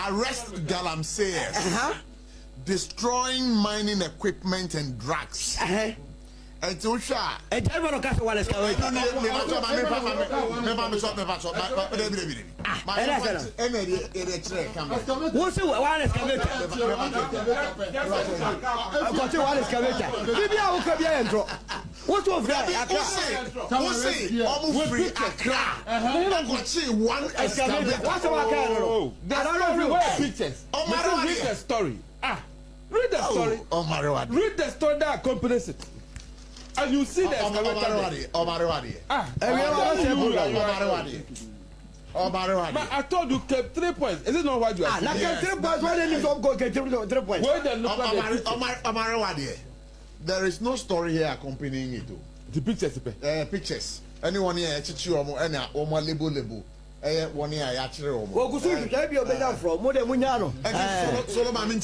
arrest galamseyers, destroying mining equipment and drugs. And to show a general cast one is coming. What was that? Almost free Accra. One excavator. What's about Canada? There are everywhere pictures. Read the story. Read the story. Read the story that accompanies it. And you see the excavator. But I told you kept 3 points. Is it not what you are saying? Kept 3 points. Why didn't you go get 3 points? There is no story here accompanying it. The pictures. Pictures. Anyone here, label. One year, actually. Well, go see if you are from more than Munyano. Solomon,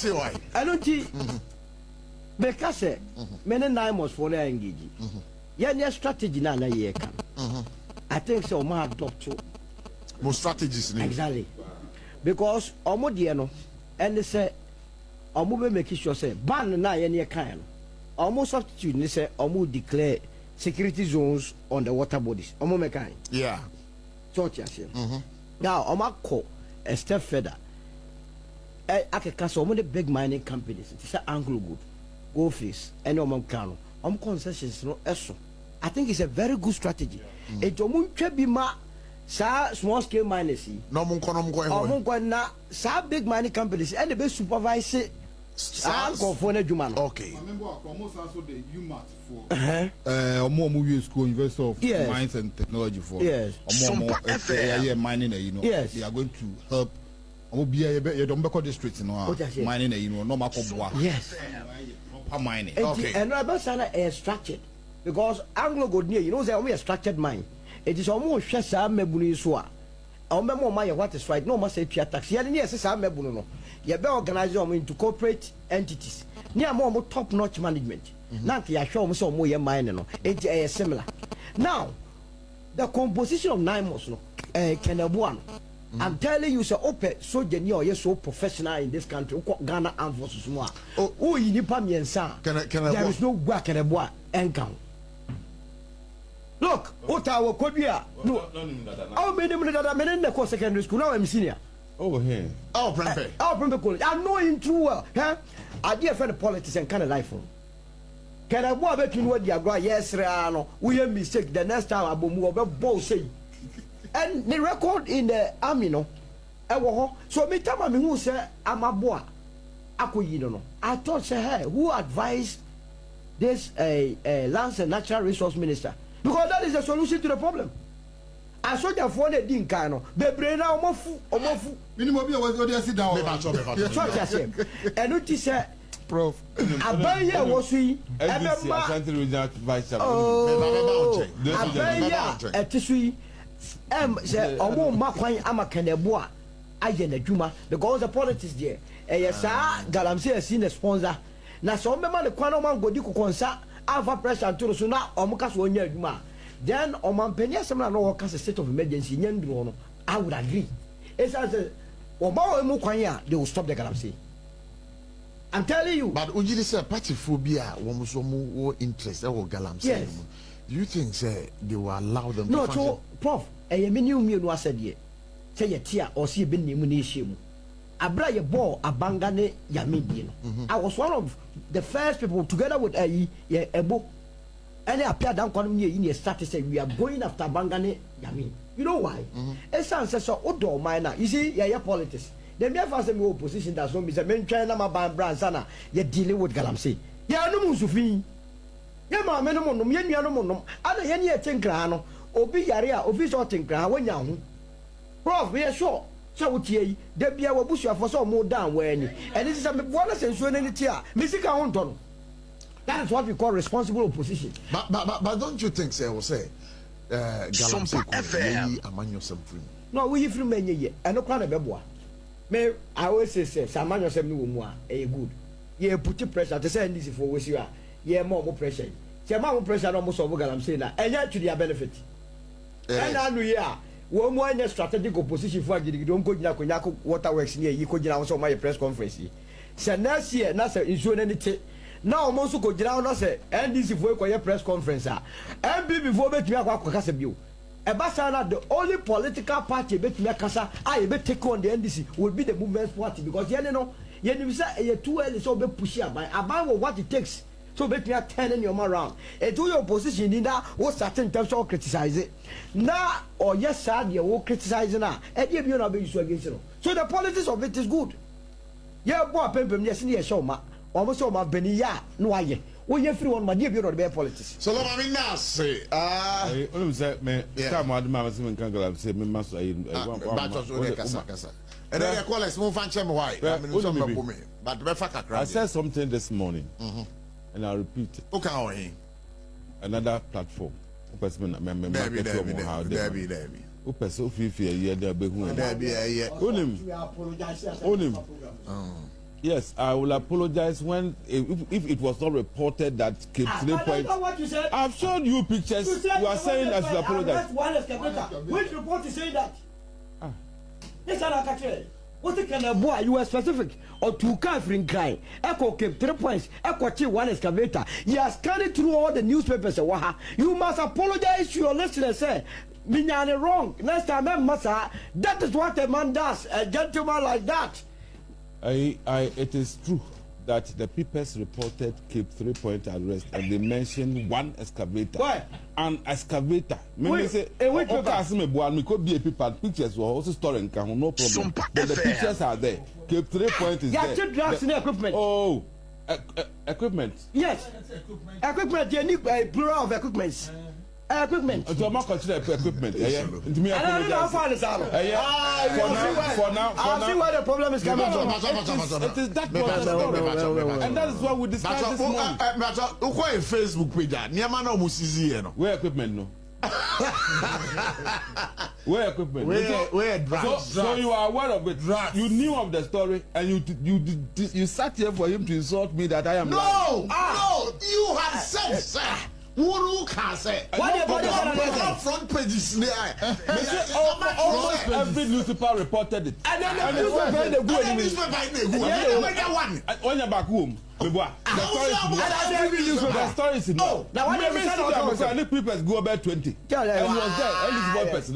I don't see. Because many 9 months for their engaging. Yeah, strategy now. I think so. My doctor. More strategies. Exactly. Because Omodiano and they say, Omo make sure say, ban na any kind. Almost substitute, they say, Omo declare security zones on the water bodies. Omo mekai. Yeah. Church, I say. Now, Omo call a step further. I can cast some of the big mining companies. It's an Anglo Good, Goldfish, and Omo Kano. Concessions, no, eso. I think it's a very good strategy. It won't be ma. Sa small scale miners. No mon na sa big mining companies and the best supervise okay. Remember almost also the UMAT for more movie school University of Mines and Technology for SOMPA mining, you know. Yes. They are going to help you don't make districts, you know, mining, you know, no matter what. Yes. Mining. Okay. And Rabasana is structured because Anglo Good near, you know, they're only a structured mine. It is almost just a mebuni soa. I remember my what is right. No must say tax. Yes, a mebuno. You better organize them into corporate entities. Near more top notch management. Now, I show me some more mine. It's similar. Now, the composition of 9 months, Kenabuan. I'm telling you, sir, open so genuine, you're so professional in this country. Ghana and forces more. Oh, you need Pamian, sir. There is no work in a boy and count. Look, what our Korea. No, how many minutes that I'm in the secondary school? Now I'm senior. Oh, here. Oh, Prempe. Oh, Prempe College. I know him too well. Huh? I dear friend of politics and kind of life. Can I walk back in what you are? Yes, Rano. We have mistake. The next time I will move over, both say. And the record in the army, no. So me tell me who say I'm a boy. I thought say hey, who advised this Lands and Natural Resource Minister? Because that is the solution to the problem. I saw your phone at Dinkano. The brain now omofu. Minimum was going to sit down. And what he said, Prof. Abaya was we. Abaya at Tisui. Say, Omo Makwai Amakaneboa. I get a Juma because the politics there. Yes, sir. Galamsey has seen a sponsor. Now, some member the Quanoman go diku consa. Alpha pressure to the Suna or Mukas 1 year. Then, on my penny, some no cast a state of emergency. I would agree. It's as a Mukwaya, they will stop the Galamsey. I'm telling you. But Uji is a party phobia, one so more interest or Galamsey. Yes. Do you think, sir, they will allow them to function? No, Prof, a minimum was said ye. Say a tear or see a bin munition. I brought a ball, a bangane yamidino. I was one of the first people together with a book. And I appeared down calling me in a status say we are going after bangane yamin. You know why? A son says so odo minor. You see, yeah, politics. The mere first opposition that's not Mr. Men China brand sana, you're dealing with Galamsey. Yeah, no Musufi. Yeah, my menum, Yenianum, other Yenia Tinkrano, Obi Yaria, official Tinkra, when young. Prof, we are sure. So ye, there be our bush for some more down when and this is a bonus and so any tear. Missy Anton. That is what we call responsible opposition. But don't you think, sir, will say Galamsey among yourself? No, we from many and no kind of bebois. May I always say, Saman yourself no more, a good. Ye put your pressure to send this for which you are. Ye more pressure. Say more pressure almost over Galamsey, and yet to their benefit. And I know, yeah. One more strategic opposition for you don't go to waterworks near you could also my press conference. Say next year, that's a issue anything. Now most go down say NDC for your press conference. MB before bet me a Ebasana, the only political party bet me kasa I bet take on the NDC will be the movement party because you know you say too early so be push by about what it takes. So bet me turning your man around. And to your opposition in that what certain terms of criticize it. Now or yes sir you will criticize now. And you not be used against you. So the politics of it is good. Yeah, boy pempem yes in show ma. Almost all my benia no aye. When you free one my dear not be politics. So I mean now say only say me come out mama say can go say me must kasa. And then I call us move and check why. I said something this morning. And I'll repeat it. Okay. Another platform. Yes, I will apologize when if it was not reported that Cape 3 Point. I've shown you pictures. You are saying I should apologize. Which report is saying that? Yes, I what can a boy you were specific or two covering crying? Echo Cape 3 Points, Echo 1 excavator. You are scanning through all the newspapers. You must apologize to your listeners. Minyane wrong. Next time, Massa. That is what a man does. A gentleman like that. It is true that the papers reported Cape 3 Point arrest and they mentioned one excavator. Why? An excavator. Maybe say, pictures were also stored in no problem. But the pictures are there. Cape 3 Point is there. Drugs in equipment. Oh, equipment. Yes. Equipment. You need a plural of equipments. Equipment. So I'm not consider equipment. I don't know how far this out. For now, I'll see where the problem is coming from. It is that problem. And that is what we discussed this morning. Why Facebook page? Where equipment no? Where equipment? Where drugs? So you are aware of it. You knew of the story and you sat here for him to insult me that I am lying. No, you have said, sir. Who can say? What front pages? Almost every newspaper reported it. And then the newspaper one. On your back home. The story is no. Now what the people go about 20. And he was there. And this boy person.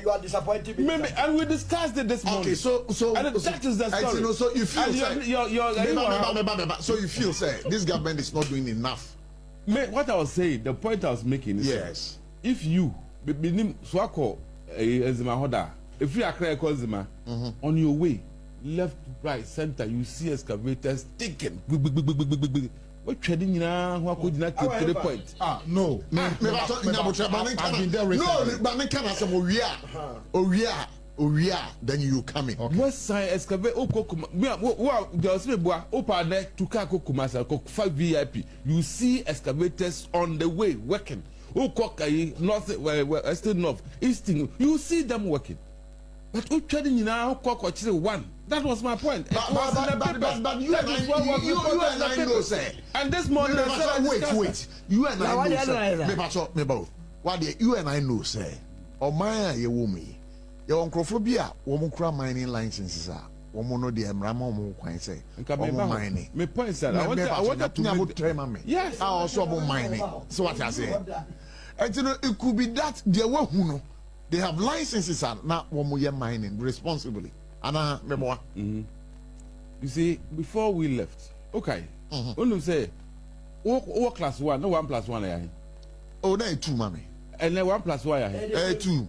You are disappointed. And we discussed it this morning. Okay, so and that is the story. So you feel so you feel say this government is not doing enough. What I was saying, the point I was making is yes. If you swako if you are on your way, left, right, center, you see excavators taken. What trading now? What could not keep 3 points? No. I've been there recently. Then you come in. West side excavate to 5 VIP. You see excavators on the way working. North, still north, easting. You see them working. But who trading now? One. That was my point. But you and I know, say. And this morning, wait. You and I know, you and I know, say. Or my woman. Your uncrophobia, woman cry mining licenses are. Woman no the Emramo kwan say. Mining. My point is that I want to try me. Yes. I also about mining. So what I say. And you know it could be that they were who they have licenses and not woman mining responsibly. And memoir. You see, before we left, okay. When you say what class 1, no 1+1 oh, there 2, mommy. And then 1+1 2.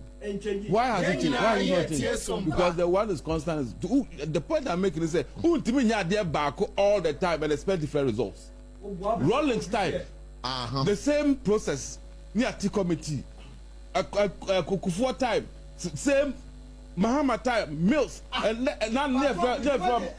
Why has it changed? Why is it changed? Because the one is constant. The point I'm making is say, who there back all the time and expect different results. Rolling time, the same process. Near T committee, Kufuor time, same Mahama time, Mills, and now near from Kufuor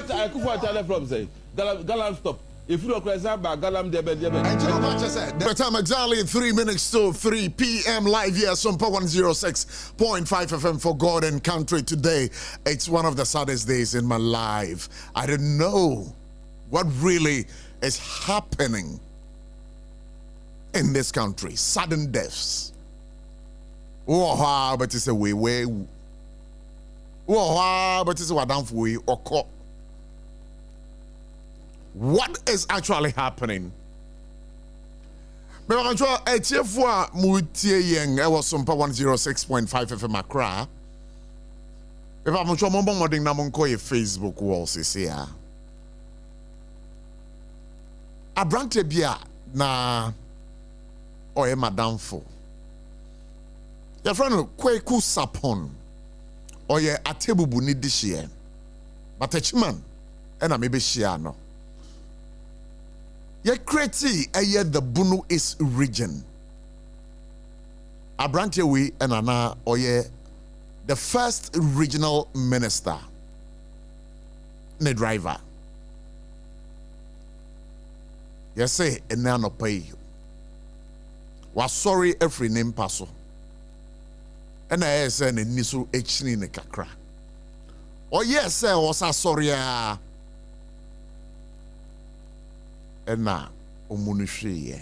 time from say Galam stop. If you don't cry, Galam debe. And you know what I said? The time exactly 3 minutes to 3 p.m. live here, SOMPA 106.5 FM for God and country today. It's one of the saddest days in my life. I don't know what really is happening in this country, sudden deaths. Oh, but it's a way. Oh, but it's a down for or what is actually happening? But I'm sure it's for Mutie I was SOMPA 106.5 FM Accra. If I'm sure Mombo Modding Namonko Facebook walls is here. A brante bia na oye madamfo. Your friend Kweku Sapon oye atebubu ni dishie. But a chiman and a maybe shiano. Ye kreti eye the Bunu East region. A brante we and ana oye the first regional minister ne driver. Yes, say and now no pay you. Was sorry every name passo. And I say ne nisu echni ne kakra. Oh yes, sir, was a sorry and na omunushi ye.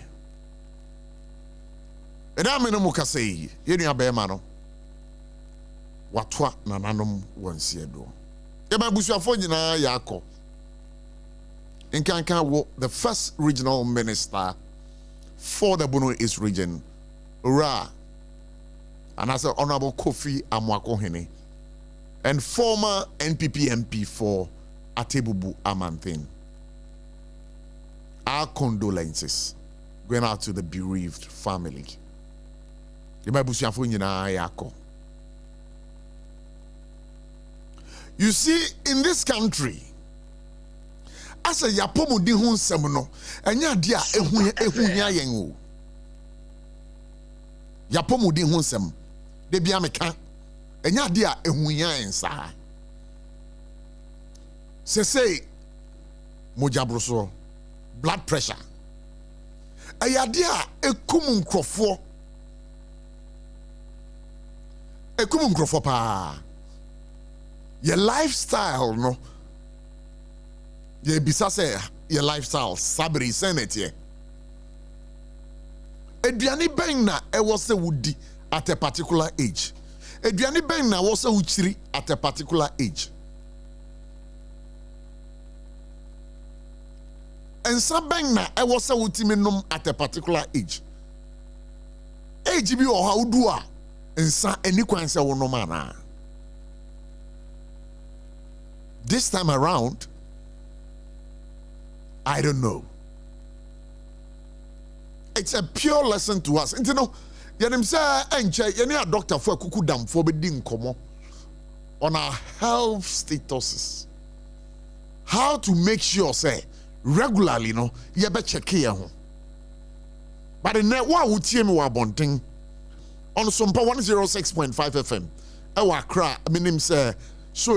And I mean mukase ye ni abemano. Watwa nananom wansi edo. E ma busuafo nyina yakọ. Nkankan wo the first regional minister for the Bunu East region, Ura, and as Honorable Kofi Amwakohene, and former NPP MP for Atebubu Amantin. Our condolences going out to the bereaved family. You see, in this country, as a yapomu di hun semuno, enya dia ehunya yengu. Yapomu di hun sem, de bia meka, enya dia ehunya ensa. Se say, mojabroso, blood pressure. Aya dia ekumu nkrofo pa. Your lifestyle, no. Ye bisa say your lifestyle sabri senete. Eduani ben na e was se wudi at a particular age. Eduani ben na was se uchiri at a particular age. And some ben na e was se utiminum at a particular age. Age bi o how do a nsa eni kwanse wo no mana. This time around, I don't know. It's a pure lesson to us. You know, you say, "Enche, a doctor for kuku dam for bedin komo on our health statuses. How to make sure, say, regularly, no, you better check here. But in that, what would you me bonting on SOMPA 106.5 FM? Our cry, I mean, say. So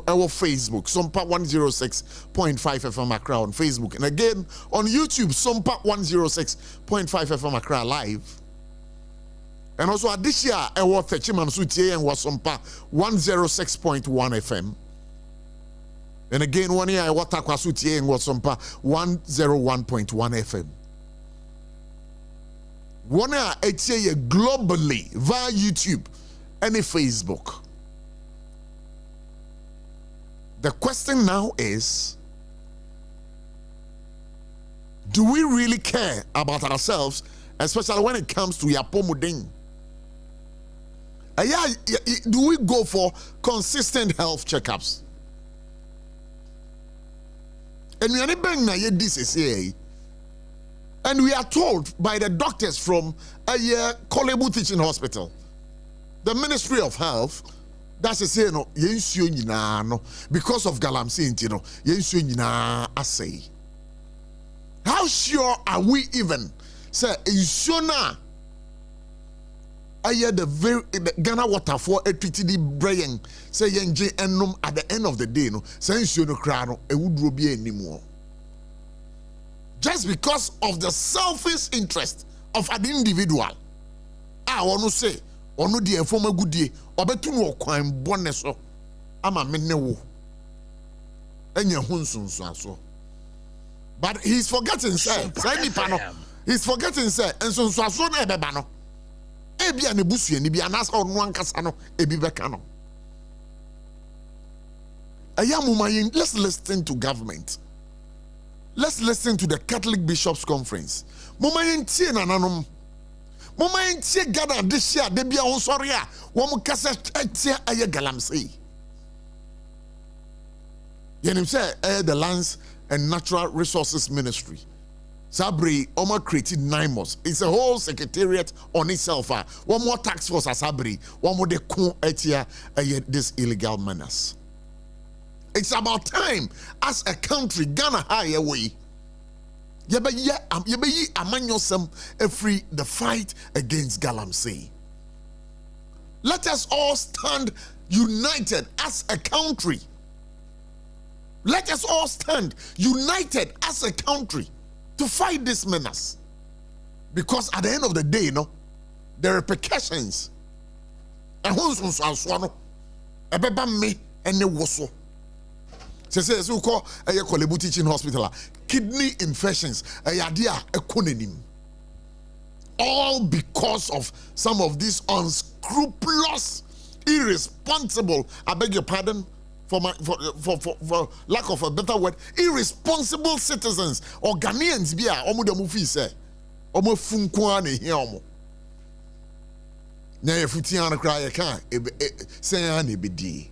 our Facebook, SOMPA 106.5 FM Accra on Facebook. And again, on YouTube, SOMPA 106.5 FM Accra live. And also this year, our Fechiman Sutie and was SOMPA 106.1 FM. And again, 1 year, our Takwa Sutie and was SOMPA 101.1 FM. 1 year, it's year globally via YouTube and Facebook. The question now is, do we really care about ourselves, especially when it comes to yapomuding? Do we go for consistent health checkups? And we are told by the doctors from Kolebu Teaching Hospital, the Ministry of Health, that's a say no no because of galamsey no asay. How sure are we even say insuna the Ghana water for a treaty brain say yenje enum at the end of the day no say insuna krano e wudro bi anymore, just because of the selfish interest of an individual. I want to say ono di enfoma gudie obetu no kwan bone so ama me ne wo enya hunsunsu aso, but he's forgetting say nipa no He's forgetting say and so na ebeba no. Ebi an ebusu ni bi anasa onu ankasa no ebi beka no. Let's listen to government. Let's listen to the Catholic Bishops' Conference. Mumayin tie nananom. Mumayin tie gada this year de bia on sorry a wo mu kasa tie aye galamsey. Yenim say the Lands and Natural Resources Ministry. Sabri Oma created 9 months. It's a whole secretariat on itself. One more tax force as Sabri. One more de kun etia this illegal menace. It's about time as a country Ghana high away. Yebe amanyosem every the fight against galamsey. Let us all stand united as a country. Let us all stand united as a country to fight this menace. Because at the end of the day, the repercussions. And who's on ebeba me and the woso. Says we call a Kolebu Teaching Hospital. Kidney infections, a yadia economy. All because of some of these unscrupulous, irresponsible, I beg your pardon, for lack of a better word, irresponsible citizens or Ghanaians bia omo de mu fi say omo funko na hia omo na ye futi an kra ye kan say an ebedi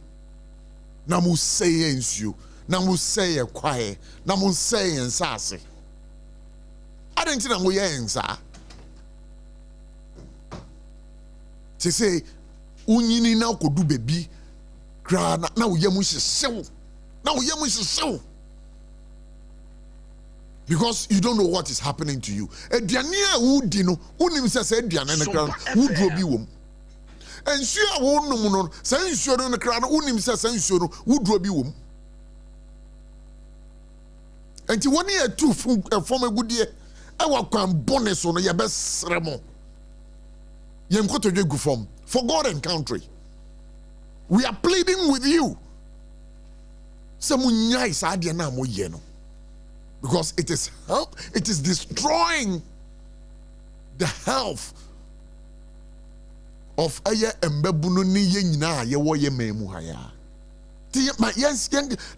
na mu say ensu na mu say ye kwae na mu say ensase adanti na mu ye ensa ti say unyini na kodu bebi now because you don't know what is happening to you. Eduania who dino unim say eduana na kra who drobi wom. Ensuo wo num no say ensuo no kra no unim say ensuo no who drobi wom. Enti woni atu from agudie e wa kwan bonus no ye besre mo. Yem ko to dwegu form for God and country. We are pleading with you. Because it is destroying the health of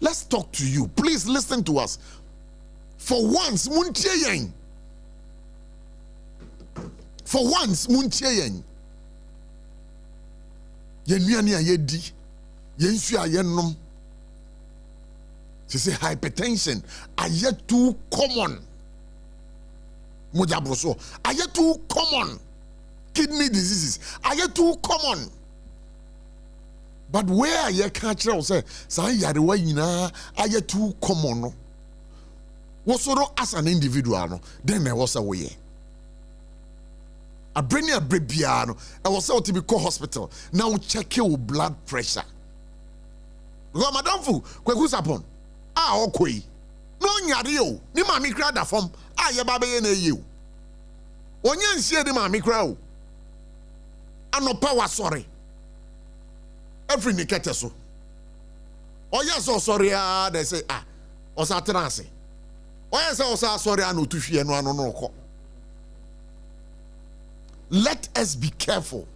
let's talk to you. Please listen to us. For once, Yenuani ayedi, yensu ayenom. She say hypertension aye too common. Mojabroso aye too common. Kidney diseases aye too common. But where aye catch say say yarewa nyina aye too common no. Wosoro as an individual no, then there was a way. I bring you a brebiano. I was out to be hospital. Now check your blood pressure. Go, madam fu, kweku sapon. Okay. No nyario. Ni mami kra da form. Ye baba ye na ye. Onye nsie di mami kra o. Anopa wa sorry. Every nikete so. Oya so sorry they say osa transe. Oya say osa sorry anu tuhwie no anu no ko. Let us be careful.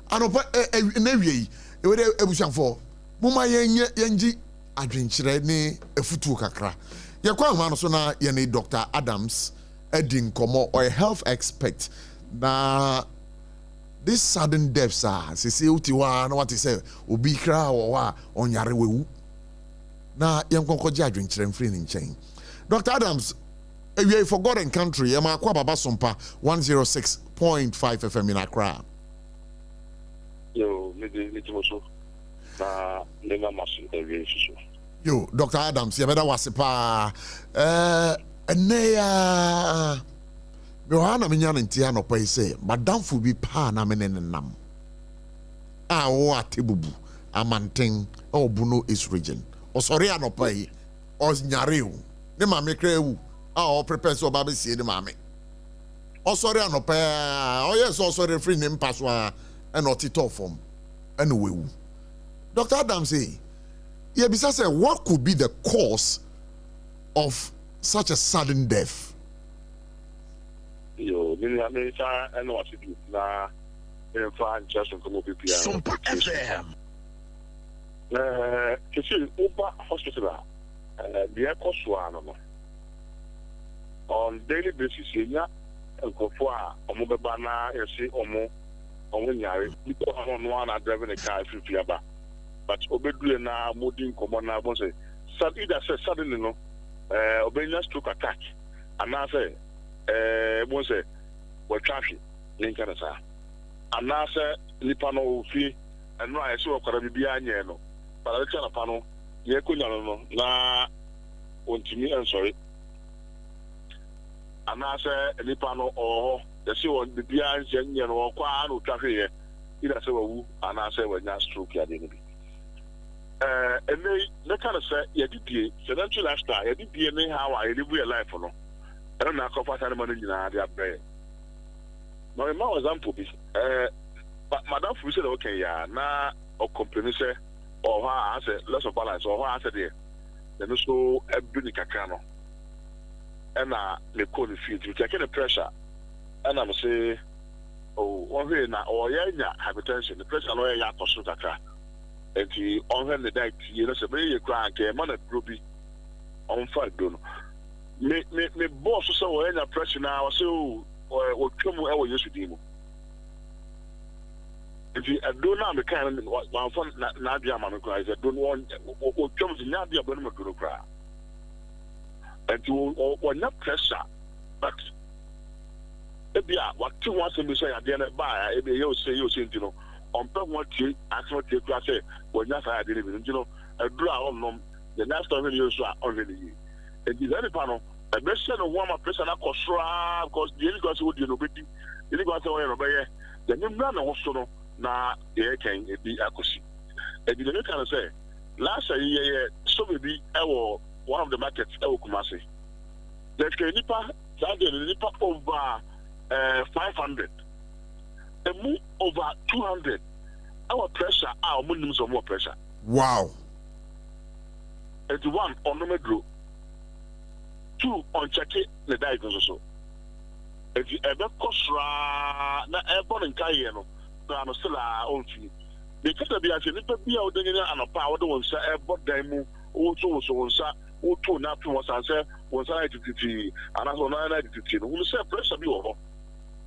Anopa ewie e we ebusanfo muma yenji adwenkyere ne efutu kakra. Ye kwa hwa no so na ye ne Dr. Adams edin komo or a health expert na this sudden deaths se uti wa na what say obi kra wo wa onyare wewu na ye nkonkoje adwenkyere mfiri ne nchen. Dr. Adams we for God and country, I'm a Baba SOMPA 106.5 FM in Accra. Yo, Dr. Adams, you better was pa. Neya. Johanna Minyan and Tiano Pay say, Madame Fubi pa na menenam. What tibubu, a manting, or Bruno is region. Or Soriano Pay, or Nyariu. The mammy creu. Prepare so baby see the mommy. Oh, sorry, no pay. Oh, yes, also the free name password and not it off from. Anyway, Dr. Adams say, yeah, besides, what could be the cause of such a sudden death? Minister and what to do now. In fact, just from PPR. SOMPA FM. Kisi Uber Hospital. The cost one on daily basis. Yeah, and go for a mobile banner. You see, omo nyari. People are one are driving a car if you but obedient now, moving common now. Say, either say suddenly no, obedient stroke attack, and now say, say, what traffic, Lincoln, sir. And now say, Lipano fee, and no, I saw a Caribbean, no, but I tell a panel, Yakuno, na, me, I'm sorry. And now say, Lipano or the sea on the behind, or Quano traffic, either say, and I say, when that stroke, I didn't be. And they kind of say, yeah, did sedentary lifestyle, yeah, did DNA how I live real life or no. I don't know how far money in the bread. Now, in my example, but Madame Fu said, okay, yeah, now, or company say, or how I said, less of balance, or how I said, there. Then also a Bunica cano. And they call the field, you take the pressure. And I'm say, oh, one way now, or yeah, hypertension, the pressure, no, yeah, for car. And he on the deck, you know, so very crank, a man at groupie on fire. Don't me boss so any pressure now, so or come over used to do. If you don't know the kind of one fun Nadia man cries, I don't want what comes in Nadia Bonema to cry. And to or not pressure, but if you are what two wants to say at the end of buy, if you say, you know. On top what you actually take class, when that's how I did it, you know, a draw on them, the last time you saw already. It is any panel, a best set of one person because the Eagles would you know, the Eagles are away, the new man also now, the air can be accuracy. And you can say, last year, so maybe one of the markets, Kumasi. There's a Nipa, Nipa over 500. Move over 200. Our pressure, our minimums of more pressure. Wow. 81 on number group. 2 on checking the diagnosis. If you ever cost na airborne in Kayano, I'm still our fee. Because of the Nipa be out there and a power to one say airborne demo, also so one say, also not to was answer, was identity, and as on identity. Who say pressure be over.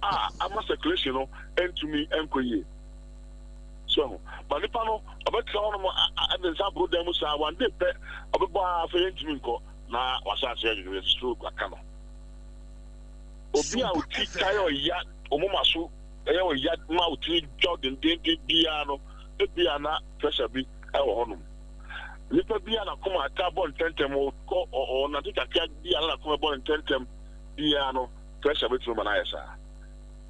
I'm a circulation, and to me, and Koye. So, but the panel, about the example, there was one day, about for intimate, now was I said, it is true, I cannot. Obia would take Kayo Yat, Omomasu, a yat mouth, Jordan, Dinky, Piano, the piano, pressure be our honum. Little piano come at carbon tentem or not, I can't be a come about 10 piano, pressure between my eyes.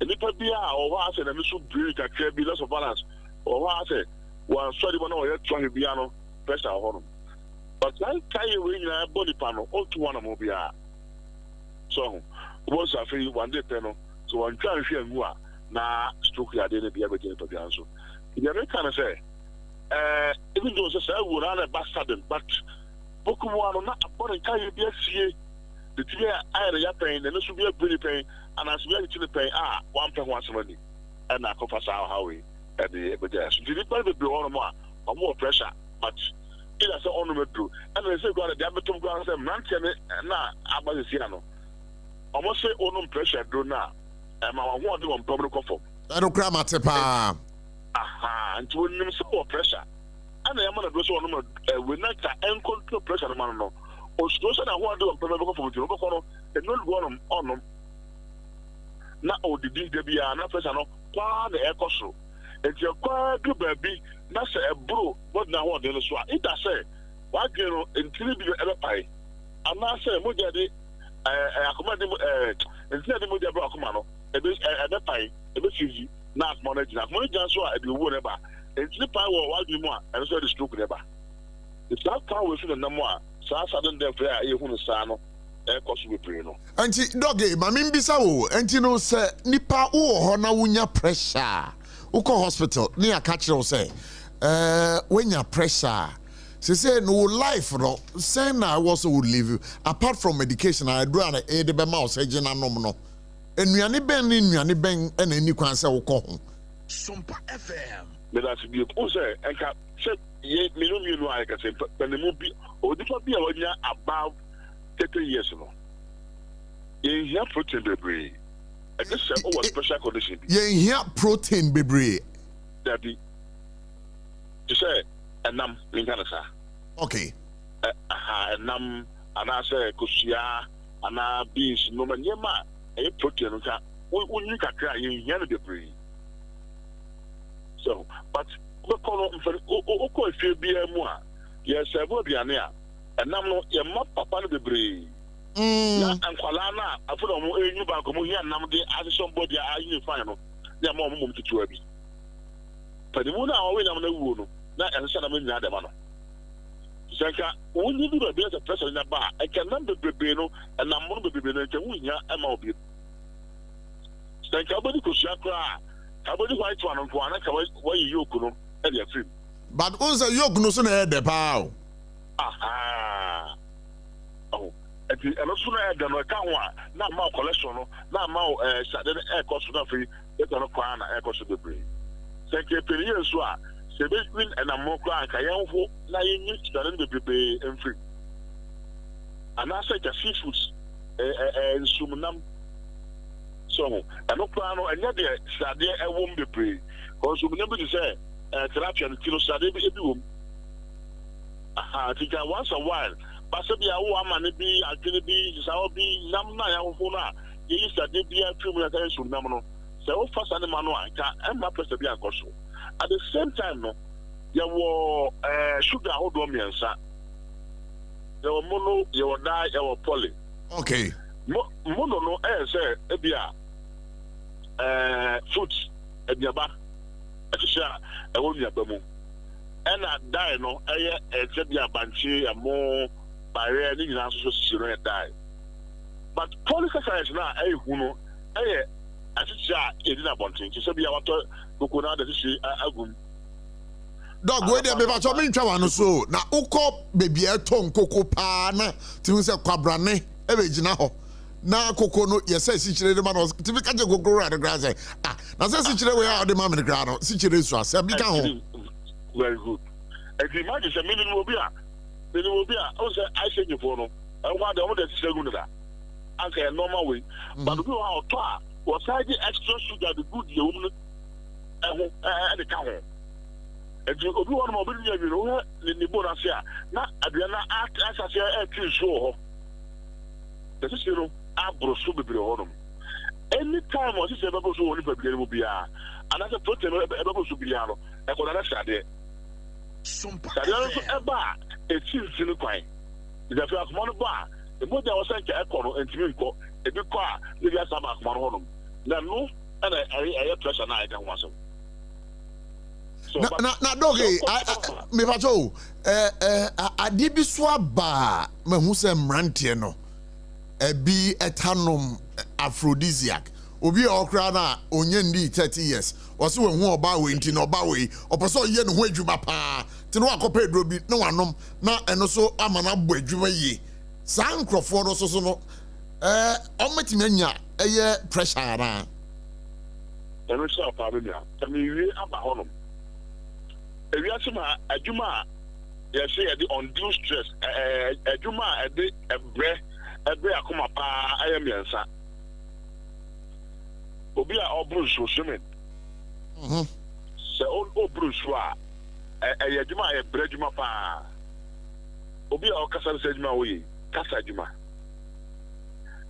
And if I be or what I said, and should break a care be less of balance, or what I said, one sorry one or trying to be piano, pressure on them. But like Kayo ring a body panel, all to one of Mobia. So, once I feel one day panel, so I'm trying to feel more now, stroke I didn't be able to get the answer. In the American say, even though I would run a bastard, but Bokuano not a body Kayo be a the tear I pain, and this will be a pretty pain, and as we are to the pain, 1.1 money, and I confess how we at the Ebedes. Did it probably be on more pressure, but it has an ornament too. And they say, God, the Abatum grounds and Mantan, and now Abasiano. Almost say, on pressure, do now, and I want to on public offer. I don't cry, Matepa. Aha, and to win some pressure. And I am going to go on with not and control pressure, man. Ostrosa na ho ado mpema beko fo tiro beko no e no lugo no onom na odidi de bia na pesa no kwa na e koso e ti kwa du ba bi na se e bro bod na ho de no so a ita se wa gero entiri bi e be pai ana se mo je de akoma de entiri de mo je bro akoma no e be pai e be fizi na akoma na jina so a e bi wo ne ba entiri pai wo wa bi mu a e so de stroke ne ba it's that power we feel the number sudden death you who sano cost we pray no anti doggy mamim bisa wo anti no say nipa wo ho na wunya pressure uko hospital ni aka kire say when your pressure say no life no say na also would leave you apart from medication I do an e de be ma o say gina nom no Enuane ben ni nuane ben na ni kwan se wo ko ho. Sompa FM. Me that be o say enka say ye me no me no I can say but me be o di for be a wanya above 30 years no. Ye here protein bebre. And this say o special condition. Ye here protein bebre. That be to say enam linkana sa. Okay. Enam ana say kosia ana beans no man yema e protein nka wonyi kakra ye here no bebre. So, but we call on for o feel be mu a yes ebo biane a enam no ye ma papa no bebre na ankwala na afodo mo enyu ba ko mo hia nam de ase somebody a yin fine no ya ma mo tutu abi padi mu na o we nam na wuo no na ensa na me nya de ma no senka wonyi bi be be pressure na ba e kan nam bebre no enam mo bebre no kan wunya e ma obi senka obodi ko sia kra abodi white one on na ka why you no e dey film but once yoke no so na e dey pa o oh eti eno so na e dey no ka ho a na ma collection no na ma sade e ko so na free e to no kwa na e ko so bebre se ke peri so a se be win na mo kwa ka yen ho na yen ni sade bebre en free ana se ka seafood nsumnam so no plan no anya de sade e wom bebre because we never say therapy and kilo sade be wom tika once a while but say bia wo ama ne bi adwene bi sa wo bi nam na ya wo na ye sade bia film na kan so nam no say wo fa sane ma no anka e ma pressure bia koso at the same time no ya wo sugar ho do miensa ya wo mono ya wo da ya wo poly okay mono no say e bia fruit ebiaba efisha ewo nuaba mu ena dai no eye ezebia banchi amo bare ni nyina so siro e dai but polysaccharides na hu no eye asisha edina bontin ti se bia wato kokona da sisi agum dog we dey be ba so me ntwa wa no so na ukọ bebi eto nkoko pa na ti hu se kwabrane e be gina ho na koko no yesa sichire de ma no tibi ka je koko ra de grass na se sichire we ya de ma me de grass no sichire so asem bi ka ho very good and imagine say minimum obi a o say I say you for no e wa de o de sichire gu da anka a normal way but we how to a o side extra sugar the good ye wum no e de ka ho e di obi won mo obi nya bi no ni bonus a na aduana asase e twi so ho the sichire abroso bebre honum anytime o se bebo so woni bebre mo bia anase protein bebo so bia no e ko na sade sompa so eba e tintin kwan ida fi akoma no ba e mo da o se nke e ko no entimi nko e bi ko a le bia sama akoma no honum na no na e pressure na e ga ho aso na doge me pacho ade bi so aba mahu se mrantie no ebi etanom aphrodisiac obi okra na onye ndi 30 years wose we hu oba we nti na oba we oposo ye ne ho adwuma pa ti no akopa edro bi na wanom na eno so ama na bo adwuma yi san krofo no so no ometimi anya eye pressure na eno so pa bi ya tami wi aba honom ewi asema adwuma ye say e the undue stress adwuma e de ebe akoma pa ayemiensa obi a obruso swimming se obruso a eyadwuma e bredwuma pa obi a okasa se adwuma wo yi kasa adwuma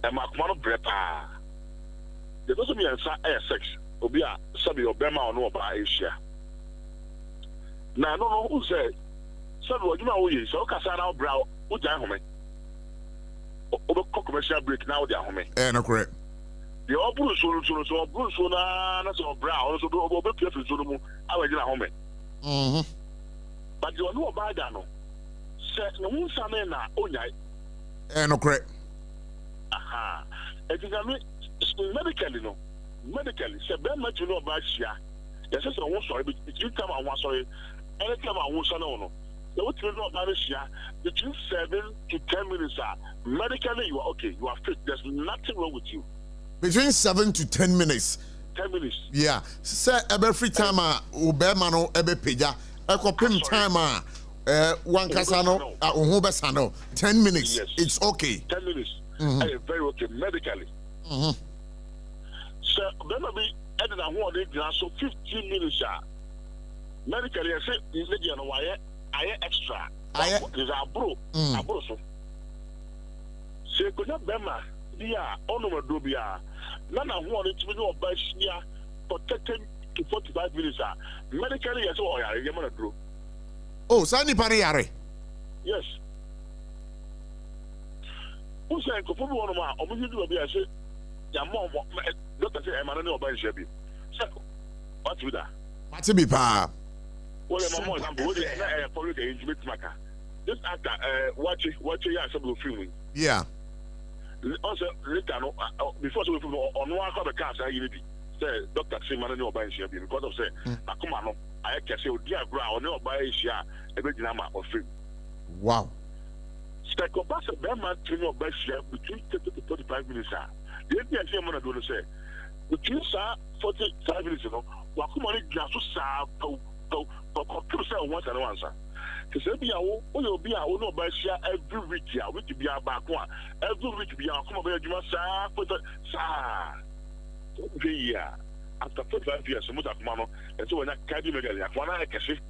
e makoma no bre pa de so miensa sex obi a sabi obema ono oba asia na no who say sabi adwuma wo yi so okasa na obra wo jan home over commercial break now they are home. No correct. The opera so na so brown so over play so no I was home. But you know about that no. Say no one same na onyai. No correct. Aha. E think medically no. Medically say be much you know about share. Yes say one sorry but you come and one sorry. Anytime I want no. The what you know about share between 7 to 10 minutes medically you are okay, you are fit, there's nothing wrong with you. Between 7 to 10 minutes. 10 minutes. Yeah. Say every free time Obama no ebe peja. Ekopim time one kasano uhubesano 10 minutes. Yes. It's okay. 10 minutes. Very okay medically. So then be added a one so 15 minutes. Medically, I say this lady and why I extra. Is a bro. A bro so. Say could not bema. Yeah, on do be none of one to know by for 30 to 45 minutes. Medically, yes, or you're going to do. Oh, Sandy Pariare. Yes. Who said, "Go for one of my own, I say, your mom, Doctor say, I'm not by Shabby. So, what's with that? What's it be, pa? Well, my mom, I'm going to follow the intimate matter. Just after watching, some filming. Yeah. Also, later, before we on one of the cars, I say, Doctor say, man, no by Shabby, because of say, I come on, I can say, dear ground, no by Shabby, a big number of film. Wow. Psychopath, a bad man, by Shabby between 30 to 45 minutes. The idea I'm going to say, between 45 minutes, you know, what come on, it's just to computer once and once. Because you'll be our own by share every week, we could be our back one. Every week, be our come over, you must say, after 45 years, so much of Mano, and so when I can't do it, one I can see.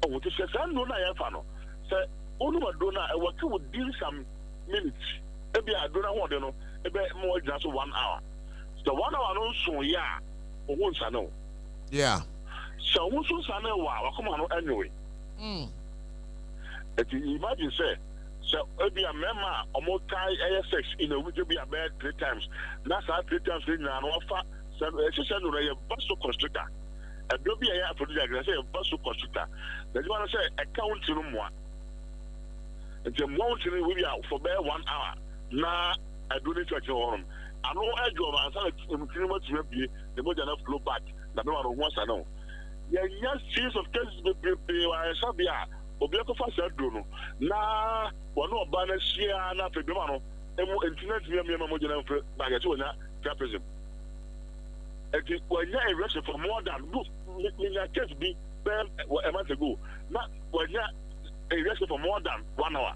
Oh, what is a son, no, I have no. Say, only Madonna, I want to deal some minutes. Maybe I don't want to know, a bit more just 1 hour. So 1 hour, no, so yeah, or once I know. Yeah. So once I know, wow, come on, anyway. If you imagine, say, so maybe a member or more tie ASX in a week to be a bad 3 times. That's how 3 times in an offer. So it's a bus constrictor. A baby, I put it like I say, a bus constrictor. Then you want to say, account to them one. And the mountain will be out for bare 1 hour. Now, I do need to at your home. I know I go and say, in 3 months, the more than enough flow back. The no one wants to know. Yeah, series of cases I shall be a Obiako Fasa Bruno. Now, one of Banners here, and after the man, and internet, we are Mojan by a tuna, trapezium. And when you're arrested for more than in your case be a month ago, not when you're arrested for more than 1 hour.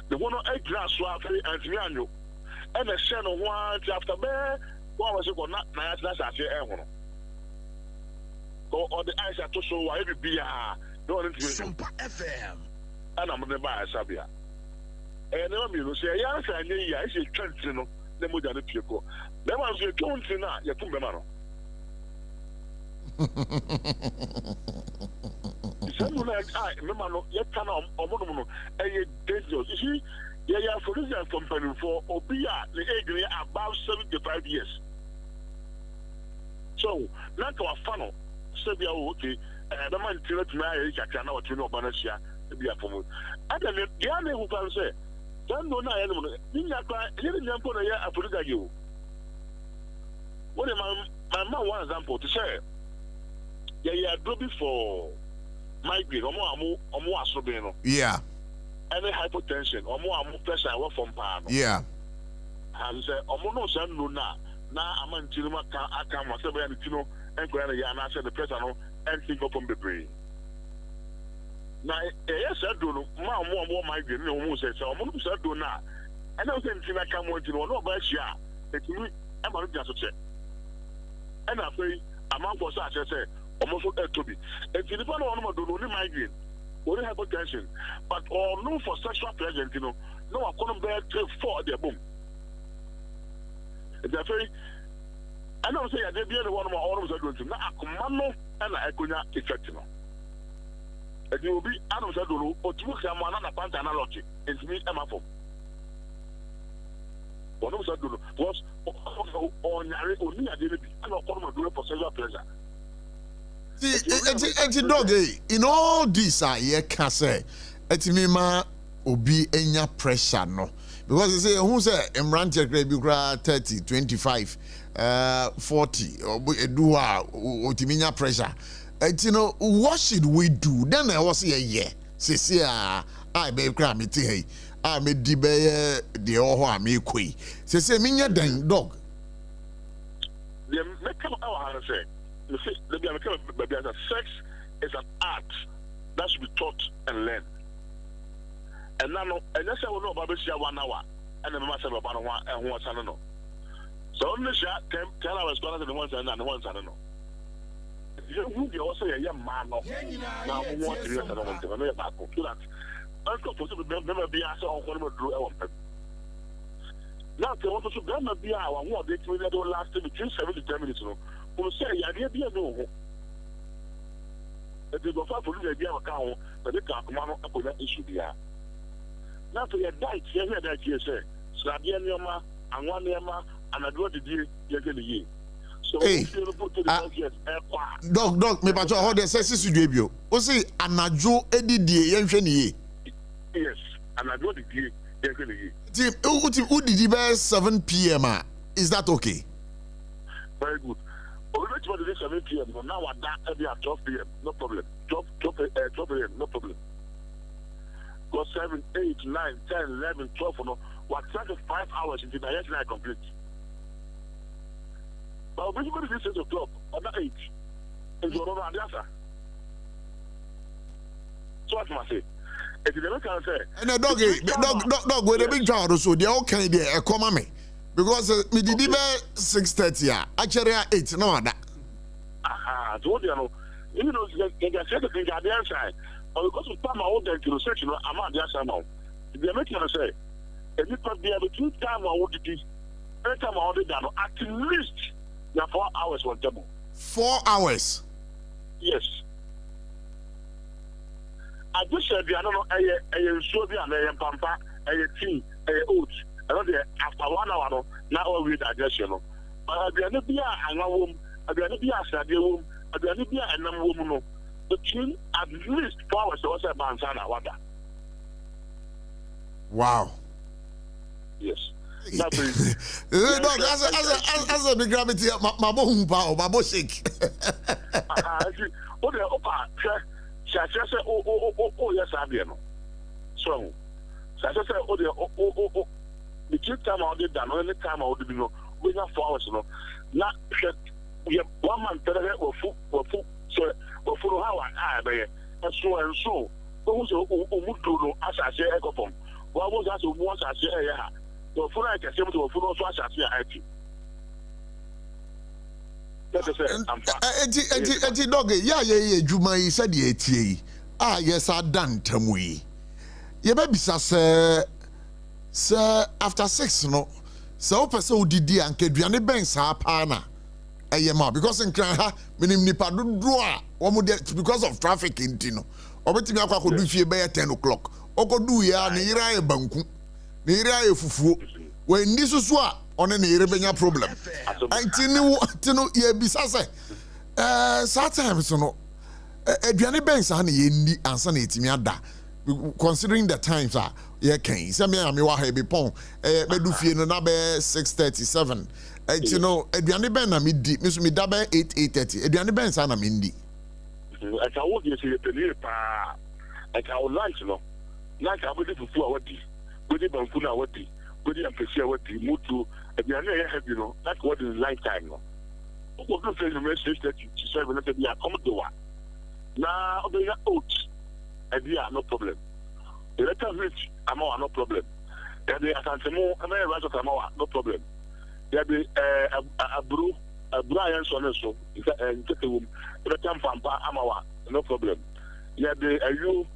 The one of 8 glass swap and Miano, and a shell of 1 after bear, what was it not? That's actually or the eyes are to show every beer. Don't SOMPA FM. And I'm never a Sabia. And I mean, say, yes, I know I say, Trentino, the Mudana Pico. There was a Tontina, Yatumano. Something like I remember, yet can or Monomono, a dangerous. You see, yeah, for this company for Obia, the age about 75 years. So, not our funnel. Sabia, okay, the man tell it to me, I cannot to know Banasia to be a form. And then the other who can say, don't know anyone. You didn't put a year after you. What am my man one example to say? Yeah, do before migraine or more asobino. Yeah. Any hypertension or more pressure I work from palm. Yeah. And say, no son, no, now I'm on Tilma, I come myself and Tino. And I said the president and think of from the brain. Now, yes, I don't know. More migraine, no one says, so I'm going to do now. And I don't think I come on to know, no, but yeah, it's me, I'm not just a check. And I say, I'm out for such, I say, almost to be. And if you don't want to do only migraine, only hypertension, but or no for sexual pleasure, you know, no, I couldn't bear 4 their boom. It's a very I don't say I did the one of my orders are going to now command and I could not effect. And you will be out of the door or to look someone on a pant analogy. It's me and my phone. What was I doing? Was on only a daily and not on my door for sexual pleasure. See, dog, in all this, I can say, it's me, ma, obi, enya pressure, no. Because they say, who say, Emran Chekre, 30, 25. 40 or do otiminya pressure. You know, what should we do? Then I was here, say, I babe cram it. Hey, a me di be de o ho a me koi se me nya dan dog the make up our say the baby as sex is an art that should be taught and learned. And now and that's how we know about 1 hour and then myself about 1 and 1 I don't know. So only shot 10 hours better than the ones and the ones I don't know. You also a young man now who wants to be I don't want to know about that. Uncle possible never be asked on what do I want. Now they want to never be our one they don't last between 7 to 10 minutes. Who say yeah be no. They go for the idea of account but they can't come on up with that issue there. Now to your diet here that you say Sadia Niama and 1 Niama and I do the deal you're going to year. So dog me pacho how the say sisu dwebio o say anajo edidie ye nhwe ne yes anajo the deal you're going to year. Team udidi by 7 p.m. Is that okay? Very good. Originally today 7 p.m. but now at that every at 12 p.m. no problem. 12 a.m. no problem. Go 7, 8, 9, 10, 11, 12 no. What 5 hours into the yesterday complete. But basically this is 6 o'clock or 8. And you don't know the answer. So what must I say? If you don't say and a dog with a big child so they all can be a come me. Because me did 6:30 actually 8 no that. Aha, so you know, they said the thing at the outside. Or because of time I want them to research, I'm at the outside now. If they make you say, if you could be able to time I would do, every time I would done at least 4 hours on table. 4 hours. Yes. I just said I don't know a soda and a pampa, a tea, a oat. I don't know after 1 hour now we digestion. But I'll be a beer and a woman, I'll be a beer and a woman, I'll be a beer and a woman. Between at least 4 hours or so bansana water. Wow. Yes. Dog, as a big gravity, my bone power, my boss shake. Oh, the opa, oh, yes, I know. So, I said, oh, the two time I did that, only time I would be no, we have 4 hours, no. Not we have 1 month or food, so, or for how I buy it, and so. Who's a as I say, echo from what was that once I say, yeah. So, for I can say to a full also as I say, I do. That's a say, dog, yeah, Juma said, yes, I done Tamui. Ye baby sir, after 6, no, so person did the anke Duane Banks ha pana. Because in Kranha, minim nipa do because of traffic in Tino. Obetimi akwa ko do fie be 10 o'clock. Oko do ya ne ira e banku. Ne ira e fufuo. We ndi susu a one ne ira benya problem. Antino ye bisa se sometimes no aduane banks ha ne ye ndi ansa na etimi ada. Considering the times ye kan. Se me wa ha be pon be do fie no na be 6:37. You know, aduane ben na midi, me da be 8:30. Aduane ben sa na mindi. I can walk you see the pa. I can lunch no. Like I would do for what di. Go di banku na what di. Go di ampesi what di. Mutu aduane ya heavy no. Like what is lifetime no. Go go say the message that you say when they be come to wa. Na obeya out. Idea no problem. The letter rich amount no problem. The asantemo am I right of amount no problem. There be a Brian Soneso, in Tetum, the Tampampa Amawa, no problem. There be a you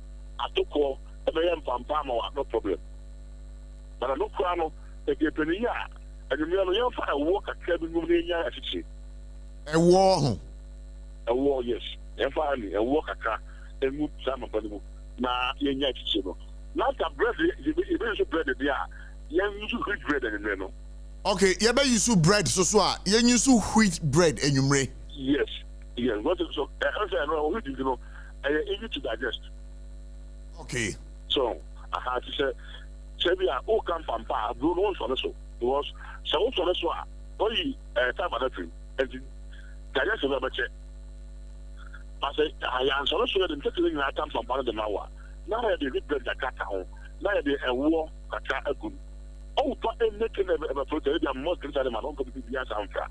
at Toko, a Bayan Pampamawa, no problem. But I no crown, a Gapenia, and you may find a walk at Kevin Munia as it is. A war, yes. And finally, a walk a car, and move some of them. Now, you're not chill. Not a bread, you bread, young you bread and no. Okay, you better use bread so you use wheat bread and you may. Yes. What is so? I know wheat, you know, easy to digest. Okay. So I had to say, we are all come from Pa, blue ones on the so. Was so on the so. Only time at that and digest a check. I say, I answer so that taking I come from part of the hour. Now I have the bread that cut down. na ya de ewo kaka agum o to anything about protect the most concerned man on ko bi ya samfa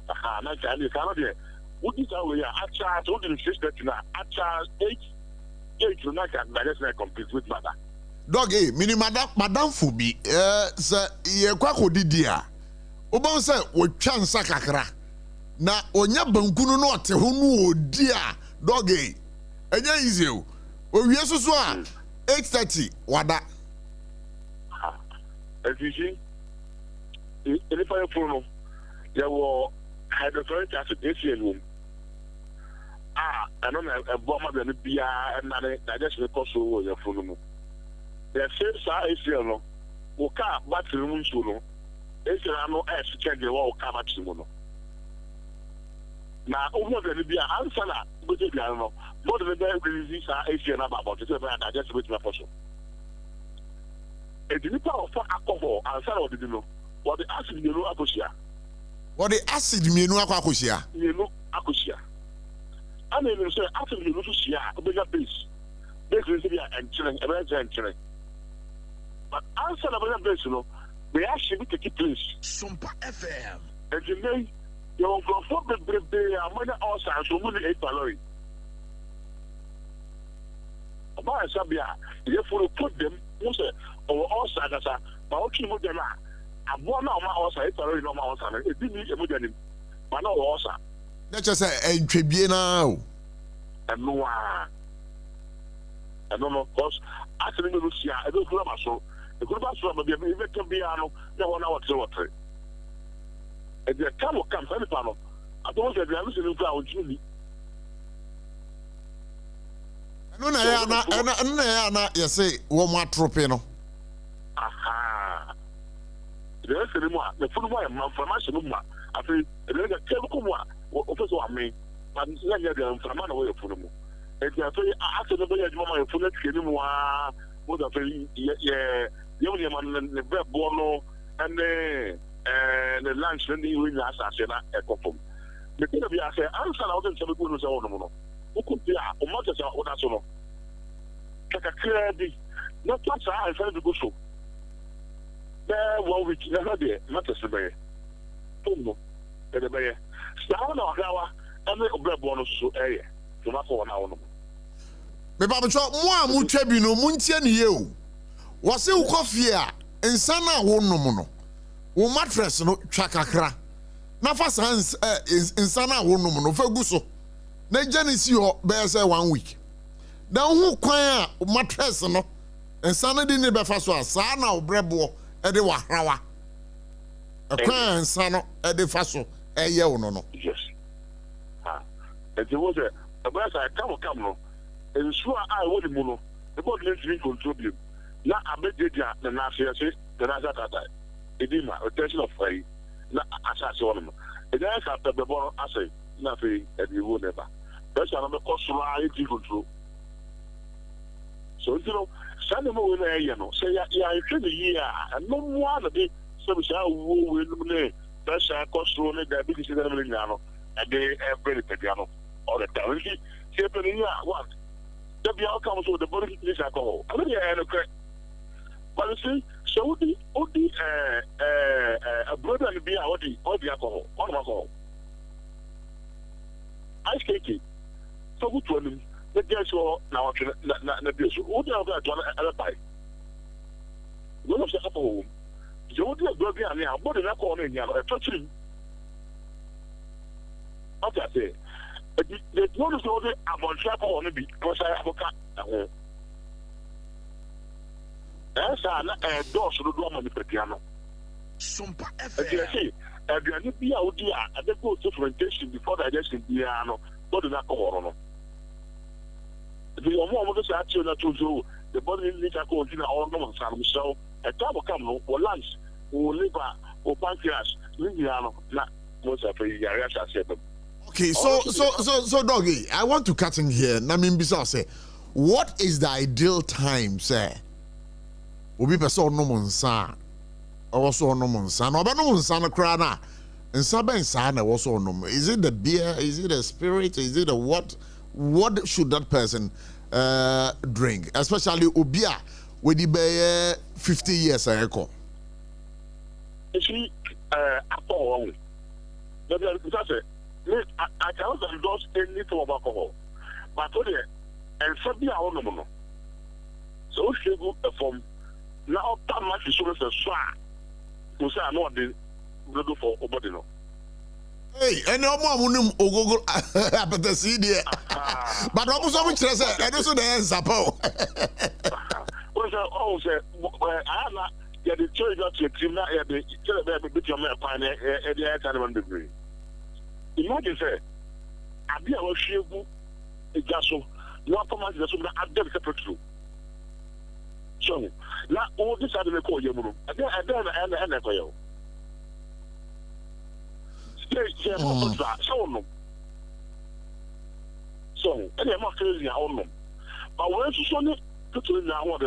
aha na ka ni ka no de wodi ka we ya acha so the system na acha 8 na ka na compete with mother dog mini madam fubi se ye kwa kodidi a obon se wotwa nsa kakra na onya bankunu no ote ho no odi a dog enya easy o owie soso a 8:30 wada efiji ele fa funu ya wo hydrochloric acid ACL ano na ebo ma be bia na digestion ko so wo ya funu mu the same sa ACL no wo ka battery mu nso no ACL no e check the wo ka battery mu no na omo be bia ansa na go te bia no more than the release sa ACL na about to say that digestion with my person e di pa of alcohol ansa na odi no what the acid you know akosia what the acid mienu akosia mienu akosia ana ni say acid you know so sia obega base is be entering entering but answer na obega base no we actually take place SOMPA FM and the name you go for the amana also so many 8 calories about sabia you for put them you say or also that but okay mo dem abo na ma also 8 calories no ma also na e bi ni e mo dem ma na also na che say entwebie na o I don't know, because actually, Lucia, I don't know about so. The group of some of them, even to be no 1 hour to water. And the camel comes any panel. I don't know if they are listening to our Julie. No, na you say, one more tropino. Aha. The rest of the football, my information, I think, the chemical officer, I mean, but let them from away from them. And I say, after the very moment, you put it in what I say, the only man in the bread bono and the lunch, and the last Asena at Copum. The thing of you, I say, answer out and some good on who could be a much as what I saw. Kaka not much I felt to go so. There, 1 week, never there, not a survey. Tomo, and the bear. Sound of our and the bread bonus so air. To not for 1 hour. Me papa cho mo a mo twa bi no mo ntie ne ye o wo se wo coffee a nsa na wo nom no wo mattress no twa kakra na fa sans nsa na wo nom no fa gu so na janisi ho be say 1 week dan hu kwan a mattress no nsa na di ne be fa so a sa na wo brebo e de wa hrawa e kwan nsa no e de fa so e ye wo no yes it was a but I come no and sure I would mono the body needs to control you na abedia na na say the na that edima attention of fire na asase one e dey after the born asay na fe e dey wo never that's na me control it control so you know send them away na here no say ya hwe the year and no more na be so we shall wo we no that's a control na diabetes na me no and they every pediano all the time see happening what the outcome of the body is alcohol. I mean, but you see, so Odi a brother and beer, all the alcohol, all alcohol. Ice cake. So good one. The girls who now na abuse. Who they have that one alibi? One of the alcohol. You would have brother and your body alcohol in your touching. What I say. The one is only about alcohol on the beat because I have a cat. That's a door to the woman in the piano. SOMPA FM. If you are not be out here, I think go to fermentation before digestion piano. What is alcohol? If you are more of a actual natural, the body needs alcohol in all normal time. So a time will come, or lunch, or liver, or pancreas, Lindiano, not most of the areas I said. Okay, so doggy, I want to cut in here. Namin Bisa say, what is the ideal time, sir? Obi person no monsa. Also no monsa. No, but no monsa no crana. And Saben Sana also no. Is it the beer? Is it the spirit? Is it the what? What should that person drink, especially Obia with the 50 years ago. See, alcohol. I cannot endorse any form of alcohol. But and something I don't know. So she go from now that much is so far. To say I know the go for obody no. Hey, and no more munum ogogo apetesi there. But what was so much say? I don't so the answer po. Oh, say I na ya the church got to team na ya the tell be bit your man pan e dey kind of degree. Imagine say abi a wa hwegu ejaso no apoma de so na adem separate room. So na all this are the call you no. And ko yo. So, and I'm not crazy on them. But when you saw it, to now, what the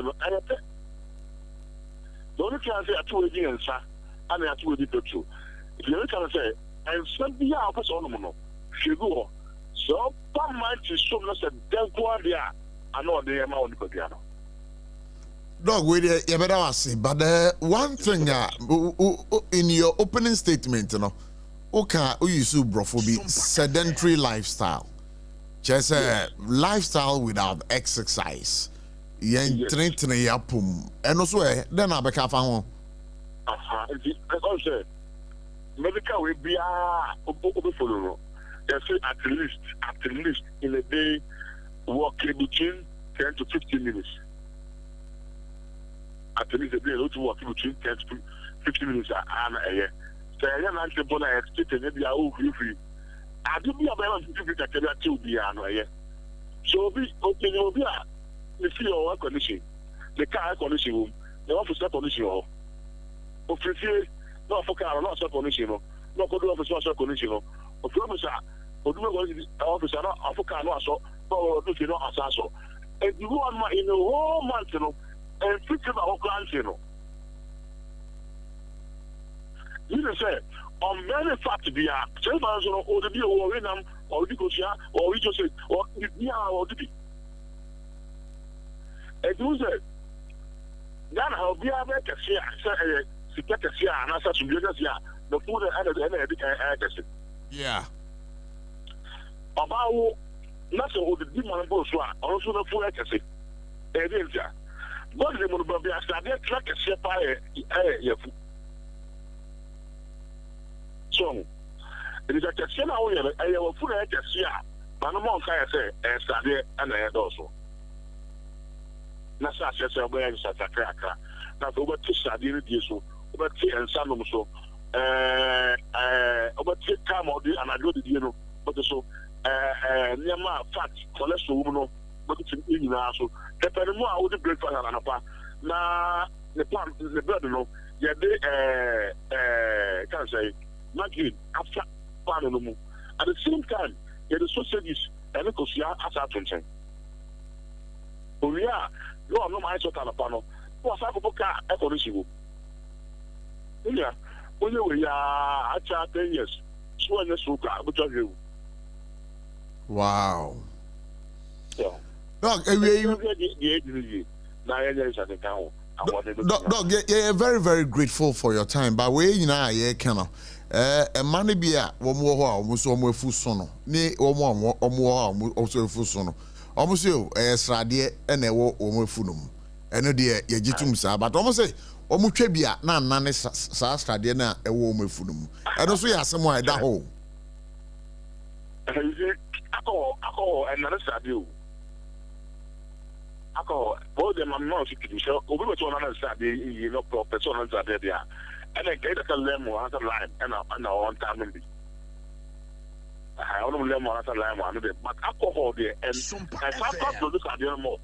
only thing I say, I told you, and I told you the truth. If you can say, and something else on them, she go. So, one mind is so much a dead guardia. I know they are on the piano. Dog, we you better say, but one thing in your opening statement, you know. Okay, you see, brophobia, sedentary lifestyle. Just a lifestyle without exercise. Yen train yapum. And also, then I become found. Because medical will be follow. They say at least in a day, walking between 10 to 15 minutes. At least a day, to walk between 10 to 15 minutes a year. So I am not going to expect any of you. I do be about to be an so be open your beer. The feel condition, the car condition room, the officer condition. Of you, not for car, not condition, not for the officer condition. Of officer, or do officer, not for car, not so, or do you know, as so. And you want in the whole month, and 50 about grants, You say, on very fact to be a self-answer or the deal or in them or the Gosia or we just say, or the be. And you say, then I'll be able to see and answer to the food and yeah. About nothing with the demon boss, also the full accuracy. And then, what they would be a started track a ship by so it is a question now. I have a full accuracy, but no more can say, and study and I also. Nasa says, I'm going to start a cracker. Now, over to study the so, over tea and some so, over tea time or the and I do the dinner, but so, near my fat, cholesterol, but it's in so. The more I would break for an apart. Now, the plant, the blood, yeah, they can say. Margarine after Panomo. At the same time, there is sausages and a cosia as a attention. Oh, yeah, no, I'm not my sort of panel. What's up for car? I for issue. Yeah, when you are at 10 years, so in the sugar, but you. Wow. Yeah. Dog, Dog, yeah, very, very grateful for your time. But we, yeah, kind of. Money be a womo almost full sono. Ni also full sono. Almost you, Sradie, and a war funum. And no dear, ye jitum sa, but almost say, Omuchebia, none sa Stradiana, a woman funum. And also, yeah, somewhere that hole. Alcohol, and another Sadio. Alcohol, both them are not so we were to another Sadio, you know, professor there. And I get a lemon as a lime and I want time. I don't lemon as a lime, but alcohol there and I to look at them more.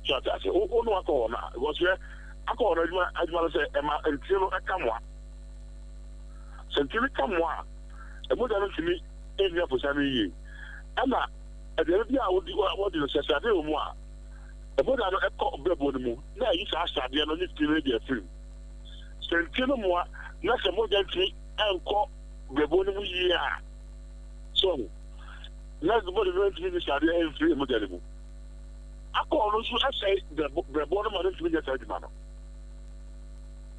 So I say, oh, no alcohol now. It was here. Alcohol, I want to say, Emma, until I come one. So until it come one, and what I to me, every for 7 years. Emma, at the end of the year, what do you say? I do more. About a call of the moon. Now you asked at the end of this radio film. So until more, nothing more than 3 and call the bone year. So Let's go to the ministry and free model. I call also I say the bottom of the ministry at the man.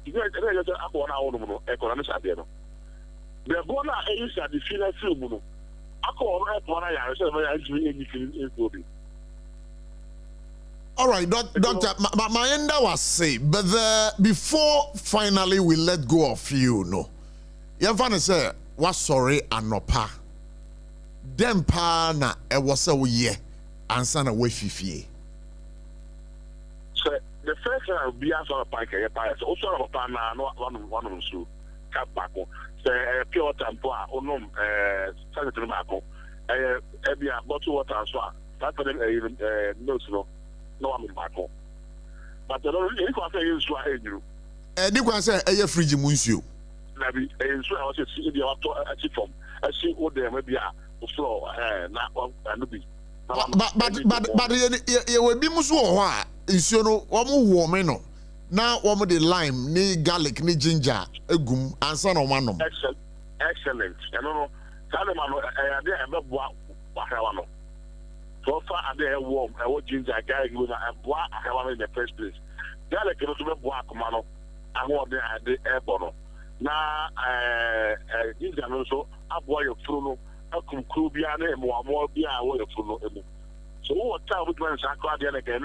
You know, I want our economic idea. The bona is at the final film. I call one I say anything in Bobby. All right, Doctor, my end was say, but before finally we let go of you, no. You find say was sorry and no pa. Dem pa na e was a ye answer na we fifie. So the first thing I will be answer pa ke pa so also pa na no one of so cap back on. Say pure water po a onom sanitary back on. E bia bottle water so that for no so no one back on. But the only thing I say is so I knew. Ni kwa say e fridge mu nsuo. Na bi so I was see the auto achieve from. I see what there maybe floor na no bi. But ye we bi muso ho a nsuo no wo mo wo me no na wo mo de lime ni garlic ni ginger egum ansa no manom. Excellent. No tell man e dey e beboa ahrawa no. So far I dey warm e wo ginger garlic go na eboa ahrawa in the first place. Garlic no to beboa akoma no aho dey ade ebo no. Na ginger no so aboa your fru no akum kru bia na emo bia wo your fru no emu. So what time we going to sakwa dey na gan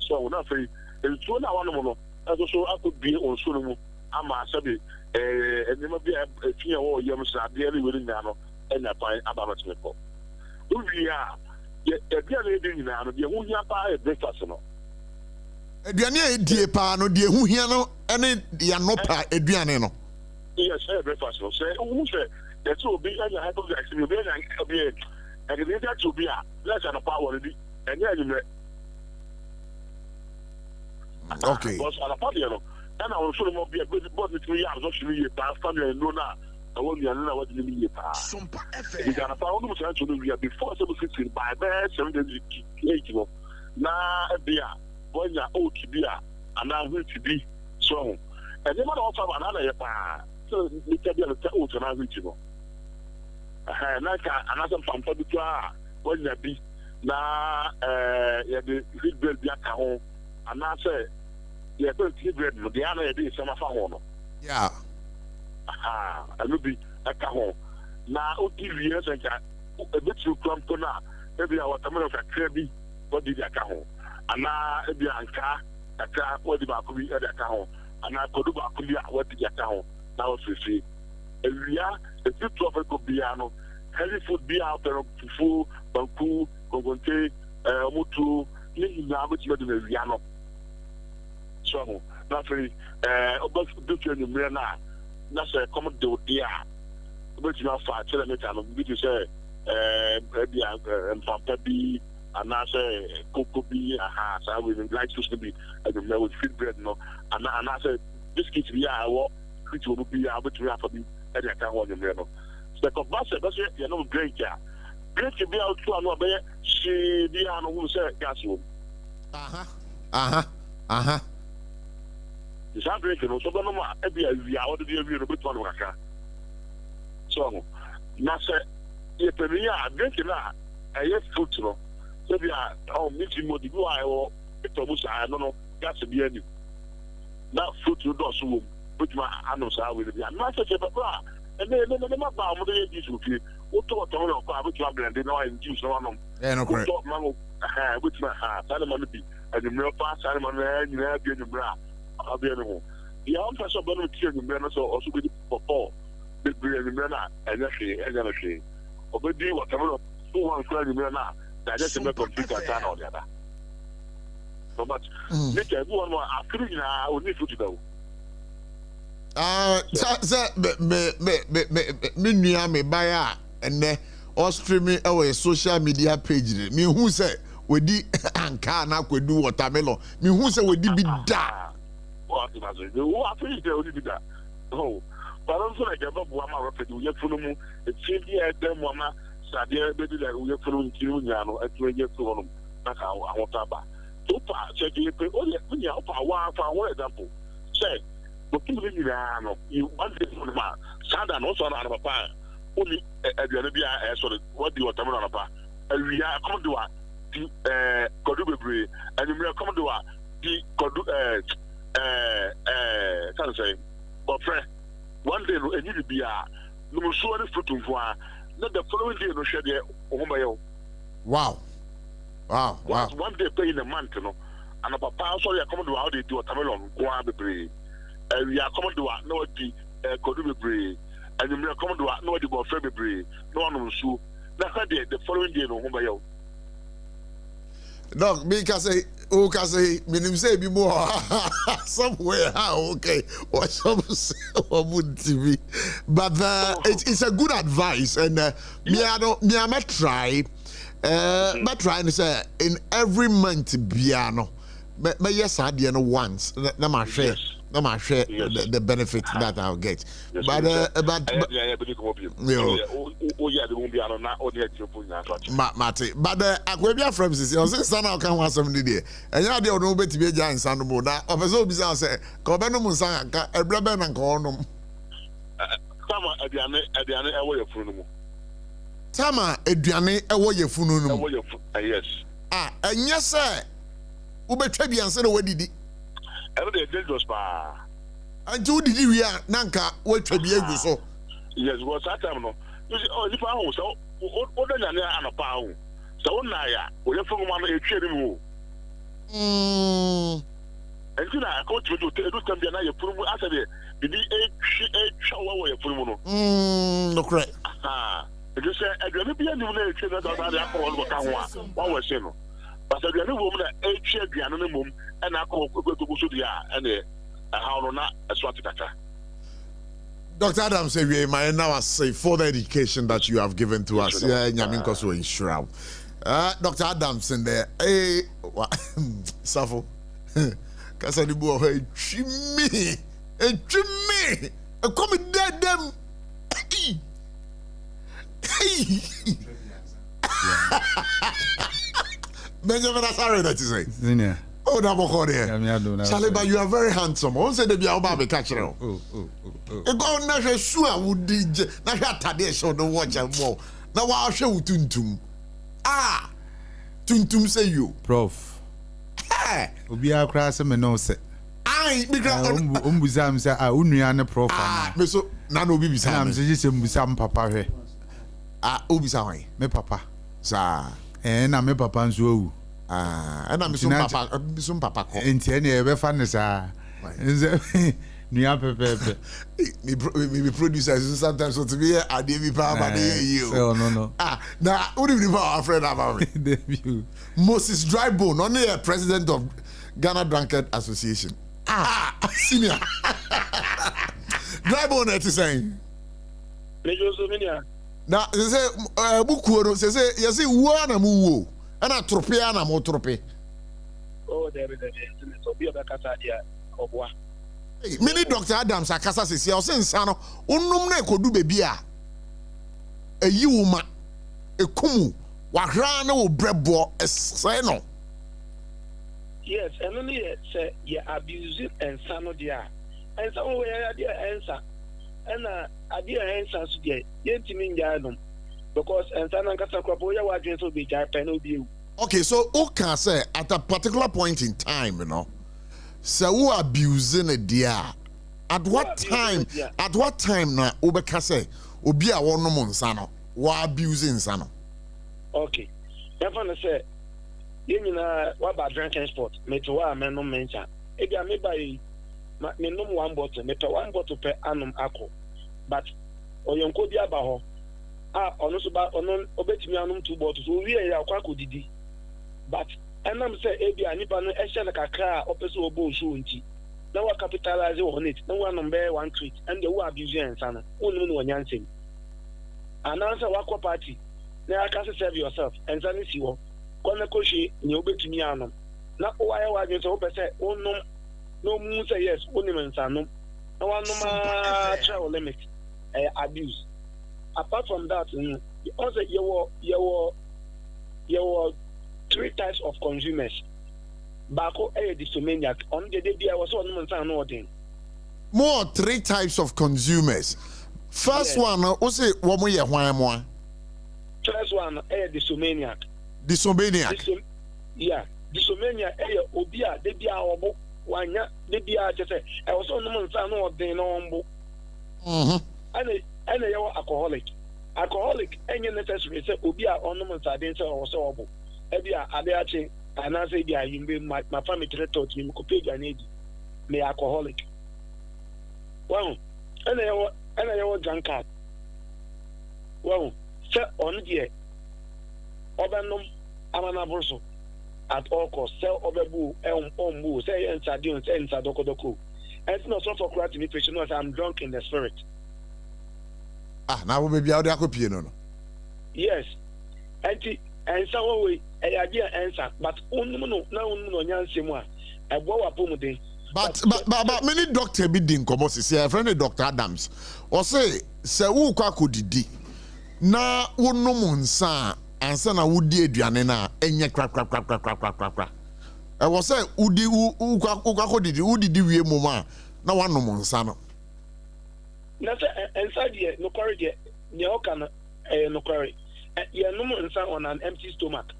so na free nsuo na wano no eso so akodi onsuo no mu ama sabe enema bia efia wo yam sa de ni weri nya no enya pan aba matiko uwi a ye bia na edi nyina no de hu hia pa breakfast no aduane a edie pa no de hu hia no ene ya no pa aduane no yes breakfast no say hu say that will be anya hypoglycemia obi anya obi and the that will be a less than a power di enya nyime. Okay. Because at a party, you know, and I was sure more be a good body 3 years or 3 years past family and no now. I won't be another what you mean. SOMPA FM. You can have found much to do before 760 by 780. Now, a beer, when you're old to be and now will to be so. And then also another so you can be a old and I reach you. Another from public when you be now, the big bill be at home. And I say, yeah, but the other day, some of our yeah. I will be at home. Now, years and a bit to come to now. Maybe I was a man of a crabby, what did I come home? And now, if you are a car, what did I come at the home? And I could do what did I come home? Now, we see. And we are a few tropical piano, heavy food be out there, fufu, banku, gogonte, mutu, now which made in a piano. So, nothing, about the training, that's a common do, dear. But you know, 5 kilometers, which is maybe and from Peppy, and I say, cocoa be a house, I would like to be, and the with feed bread, no, and I say, biscuits be a walk, which will be able to have me, and I can't want you, no. So, the compassion, that's it, you know, great, yeah. Great to be out to another, she be on who said, gas room. It's heartbreaking. So, no more. Every year, I want to be a bit one of a so, now say, if we are drinking that, I have food, no. So, we are all meeting what you or I don't know, that's a beer. That food to do so, which my annals are with the master, and then the map of the age will be what to which one blend, they know and juice on them. And which my heart, I don't want to be, and the real fast, I don't want to have been the bra. I'll be anymore. The answer of one children also be for big brilliant men and actually, or good deal whatever 200 men that just a computer turn on the other. So much. Make everyone more after now, we need to go. Me buy and then or streaming our social media page. Me who say we di anka na kwedu watermelon. Me who say we di be da. What I say? Who I think they only be that. Oh, but also like a babu ama rapid. We have follow mu. It's simply a dem mama. Sadia bedi like we have follow into nyano. At we have follow them. That's how I want to buy. So far, check it. Only when you have one example. Say, but people in the you want this one man. Sada no so na papa. only aduane bi a sort of what the watermelon apa we are come do the kodu bebre and you come do the kodu can say but one day no any bi a no so any fruit mfo a na the following day no share there ohomayo. Wow. One day pay in a month no and papa so you come do how they do watermelon go bebre and we are come do no the kodu bebre and you come do no the bofre bebre no no so na the following day no ohomayo. Dog, me can say, who can say, minim say be more somewhere, okay, or some TV. But it's a good advice, and me I might try, but trying to say in every month, piano, but yes, I did once, no my share. No, I share the benefits that I'll get. Yes, but Aquabia friends is your son. I can want somebody there. And you don't know better to be a giant son of Mona. Of a so bizarre say, Cobano Musanga, a blabber and cornum. Tama Adriane away of Funumu. Tama Adriane away of Fununum. Yes. And yes, sir. Ube Trebian said, what did he? Every day dangerous pa. And you did we are Nanka what to be able so. Yes, was that time no. You see, oh, if I was so other than a pound. So Naya, we have from one a cherry. And you know, I go to do something I put after the shower way of Pumuno. No correct. You say, I don't be a new nation that I what was saying. But I don't know woman a chair the animum and I call go to Busudia and how not a swatata. Dr. Adams said, my now say for the education that you have given to us. Yeah, Nyaminko so in Shroud. Dr. Adams in there, hey, Sarfo. Kasadibu, hey, Jimmy, a come dead them. Benjamin, sorry that you say. Oh, Naboko there. Charlie, but you are very handsome. I say the Biababe catch it. Oh. A go na sure would DJ. Na tade show no watch and more. Now I'll show Tuntum. Tuntum say you. Prof. Obi akra se me no se. Because umbuzam say unuane prof me so na no bi bisa. Am se se mbusam papa hwe. Obisa wan. Me papa. Sa. Na me papa nso owu. And I'm some papa ko. Enti ene e be fa ne sa. Nua pepepe. Me producers sometimes so to be a David Power you. No. Now who do you our friend about me? Debut. Moses Drybone, only a president of Ghana Drunkard Association. Senior. Drybone at saying. Now they say Bukuoro say you see one amu and a tropiana mo trope. Oh, there so be a kasa dia obwa. Many Dr. Adams akasa sisi o se nsa no onum na ekodu bebi a eyi wuma ekumu wahra na wo brebo ese no. Yes, and only say you abuse and son of dia. And some way idea answer. And idea answer so dia yentimi nja because and son and kasa kropo ya wadwen so be Japan obi. Okay, so who can say at a particular point in time, you know, so who abusing a dear at what time? At what time now? Ubeka say obi a one monsano who abusing sano. Okay, that's what I say. You know what about drinking sport? Me to wa me no mention. If I me buy me no one bottle, me to one bottle per annum alcohol. But oyonko bi aba ho. Ono so ba ono obetimi anum 2 bottles. O wi ya kwa kodidi. But and I'm say ebi anipa no ehye na kakra opeso obo so nti na wa capitalize on it na wa number 1 treat and the wa abuse and sana unu no wanyansem and answer wa ko party na aka serve yourself and sana si wo kona ko hwe ni obetumi anom na wa ya wa je so pese onum no mu say yes onim nsano na wa noma travel limit abuse. Apart from that also you 3 types of consumers. Bako a dysomaniac. On the day I was on no thing. More 3 types of consumers. First one, who say what we are one? First one, Dysomaniac. Dysomaniac. Yeah, Dysomania, Obia, Debia, Obo, Wanya, Debia, just say, I was on the Monsanto or Denombo. And a alcoholic. Alcoholic, any necessary, say, Obia, ornaments, I didn't say, or so. Ebia, Adeachi, and I say, yeah, you my family taught me, Copedia need me alcoholic. Well, and I was drunkard. Well, sir, on the Obanum, Amanaboso, at all costs, sell Obebu, Elm, say, and Sadion, and Sadokodoko. And it's not so for correcting me, I'm drunk in the spirit. Now we be out there, no. Yes, and some way, a idea answer, but only no, Yansimwa, a boa pomude. But many doctor be din komo say a friend Dr. Adams or say wo kwa kodidi na wonnom nsa ansa na wodi aduane na enye kra e wo say udi kwa kodidi udidi wie moma na wanom nsa no na say ensa de no kware de ne o kana no kware ye nom nsa on an empty stomach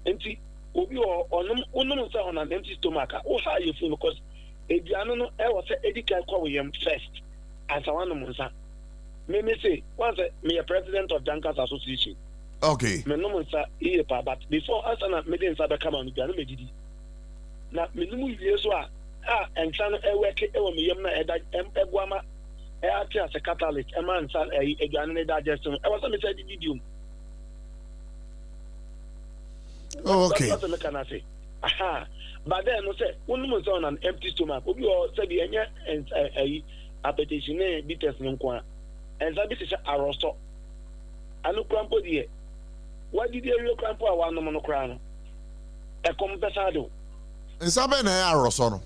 empty obi onum say on an empty stomach o ha you feel because eduano no e was say edika kwa we first as I want nsa me say once me a president of Dankers Association. Okay, me no nsa e pa but before us na me dey nsa be come on eduano me didi na me no mu wie so nsa no e work e wo me yam na egwama e ati as a catalyst e man nsa eduano ne digestion e was me say didi. Oh, okay. That's what I say. Aha. But then no say, when you on an empty stomach, obi o say the enya and appetition bitters nkwa. And that is a rosto. Anu krampo die. Why did you krampo a one no kra no? E compensado. Nsabe na rosto no.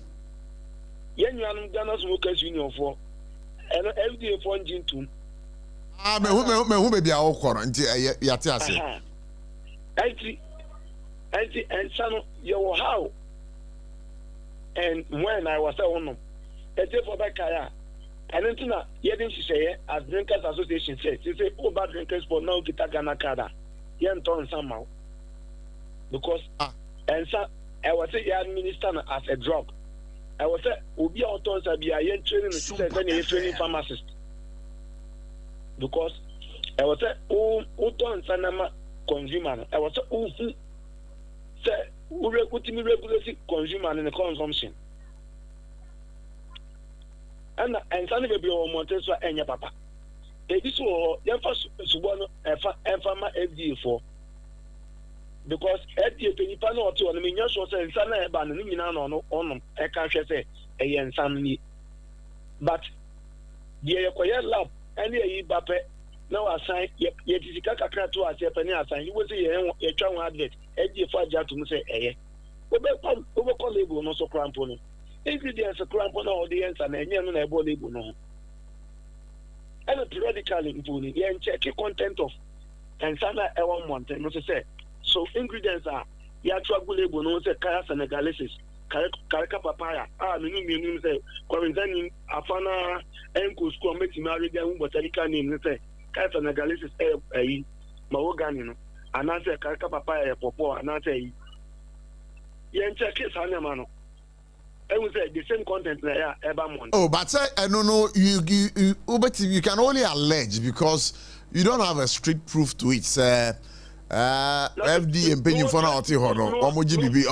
Yen anu Ghana Smokers Union for. And FDA for engine too. Me who be bia okoro nti yate ase. And son, you how? And when I was on them, a day for Bakaya, and then you didn't say, as Drinkers Association says, you say, oh, bad drinkers for now, get a Ghana Kada. You turn somehow. Because, and so I was say, you administer as a drug. I was say, Ubi Autos, I be a young training pharmacist. Because I was say, oh, turn Sanama consumer. I was say, oh, we regularly consume and consumption. And some of your monters were any papa. This was your first one FDA for because FDA Penipano or two on the minions was a son abandoning on a country say a yen family. But the acquired lab and the bape. Now assign yet is a to us a penny assign. You will see a strong advert. Eddie Faja to say, over label no so crampon. Ingredients a crampon audience and a young label no. And periodically improving, and check the content of and Sana Ewan Mountain, no say. So ingredients are Yatra label no say Kaya Senegalesis, Karaka papaya, meaning say, quarantining Afana and Cusco makes married them, but I name say. Kaya Senegalesis Mahogany, and I say Karaka papaya, popo, and I say, Yen check his Hanemano. I would say the same content there every month. Oh, but I don't know, you can only allege because you don't have a strict proof to it. FD and penny for now, Omoji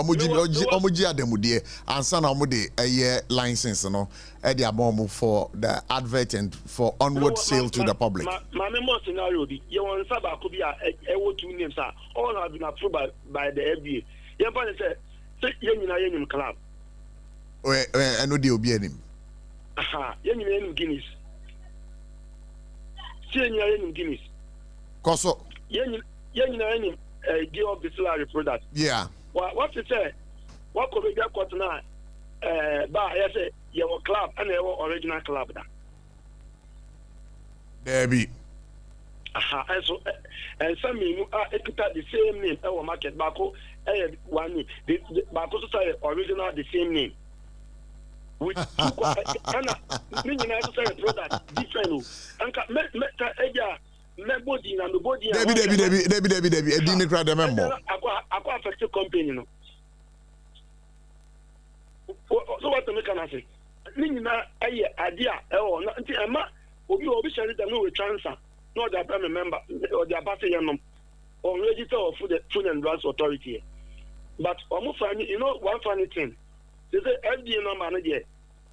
Ademudie, and son Omode a year license, no, at the abom for the advert and for onward sale to the public. My memo scenario, you want Saba could be a 2 names, all have been approved by the FDA. Yapan said, Yen club. I know the Obianim. Aha, Yen Guinness. Yen Guinness. Coso. Yen give up the salary product. Yeah. What you say? What could be got now? But I say your club and your original club. There be. Aha, and some you are the same name. Our market Bako, one the Bako say original the same name. with two ana meaning I say product different anka me body na no body Debbie edin kra dem mo akwa affect company no so what to make an say meaning aye idea na nti ema obi share them no we transfer no that I member or the abate yenom on register of food and drugs authority but almost funny one funny thing they say FDA number no there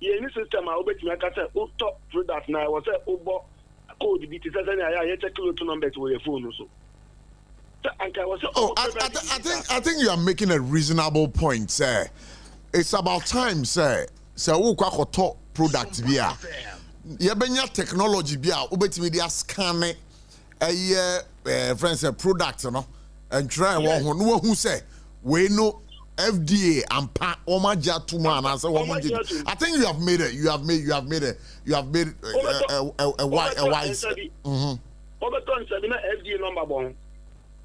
any system I obey me ka say top product na was say obo code bi ti say I check to number to your phone so I think you are making a reasonable point, sir. It's about time, sir. Sir, who kwa top product bia. You benya technology bia obetimi dia scan friends product no and try one no who say we know FDA and omaja tuma and answer one. I think you have made it. You have made a wise. Overton said FDA number one.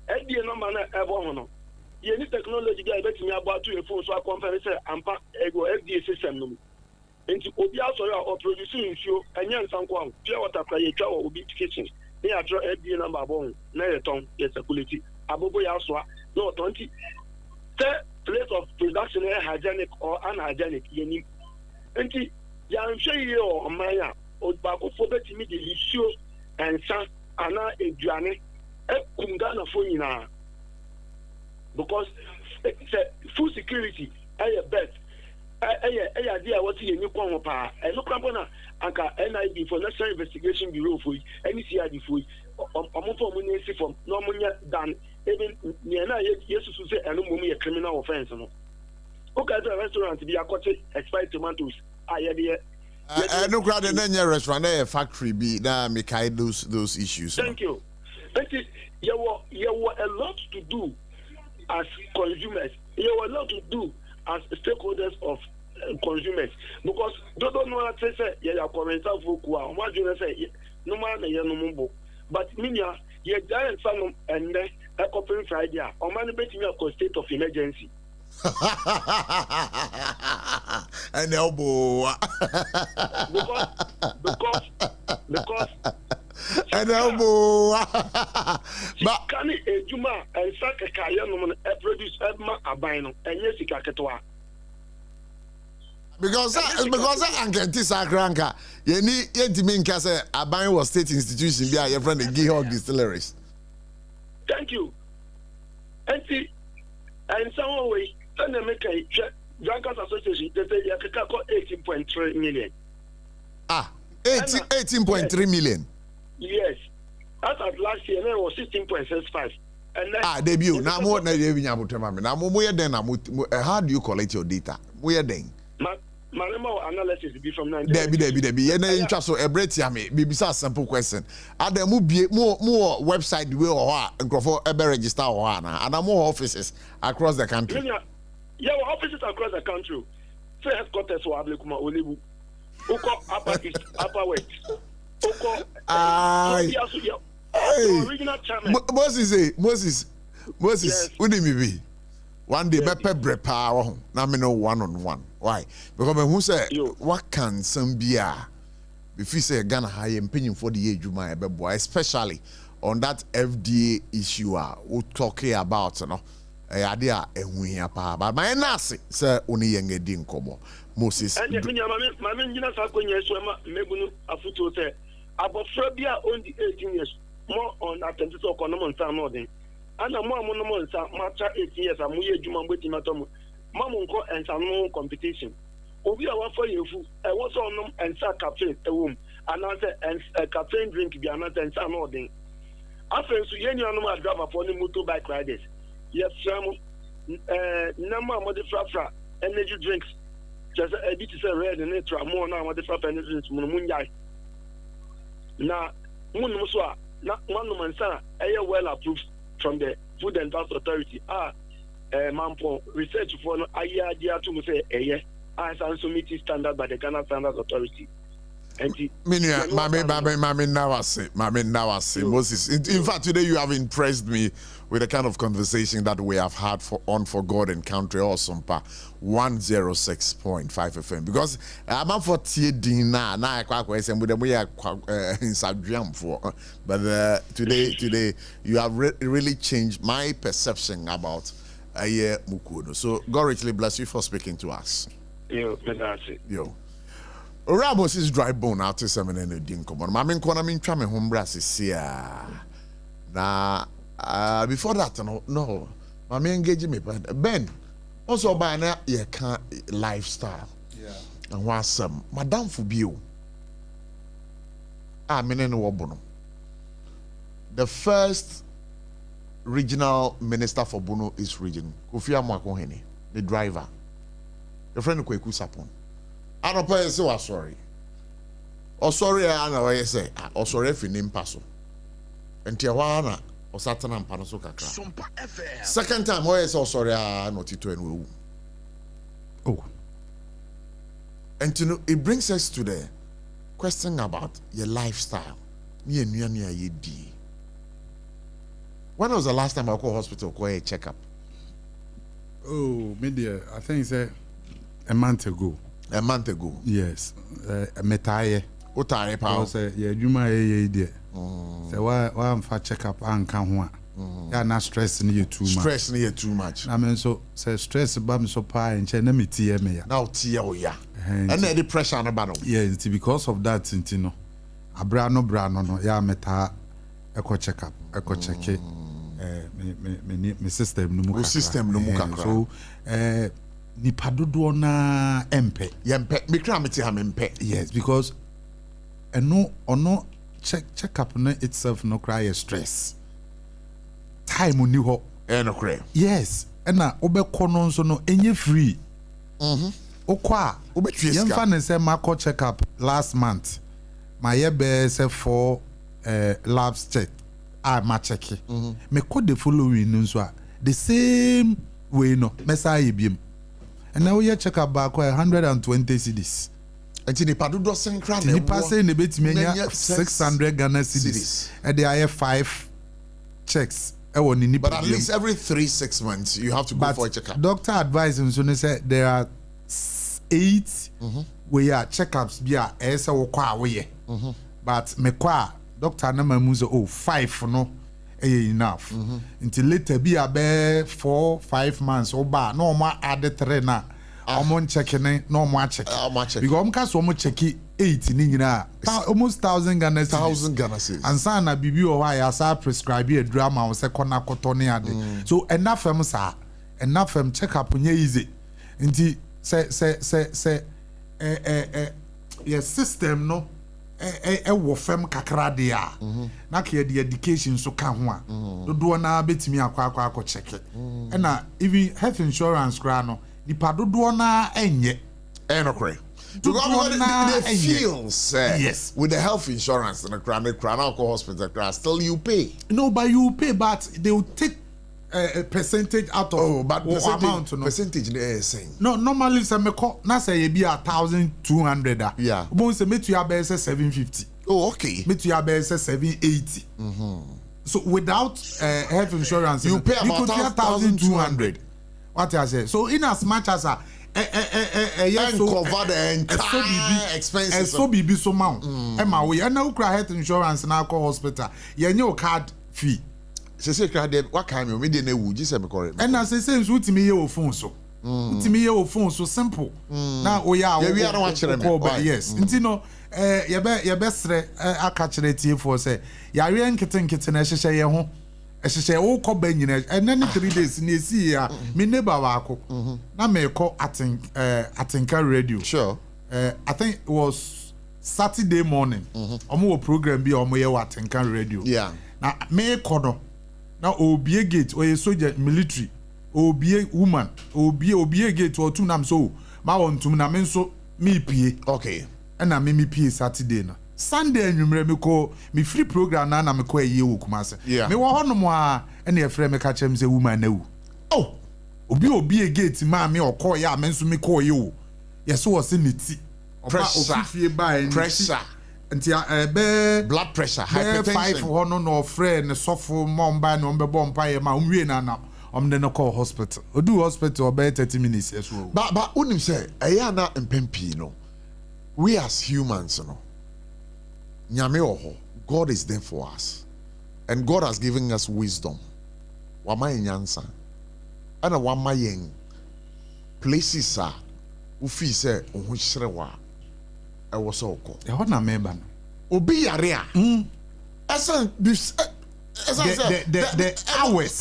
FDA number na ever no. You need technology guy betimi about to your phone so I compare say ampa ego FDA system no. Enti obi asori or producing nsuo anya nsankwa pure water cry etwa obi kitchen. They are draw FDA number bon na return yes quality abobo ya so no 20 place of production hygienic or unhygienic yenim enti ya nhwe ye o manya o ba ko fo betimi de issue ensa ana eduane ekunga na fo nyina because food security ay bet ay dia what you ni kwon pa no kwampo na anka NIB for National Investigation Bureau for any CID for omofo mo ni si from no munya dan even na yesu say eno mo me criminal offense no okay the restaurant be akote expired tomatoes ayede no crowd na restaurant na factory be na make those issues. Thank you. You were a lot to do as consumers. You were a lot to do as stakeholders of consumers because they don't know what to say. Yeah, comment out for kuwa. What do you say? No man, no mumbo. But minya, you giant some and then a couple Friday. Or man, betting me a state of emergency. An elbow. Because. An elbow. But can it Juma and Saka Kayan produce Edma Abino and Yesika Ketwa? Because I can this Akranka. You need to mean Casa Abine was state institution via your friend the Gihog distilleries. Thank you. And some way, then they make a Drunkers Association, they say you can call 18.3 million. 18.3 million. Yes. As of last year, it was 16.65. And then debut. Now more than now more than how do you collect your data? Where then? My analysis be from 9. Debbie. You know, interest so a break me. Be a simple question. Are there more website we or and for ever register or and more offices across the country? Yeah, offices across the country. So headquarters for Ablekuma Olibu. Oko Upper East, Upper West. Oko original chairman. Moses, yes. What do you mean? One day, me pay power. Now me know one-on-one. Why? Because who say what can some be? If you say Ghana high opinion for the age you might be boy, especially on that FDA issue, we talking about no. Idea but my nasi say only young edin kobo Moses. And my engineer Sakonya Swema Megunu Afuto say about Frabia only 18 years more on attendance of Conomon Samodin. And a more monomon matcha 8 years and we Juman with Matomo Mamunko and some competition. Obi our for you I was on and sack cafe a room another and a cafe drink be another and some ording. After so any normal driver for the motorbike riders. Yes, number of the energy drinks. Just a bit is a red and extra more now. What the energy drinks, Munjai. Now, Munuswa, not one woman, sir, a well approved from the Food and Drugs Authority. Mampo research for a year to say a year as also meeting standard by the Ghana Standards Authority. Mami Nawase, Moses. In fact, today you have impressed me with the kind of conversation that we have had for God and Country or SOMPA 106.5 FM. Because I'm for Tiedina, now I say with the inside jam for. But today you have really changed my perception about Mukudo. So God richly bless you for speaking to us. Yo. Ramos is dry bone out to 7 and a dinkum. Mamma Quanam try me home brass now before that no Mamma engaging me but Ben also by now you can't lifestyle and what's some Madame Fubio Bono, the first regional minister for Bono East region Kofi Amakohene, the driver, the friend of Kweku Sapon. I don't pay so sorry. Oh sorry, I know what you say. Oh sorry if you name paso. And Tijuana or Satan and Panasoka. SOMPA FM. Second time, oh yes, oh sorry, I not it and oh. And to know it brings us to the question about your lifestyle. When was the last time I called hospital for a checkup? Oh, media. I think it's a month ago. A month ago. Yes. Metaye. Otare pa. Say yeah, juma ye there. Say why am for check up and kan ho. Ya na stress ni too much. Stress ni too much. I mean so say stress ba me so pa enche na me tie me ya. Now tie o ya. And the pressure na ba no. Yeah, it's because of that thing no. Abra no ya meta eko check up, eko check me system no mu kakra. System no mu kakra. So nipa dodo na empe me kra me ti ha me empe. Yes, because ono check up na itself no cry stress time ni ho no cry. Yes, na obekọ no nso no enye free okwa yemfa ne say mako check up last month my be say for labs check ma check me ko the following nso the same way no mesa yebiem. And now we check up back 120 cedis. And in the Padudo Sankran, in the passing the bit 600 Ghana cedis. And they are 5 checks. But at least every 3-6 months you have to go for a checkup. Doctor advised him so say there are 8 we are checkups be but me kwa doctor na mamuzo 5 no enough until later be a 4-5 months oba no more add 3 na omon checking no more check because omka so mo check 8 ni nyina almost 1000 Ghana cedis and sana bibi o wa ya sa prescribe a drama o se kona kotone ade so enough em sa enough em check up nya easy nti say your system no wo fem kakra de a na ka the education so ka ho a dodo na betimi akwa check e na even health insurance kra no nipa dodo na enye no kra they feel yes with the health insurance and the crown alcohol hospital still you pay no but you pay but they will take a percentage out of but amount no percentage saying no normally say me call na say you be 1200 yeah bon say me to ya be 750 okay me to ya be 780 so without health insurance you pay about 1200 what I say so in as much as yes so cover the entire expenses so bibi so ma e ma we na ukra health insurance na alcohol hospital ye nye card fee say card what kind me dey na wu ji say me correct and na say so utimi ye wo phone so utimi ye wo phone so simple na o ya we are not chere me yes nti no ye be sre aka chere tie for say ya we nkete na hyehyɛ ye ho ehyehyɛ wo kɔ ba nyina and then 3 days na esi ya me neighbor wa ko na me kɔ atinka radio sure I think it was Saturday morning omo program bi omo ye wa atinka radio yeah na me kɔ no na obie gate oye soldier military obie woman obie gate o tum nam so ma won tum na me nso me pie okay na me pie Saturday na Sunday anwumre me ko me free program na me ko aye wo kumase me wo hono mo a na e frɛ me ka kyem se woman na wu oh obie gate ma me okɔ ya me nso me ko ye wo yes wo se neti pressure. Blood pressure, hypertension. 5 hono no friend sofo momba no be bompa ye ma umwie na the no call hospital. Do hospital about 30 minutes as well. But unim say ayana mpempi no. We as humans no. Nyame oho. God is there for us. And God has given us wisdom. Wama nyansa. Ana wama yen places are ufi say ohun hyerewa. E wo so ko. E ho na member no. Obi yare a. The hours,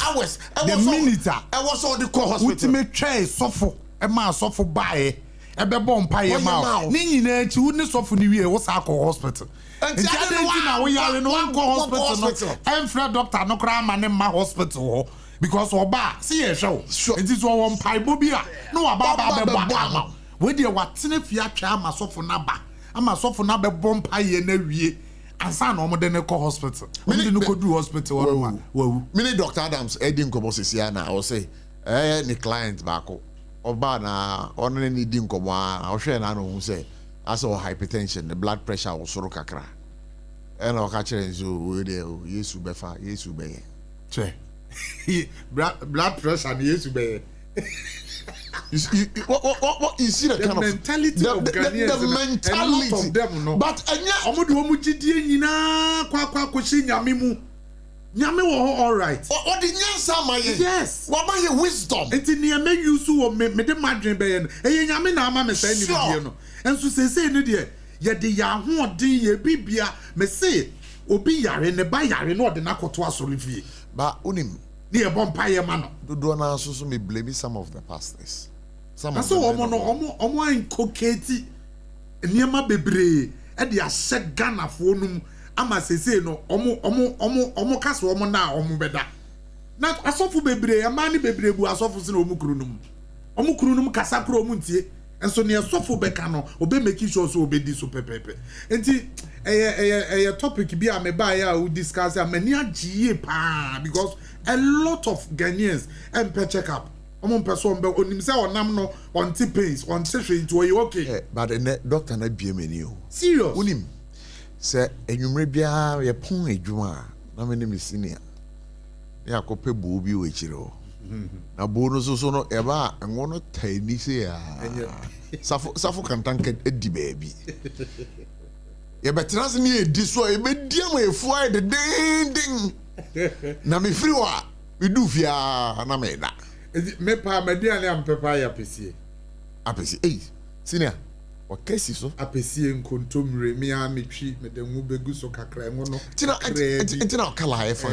the minute, I was all the call hospital. Ultimate tray, sofo, a ma sofo bae, a bebon pie mouth. Nini nature wouldn't soften the way was alcohol hospital. And we are in one hospital, and Fred doctor no crime and in my hospital because Oba, see a show. It is one pie bobia, no about where they were tinefia chama sofonaba. I'm a sofonaba bomb pie in a way. Ansa no mo de ko hospital. Me de no ko do hospital one wa. Me Dr. Adams edin ko bosisia na I say ni client baako. Oba na ono ni di nkomo a hwe na no hu say as o hypertension, the blood pressure was soro kakra. E na o ka kire nso we de Yesu befa, Yesu beye. Che. Blood pressure ni Yesu beye. What you see the kind mentality of Ghanaians, the mentality of them, no. But all right. What did you yes. What about your wisdom? It's in the me use who me the madrin bayan. Yami na ma me say ni no. And so say no dear. Ye de ya ho din ye bibia me say obi yare ne ba yare no de na koto asori fie. Ba unim near Bompire Mano. Do not also me blame some of the pastors. Some of them. Omo in Koketi, Niama Bebre, and the Asset Ghana phonum. Ama say no, Omo Casso, Omo now, Omo Beda. Not a sofu bebre, a mani bebre, as office in Omukrunum. Omukrunum Casapro Muntie, and so near Sofu Becano, obey making sure so obey this super pepe. And a topic be a me buy who discuss a mania GA pa because a lot of Ghanaians and per check up. On person be on himself or namno on T-pains on session to you okay. But the doctor not be a menu. Serious. Unim say enumre bia ye pon adwuma na me ne senior. Ya ko pe bo bi we chiro. Na bo no so no e ba enwo no tani se ya. Safo kantanke edi baby. Ye betrans ni edi so e be dia ma efu ai de ding. Na me free wa we do fia na me da. Me pa mediane am pepa ya pesi. Apesi eh senior. O kesi so apesi nkontomre me a metwi me de nwu begu so kakra enwo no. Tina kala e fa.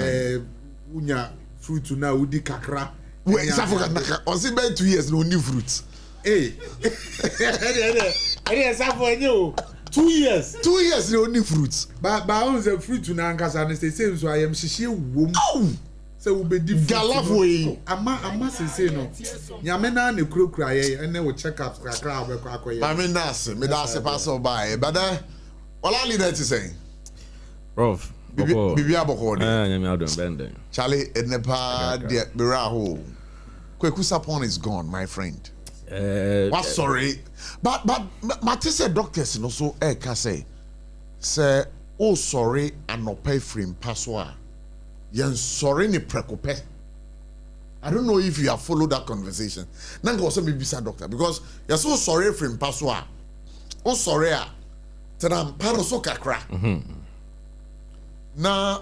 Unya fruit na udi kakra. We safo kanaka o si be 2 years no new fruit. Eh. Ade safo enyo 2 years. 2 years no new fruits. Ba on the fruit na nkasa na say so I am shishie wom. Say we be different. Galafwe. Ama say no. Nyame na ne kurokura ye ene wo check up kakra abekọ akoye. Ma me das pass by. But all leader to say. Prof. Bibi aboko de. Nyame adon bend. Charlie Enepa de Biraho. Kweku Sapon is gone, my friend. What sorry. But Matisse doctors no so can say oh sorry and no pay free paswa. Yen sorry ni prekope. I don't know if you have followed that conversation. Nanga also be bisa doctor because you're so sorry for paswa. Oh sorry tena paro so kakra. Na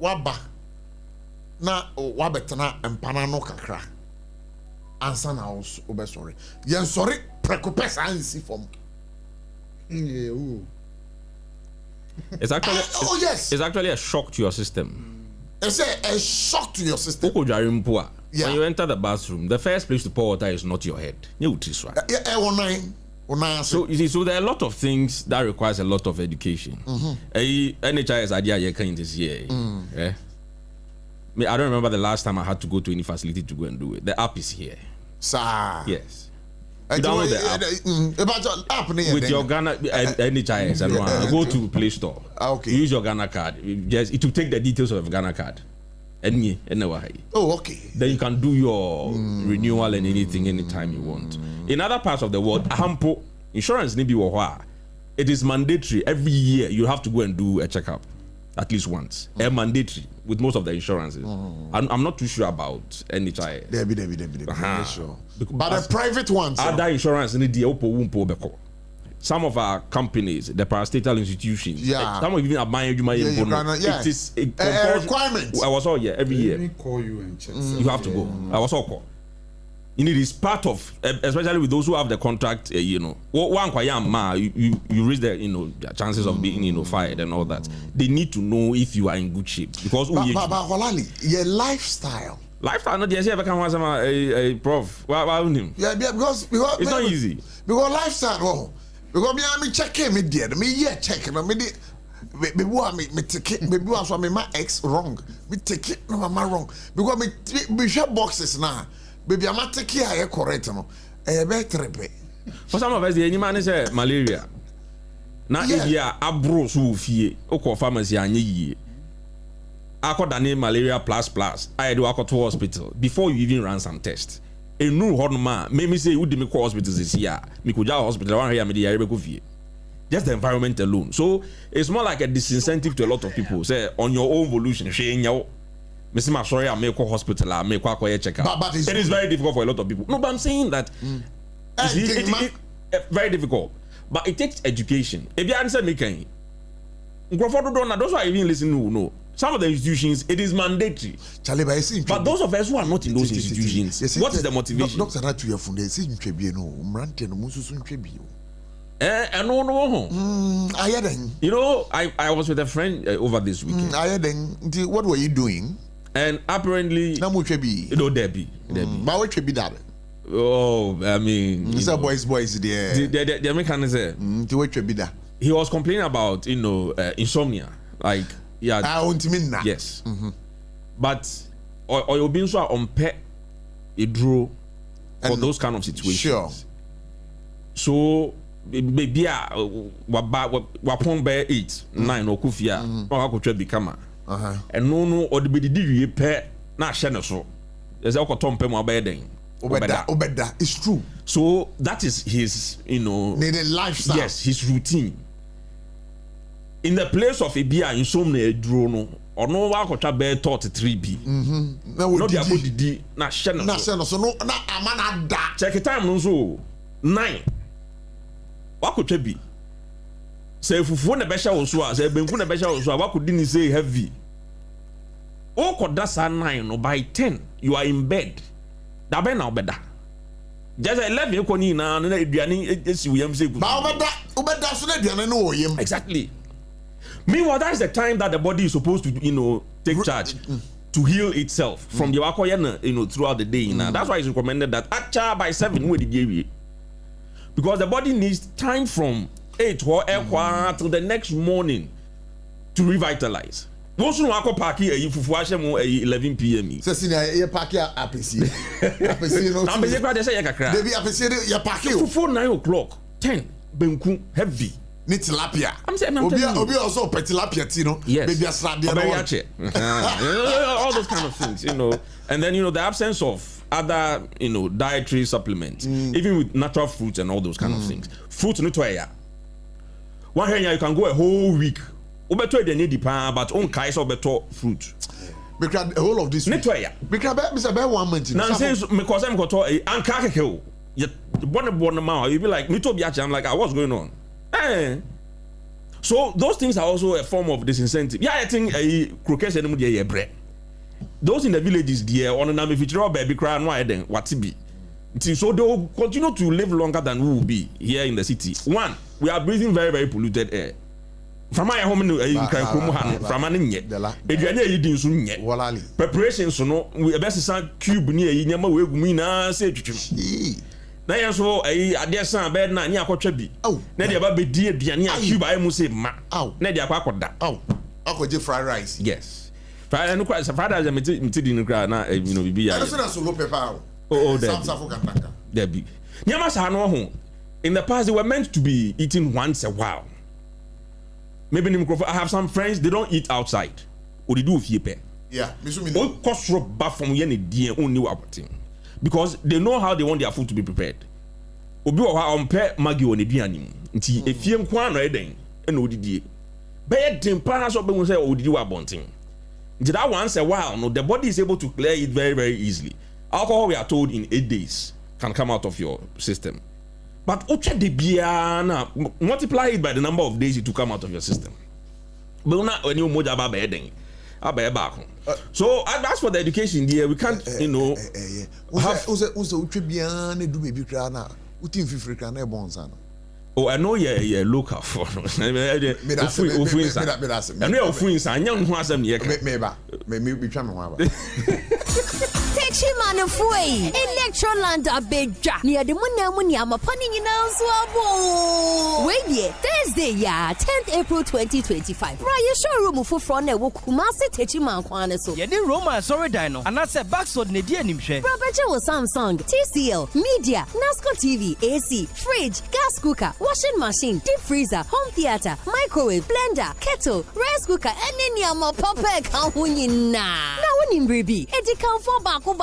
waba na wabetena empana no kakra. Answer now, over sorry. Yes, sorry, precopes and see from. It's actually yes. It's actually a shock to your system. It's a shock to your system. Yeah. When you enter the bathroom, the first place to pour water is not your head. So you see, so there are a lot of things that requires a lot of education. NHIS idea you can this year. I don't remember the last time I had to go to any facility to go and do it. The app is here. Sir. Yes. You download the app with your Ghana NHIS and go to Play Store. Okay. Use your Ghana card. It will take the details of Ghana card. Oh, okay. Then you can do your renewal and anything anytime you want. In other parts of the world, insurance need be it is mandatory every year. You have to go and do a checkup at least once. Mandatory with most of the insurances. I'm not too sure about NHI. Sure. But the private ones, other insurance in the some of our companies, the parastatal institutions, some of even it is a requirement. I was all every year. Let me call you and check. You have to go. I was all call. It is part of, especially with those who have the contract. One you raise the the chances of being fired and all that. They need to know if you are in good shape because your lifestyle. Lifestyle, not the ever can want a prof. Why him? Yeah, because it's not easy. Because lifestyle, because me checking me dear, me checking me take it, maybe my ex wrong. Me take it, no mama wrong. Because me share boxes now. Baby, I'm not taking care correct no. Better be. For some of us, the man is malaria. Now, if you are abro so fie, oko pharmacy anyi. I got the name malaria plus. I do go to hospital before you even run some tests. A new hormone, maybe say you did me call hospital this year. Me could hospital one here, me the go fie. Just the environment alone. So it's more like a disincentive to a lot of people. Say on your own evolution, Mr. Sorry, I may call hospital, I may call check out. But it is very difficult for a lot of people. No, but I'm saying that it's very difficult. But it takes education. If you answer me, those who are even listening know. Some of the institutions, it is mandatory. But those of us who are not in those institutions, what is the motivation? Doctor, I was with a friend over this weekend. What were you doing? And apparently, Debbie. Oh, I mean, it's a boys there. The American say he was complaining about insomnia, like yes, but or you being so on pet it drew for those kind of situations. Sure. So maybe wapon by 8, 9 or kufia, or I could become and no or the bidi pet na share so. There's a tom pe mo bedding. Obeda, it's true. So that is his, lifestyle. Yes, his routine. In the place of a beer insomnia drone or no one could bear 33B. No, they are good. Na share so no, na amana da. Check the time no so 9. What could be? Say if you want a better also, say benku na better also, what could you say heavy? Oh, could that's 9 or by 10 you are in bed. That be now better. Just 11 you can na na aduane esi we am say good. Ba obeda so na aduane no oyem. Exactly. Meanwhile, that is the time that the body is supposed to take charge to heal itself from the wakoya throughout the day. That's why it's recommended that acha by 7 we the because the body needs time from 8 or till the next morning to revitalize. Once you wako party fufu 11 p.m. So senior you party apesi. Apesi no. Apesi kwa dey yakakra. Debi apesi you party fufu 9 o'clock 10 benku heavy. Ni tilapia. I'm saying Obi also tilapia tino. Yes. Baby asrade all those kind of things, And then the absence of other dietary supplements, even with natural fruits and all those kind of things. Fruit no toya. One here you can go a whole week. Obeto dey need but on kai so beto fruit. Because the whole of this week. Because Mr. Bear 1 month. Now says because I'm got to anka keke. You born now you be like me to be I'm like what's going on? So those things are also a form of disincentive. Yeah, I think croquets and bread. Those in the villages there on an if you baby cry and why then what be. So they will continue to live longer than we will be here in the city. One, we are breathing very, very polluted air. From my home from an preparations we best cube near Yama we say na so ade san bed na nya akotwa bi na de ba be die aduane a cube ai mu say ma na de akwakoda akoje fried rice yes fried no quite fried rice me di no kra na bibi ya so na solo pepper there be nyama sa no ho in the past they were meant to be eaten once a while. Maybe I have some friends they don't eat outside or they do fie pe because they know how they want their food to be prepared. Obi wa on pe magi on eduane mu nti efie nkwa no eden na odidie be dem pa so be hu say odidi wa bonten nti that once a while no the body is able to clear it very very easily. Alcohol, we are told, in 8 days can come out of your system, but uche de biana multiply it by the number of days it to come out of your system. But not when you moja ba bedeng back. So as for the education there, we can't uche biana do baby krana utin fifri krana bonsa. Oh, I know you're local for Electroland Abeja near the Munamuni Panini now. Wait here, Thursday, 10th April 2025. Raya showroom for front and Kumasi Techiman Kwaneso. Yedi Roma sorry dino, and that's a backsword Nedia Nimshe. Roberto Samsung, TCL, Media, NASCO TV, AC, fridge, gas cooker, washing machine, deep freezer, home theater, microwave, blender, kettle, rice cooker, and any more papa kahunina. Now when in baby, it count for baku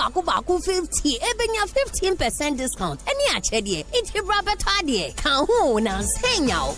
50, ebenya 15% discount. Any achedie, it's Robertadie. Kahuna senya.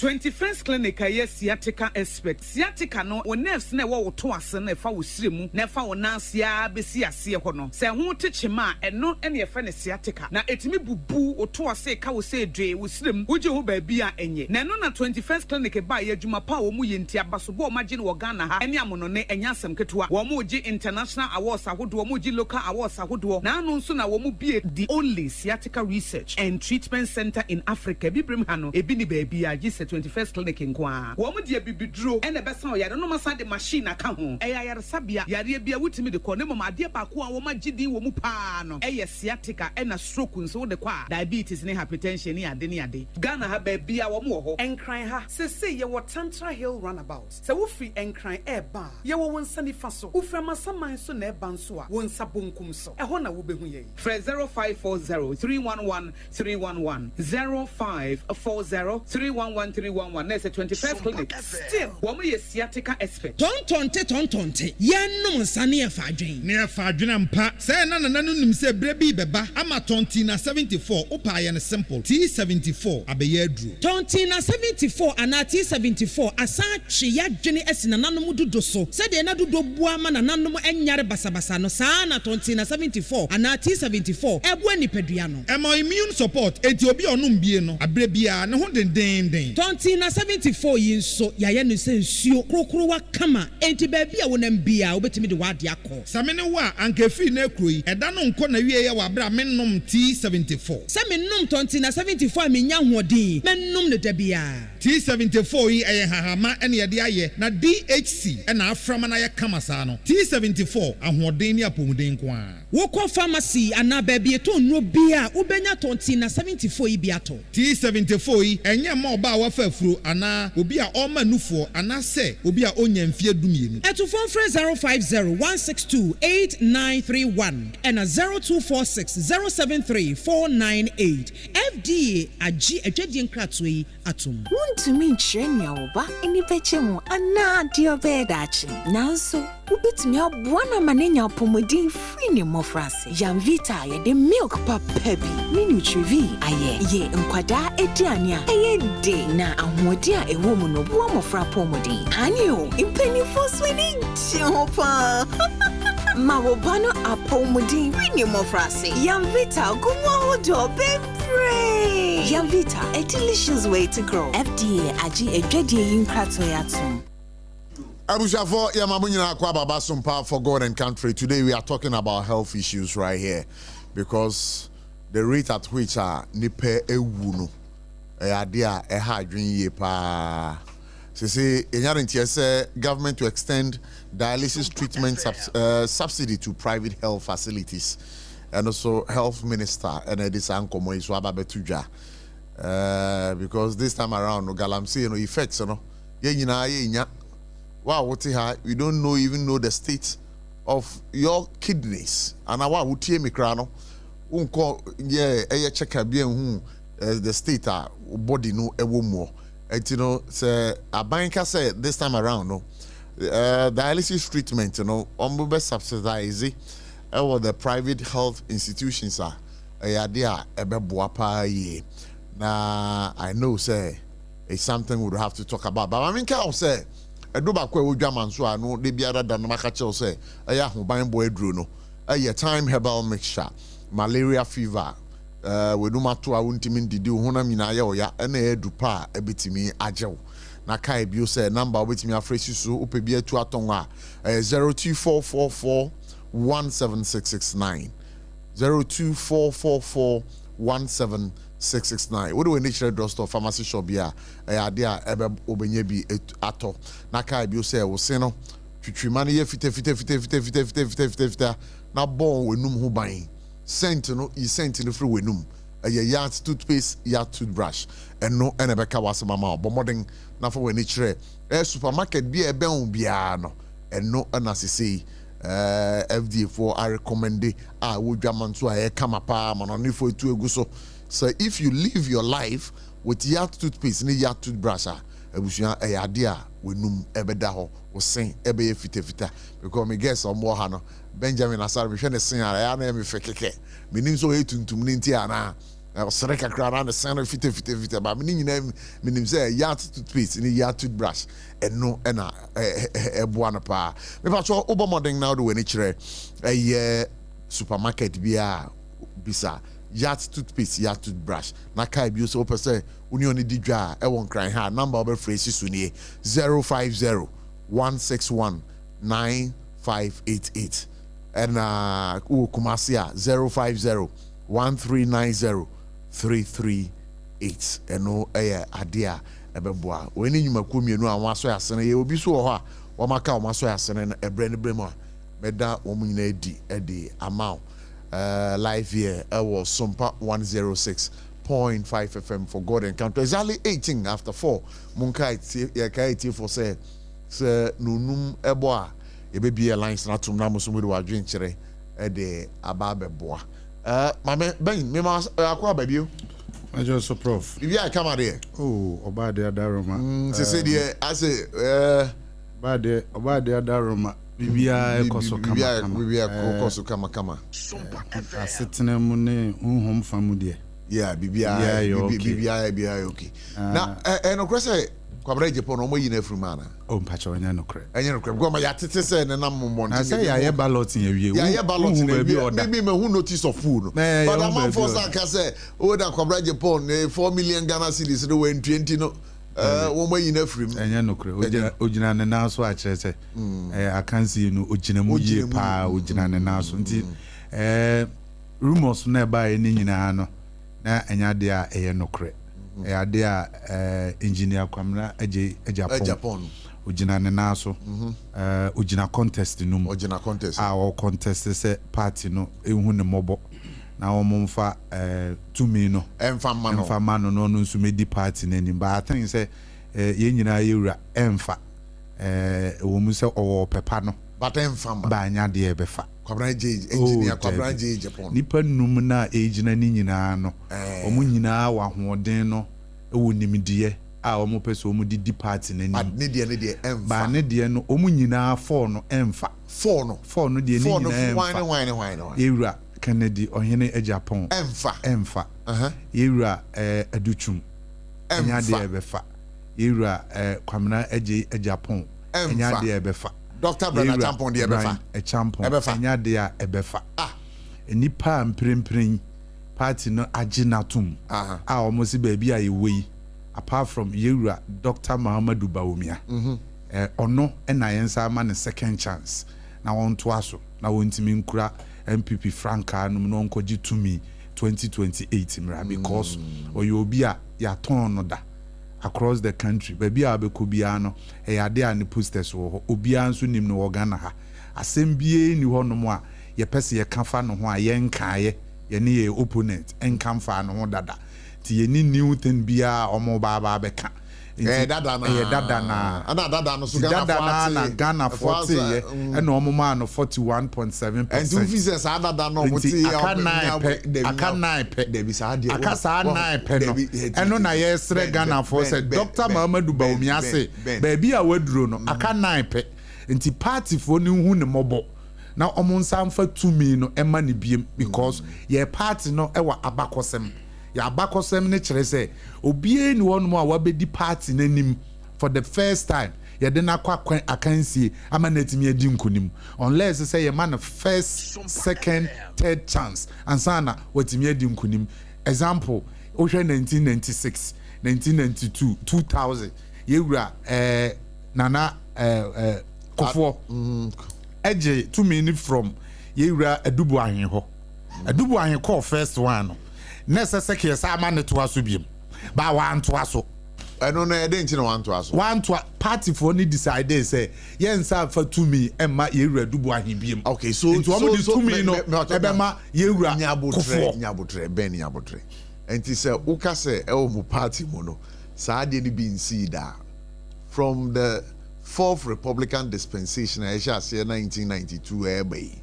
21st clinic aye sciatica expert sciatica no o nerves na wo to ase na fa wo siremu na fa wo nansia besi ase ho no se ho techema eno ene ye fa ne sciatica na etimi bubu o to ase ka wo se dwe wo siremu wo je ho ba bia enye na no na 21st clinic ba ye adwuma pa wo mu ye ntia baso bo ma je ne wo Ghana ha ene amono ne enya asem ketewa wo mu je international awards ahodo wo mu je local awards ahodo na no nso na wo mu bie the only sciatica research and treatment center in Africa bibrem ha no ebi ni ba bia je 21st clinic in Kwa. Woman dear bibidro and the best yard no massa the machine account. Aya sabia yari bia wutimi de konemo ma dia ba ko woma gidi wo mu pa no. Eye sciatica and a stroke nso de kwa. Diabetes ne hypertension ne ade ne ade. Ghana ha ba bia wo mu ho. Enkran ha. Se ye wo Tantra Hill runabout. Se wo free enkran e ba. Ye wo wonsa ni fa so. Wo fra masaman so na e ban so a. Wonsa bonkum so. E ho na wo behu ye. Fre 0540 311 311 0540 311 311. There's a 21st clinic. Still, woman is sciatica expert. Tontonte. Yanum sani afadwen. Ne afadwen ampa. Say na nim say brebi beba. Ama tontina 74. Opa ye simple. T74 abeye dru. Tontina 74 ana T74 asa twe yadwene esina nanom dodo so. Say de na dodo bua ma na nanom enyare basabasa no. Sa na tontina 74 ana T74 ebu anipadua no. Ema immune support enti obi onum bie no. Abrebia ne ho den. Tontina 74 yinso yaye no sensuo krokro wa kama enti ba bia wonam bia obetimi de wade akọ samene wa ankefi na kroi eda no nko na wie ye wa bra mennom T74 samennom tontina 74 amenya hoɔden mennom ne da bia T74 yi eye hahama ene ye de aye na DHC ena aframa na ye kama sa no T74 ahoɔden ni apomuden ko a wokɔ pharmacy ana ba bia to no bia ubenya tontina 74 yi bia to T74 yi enye ma oba wa fafuro ana obi a oma nufo ana se obi a onya mfie dumienu eto phone 05016289931 and 0246073498 FDA agi adwadie nkratoi atom wontumi nkyerɛ nya wo ba eni peche mu ana dio bedachi nanso ubetumi aboa na manenya pomodin free ne mofrase Jamvita ye de milk papa bi ni nutrivi aye ye nkwada ediane a eye de na ahodi a ewo mu no bo mofra pomodin anio impeni foswini chopa mawobano apomodin free ne mofrase Jamvita gumo hodo bebre Jamvita a delicious way to grow FDA agi edwadie yinkrato yatum Abushafo Yamabunyina Kwa Baba SOMPA for God and country. Today we are talking about health issues right here because the rate at which nipe ewuno idea ehadwin ye pa. Say government to extend dialysis treatment subsidy to private health facilities, and also health minister and this ankomo is wababetuja because this time around galamsey effects wow, what we don't even know the state of your kidneys. And our utie mikrano unko check bien the state body no ewo more. And say a banker said this time around no dialysis treatment be subsidized the private health institutions are idea ebe boapa ye. Now I know say it's something we would have to talk about. But I mean, can say I do back where we German so I know they be other than Makacho say I who buying boy Bruno. A time herbal mixture, malaria fever. We do matter. I won't mean to do hona minayo ya ene dupa ebitimi agel. Na kai bio say number with me afresh so upebia to atonga 02444176669 02444176669. What do we need to drugstore pharmacy shop here? Idea ebe obenye bi ato. Na kai bio say we say no twitwimane ye fite na bon wenum ho ban. Sentinel is sentinel free wenum. A yard toothpaste, yard toothbrush, and no enebeka was mama, but modern na for when it's a supermarket be a biano, and no anasisi FD4 I recommend it. I would German so I come up man for to go so if you live your life with yard toothpaste and yard toothbrush, a idea wenum ebedaho was saying ebe fita because me guess on more hano Benjamin Asar me shene sin ara na me fekeke menim so etuntum ni ntia na sereka kra na sen fita ba me nyina menim say yard toothpaste ni yard toothbrush eno na eboa na pa me pa so obomoden now do we kire supermarket bia bisa yard toothpaste yard toothbrush na kai bi so pese uni oni di dwa e won kran ha number obe phrase su ni 050-161-9588 and Kumasia 050-1390-338 eno adia ebeboa weni nyuma kumienu anwa so yasene ye obi so ho a wo maka wo maso yasene na ebre ne bre mu a meda wo nyina edi amount live here was SOMPA 106.5 FM for God Encounter. Exactly 18 after 4. Munkai for say nunum eboa ebebi alliance na tum na musumu wa dwenchere de ababe boa. Mama ben me ma akwa babio. I just so prof. If you come out here. Oh, oba de adaroma. Say there I say oba de adaroma. Bibia ekoso kama asetena mu ne honhom famu de yeah bibia okay na no kwese kwabra Japan no moyi na frumana o mpacha onya no kre enye no kre go ma ya tete se ne na momon na say ya ye ballot in awie ya ballot in awie maybe me who notice of food but am man for say say o da kwabra Japan 4 million Ghana cedis no 20 no wo moyi na frim enye no kre ogina ne na so a kire se akansi no ogina mu ye pa ogina ne na so nti rumors na ba e ni nyina no na enya de a eye no kre ade a engineer kwamna eje Japan ogina ne na so ogina contest no mu ogina contest o contest se party no ehu ne mobo na wo mfa tumi no emfa mano no nso medi party nani but I think say ye nyina yewura emfa wo mu se o pepa no but emfa ba nya de ebefa kwabra engineer kwabra Japan nipa num na ejina ni nyina no omu nyina wa hoden no ewo nimdie a omu pese omu di party nani ne de emfa ba ne de no omu nyina for no emfa for no de ni nyina emfa wine yewura Kennedy ohene Japan emfa yewura aduchum enya de ebefa yewura kwamna Japan enya de ebefa Dr. Bernard Champon de ebefa enya de ebefa enipa mprempren party no aginatum almost baby a we apart from yewura Dr. Muhammadu Bawumia ono na yensa ma ne second chance na won to aso na wontimi nkura MPP Franka no no nkoji to me 2028 mra because oyobi a ya ton no da across the country baby a bekobia no e yade a ne posters wo obi anso nim no Ghana ha asembie ni ho no mo a ye pese ye kafa no ho a ye nkaye ye ne ye opponent enkamfa no ho dada ti ye ni new thing bia omo baba beka dada na ana dada no so Ghana 40 ye e no omo ma no 41.7% and two visas dada no mo ti aka 9 pe debi sa de aka sa 9 pe no eno na ye sre Ghana for say Dr. Muhammadu Bawumia say baby a waduro no aka 9 pe nti party for ni hu ne mobo na omo nsa mfa tumi no ema ne biem because ye party no e wa abakosem ya abakosem ne kyerɛ sɛ obie ni wɔn mu a wabɛdi party n'anim for the first time yɛde na akɔ akansie ama na etimi adi nkunim unless say yɛ man first second third chance ansana watimi adi nkunim example ohwɛ 1996 1992 2000 yewura nana kofo eje 2 minutes from yewura adubu ahen ho adubu ahen call first one no necessary say ama ne to aso biem ba wa anto aso eno na ede nti na wa anto aso one to party for ni decide say yensa fa to me emma yewura adubu ahen biem okay so so to me no ebema yewura nyabotre ben nyabotre enti say uka say e wo mu party mo no saa de ni bi nsi da from the fourth Republican dispensation I shall say 1992 ebe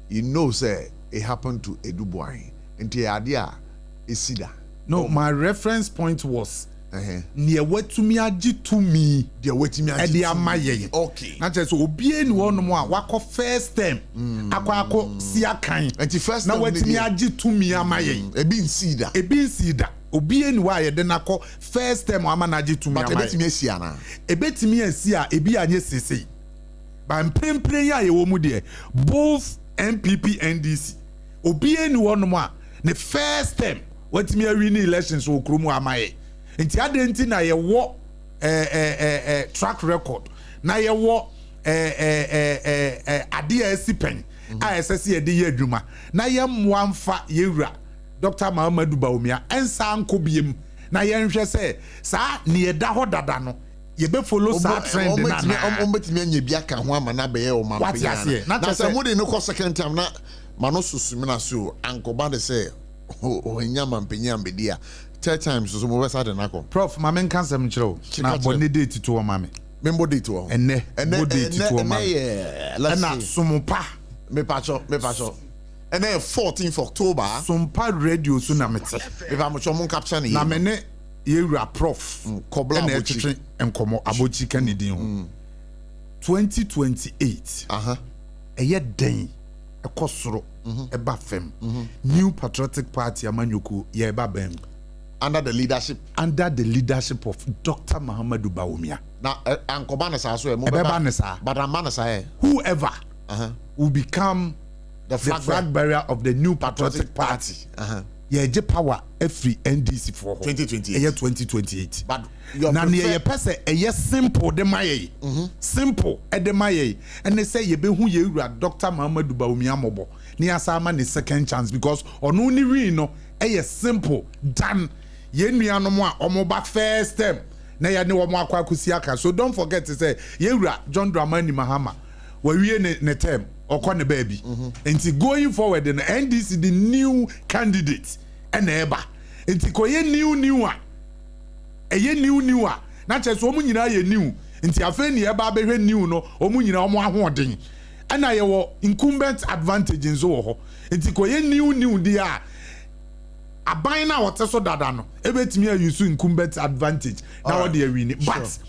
you know say it happened to Edubuahin enti adia esida no my reference point was near wetumi agi to me dear wetumi agi e amaye okay na che so obie ni wono mo a wakọ first term akọ siakan enti first na wetumi agi to me amaye ebi nsida obie ni wa ye de nakọ first term ama na agi to me amaye ebetimi asia na ebetimi asia ebi anye sese ba mprempren ya ye wo mu de both NPP NDC obie ni wono mo a ne first term wetumi awin elections okromu amaye nti adenti na ye wo track record na ye wo ade asipen ISS ye de ye adwuma na ye moamfa yewura Dr. Muhammadu Bawumia ensa anko biem na ye nhwe se sa ne ye da ho dada no ye be follow sa trend na ombetimi anya bi aka ho ama na be ye o mampenya na se mo de no ko second time na mano susumi na so anko ba de se o nya mampenya ambedia 3 times so mo wesa de nako prof mame nkan sam chiro na boni date to o mame membo date o enne date to o mame na sumpa me pacho enne 14th October sumpa radio so na mete if am cho mon caption na me ne yewura prof kobla abochi enkomo abochi kanidi ho 2028 eye den ekosoro eba fem new patriotic party amanyoko ye eba bem under the leadership of Dr. Muhammadu Bawumia. Now, Ankobana Saso, but Amanasa, whoever will become the flag bearer of the new patriotic party. Yeah, power every NDC for 2028. But now, near person, a simple de maye, simple at the maye, and they say you be who you are Dr. Muhammadu Bawumia Mobo. Near Sama is second chance because on only reno a simple done. Yenua no mo a omoba first term na ya ne wo mo akwa kusiaka so don't forget to say yewura John Dramani Mahama we wie ne term okọ ne baby enti going forward the NDC the new candidate and eba enti ko ye new a eye new a na che so omu nyina ye new enti afa ni eba behwe new no omu nyina omo ahoden ana ye wo incumbent advantage nzo wo ho enti ko ye new dia aban na wote so dada no ebetimi use incumbent advantage na what dey win but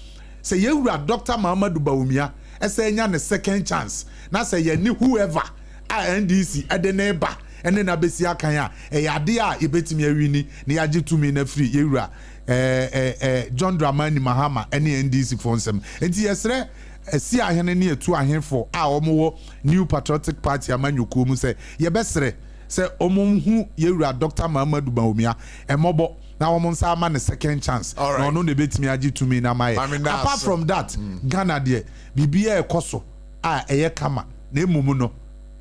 say yewura Dr. Muhammadu Bawumia enya ne second chance na say ye ni whoever NDC ede na eba ene na besi akan a yade a ebetimi awini na yaje tumi na free yewura John Dramani Mahama ene NDC for nsem enti yesre si ahene ne etu ahenfo a omowo new patriotic party amanyoko mu say ye besre say omonhu yewura Dr. Muhammadu Bawumia emobo na omonsa ama ne second chance na ono ne betimi agi tumi na maye apart from that Ghana de bibia ekoso a eye kama na emumu no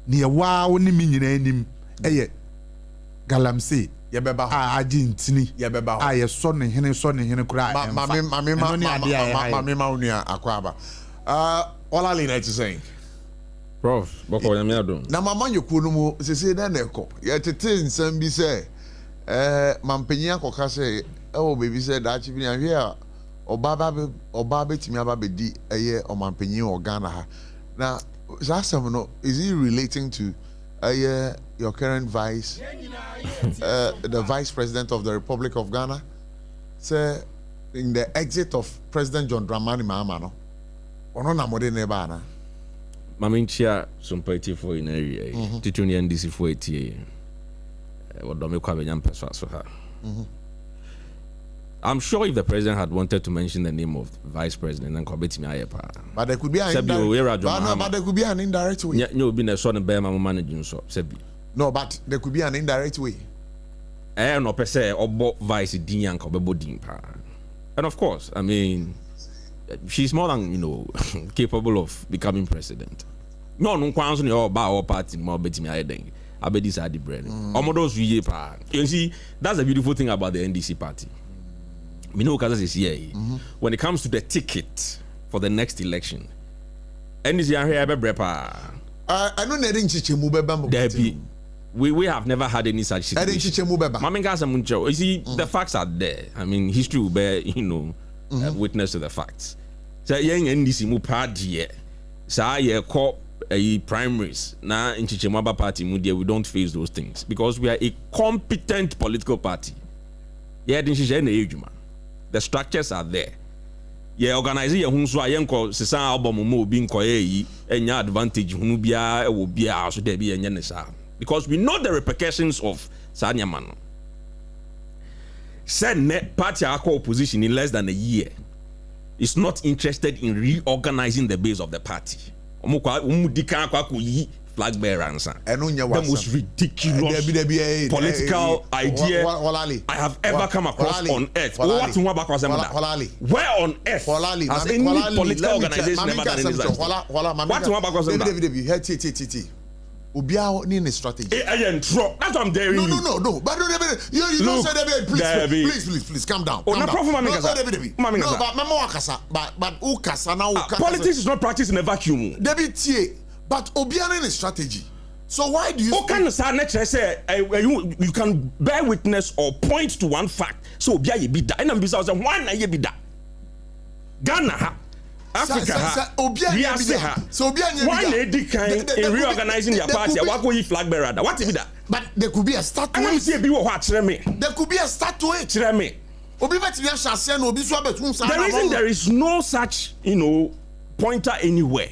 ne wa woni mi nyina anim eye galamsey yebeba agi ntini yebeba ye so ne hene kura mame unua akwaba all I need to say Prof, boko ya miado. Na mama nyekuo no mu sese na neko. Ye tete nsam bi se mampenya koka se baby se da chi bi ahwe a oba betimi aba bedi eye o mampenyi o Ghana ha. Na zasam no is he relating to your current vice the vice president of the Republic of Ghana? Say in the exit of President John Dramani Mahama no. Ono na mode ne ba na. Maminchia SOMPA 84 in area. Tituni NDC 480. What do me kwa benyam peso so ha. I'm sure if the president had wanted to mention the name of vice president and Kobeti Miayepa. But there could be an indirect way. No, been a son of Bear managing so. No, but there could be an indirect way. No, per se, or vice Dian Kobebo Dimpa. And of course, I mean, she's more than, capable of becoming president. No, no, Kwanzaa or Bao party more betting I think. I bet this are the bread. You see, that's the beautiful thing about the NDC party. Is here. When it comes to the ticket for the next election, NDC are here. I know we have never had any such situation. You see, the facts are there. I mean, history will bear, witness to the facts. So, young NDC mu party, so primaries now in Chichimaba party, we don't face those things because we are a competent political party. Yeah, the structures are there. Yeah, organizing your home so I am Sisa album mo being koye and your advantage will be so there be a because we know the repercussions of Sanyaman. Said net party opposition in less than a year is not interested in reorganizing the base of the party. Flag bearer answer. The most ridiculous political idea I have ever come across on earth. Where on earth has any political organization never done this? Obiao need a strategy. That's what I'm daring you. No. But you don't say that. Please, calm down. But politics is not practiced in a vacuum. But Obiano in a strategy. So why do you? You can bear witness or point to one fact. So Obia be that. And I'm besides one year be that. Ghana, Africa, Obia so Obia one lady in reorganizing your party. What will you flag bearer? What be that? But there could be a start to it. There could be a start to it. The reason there is no such pointer anywhere.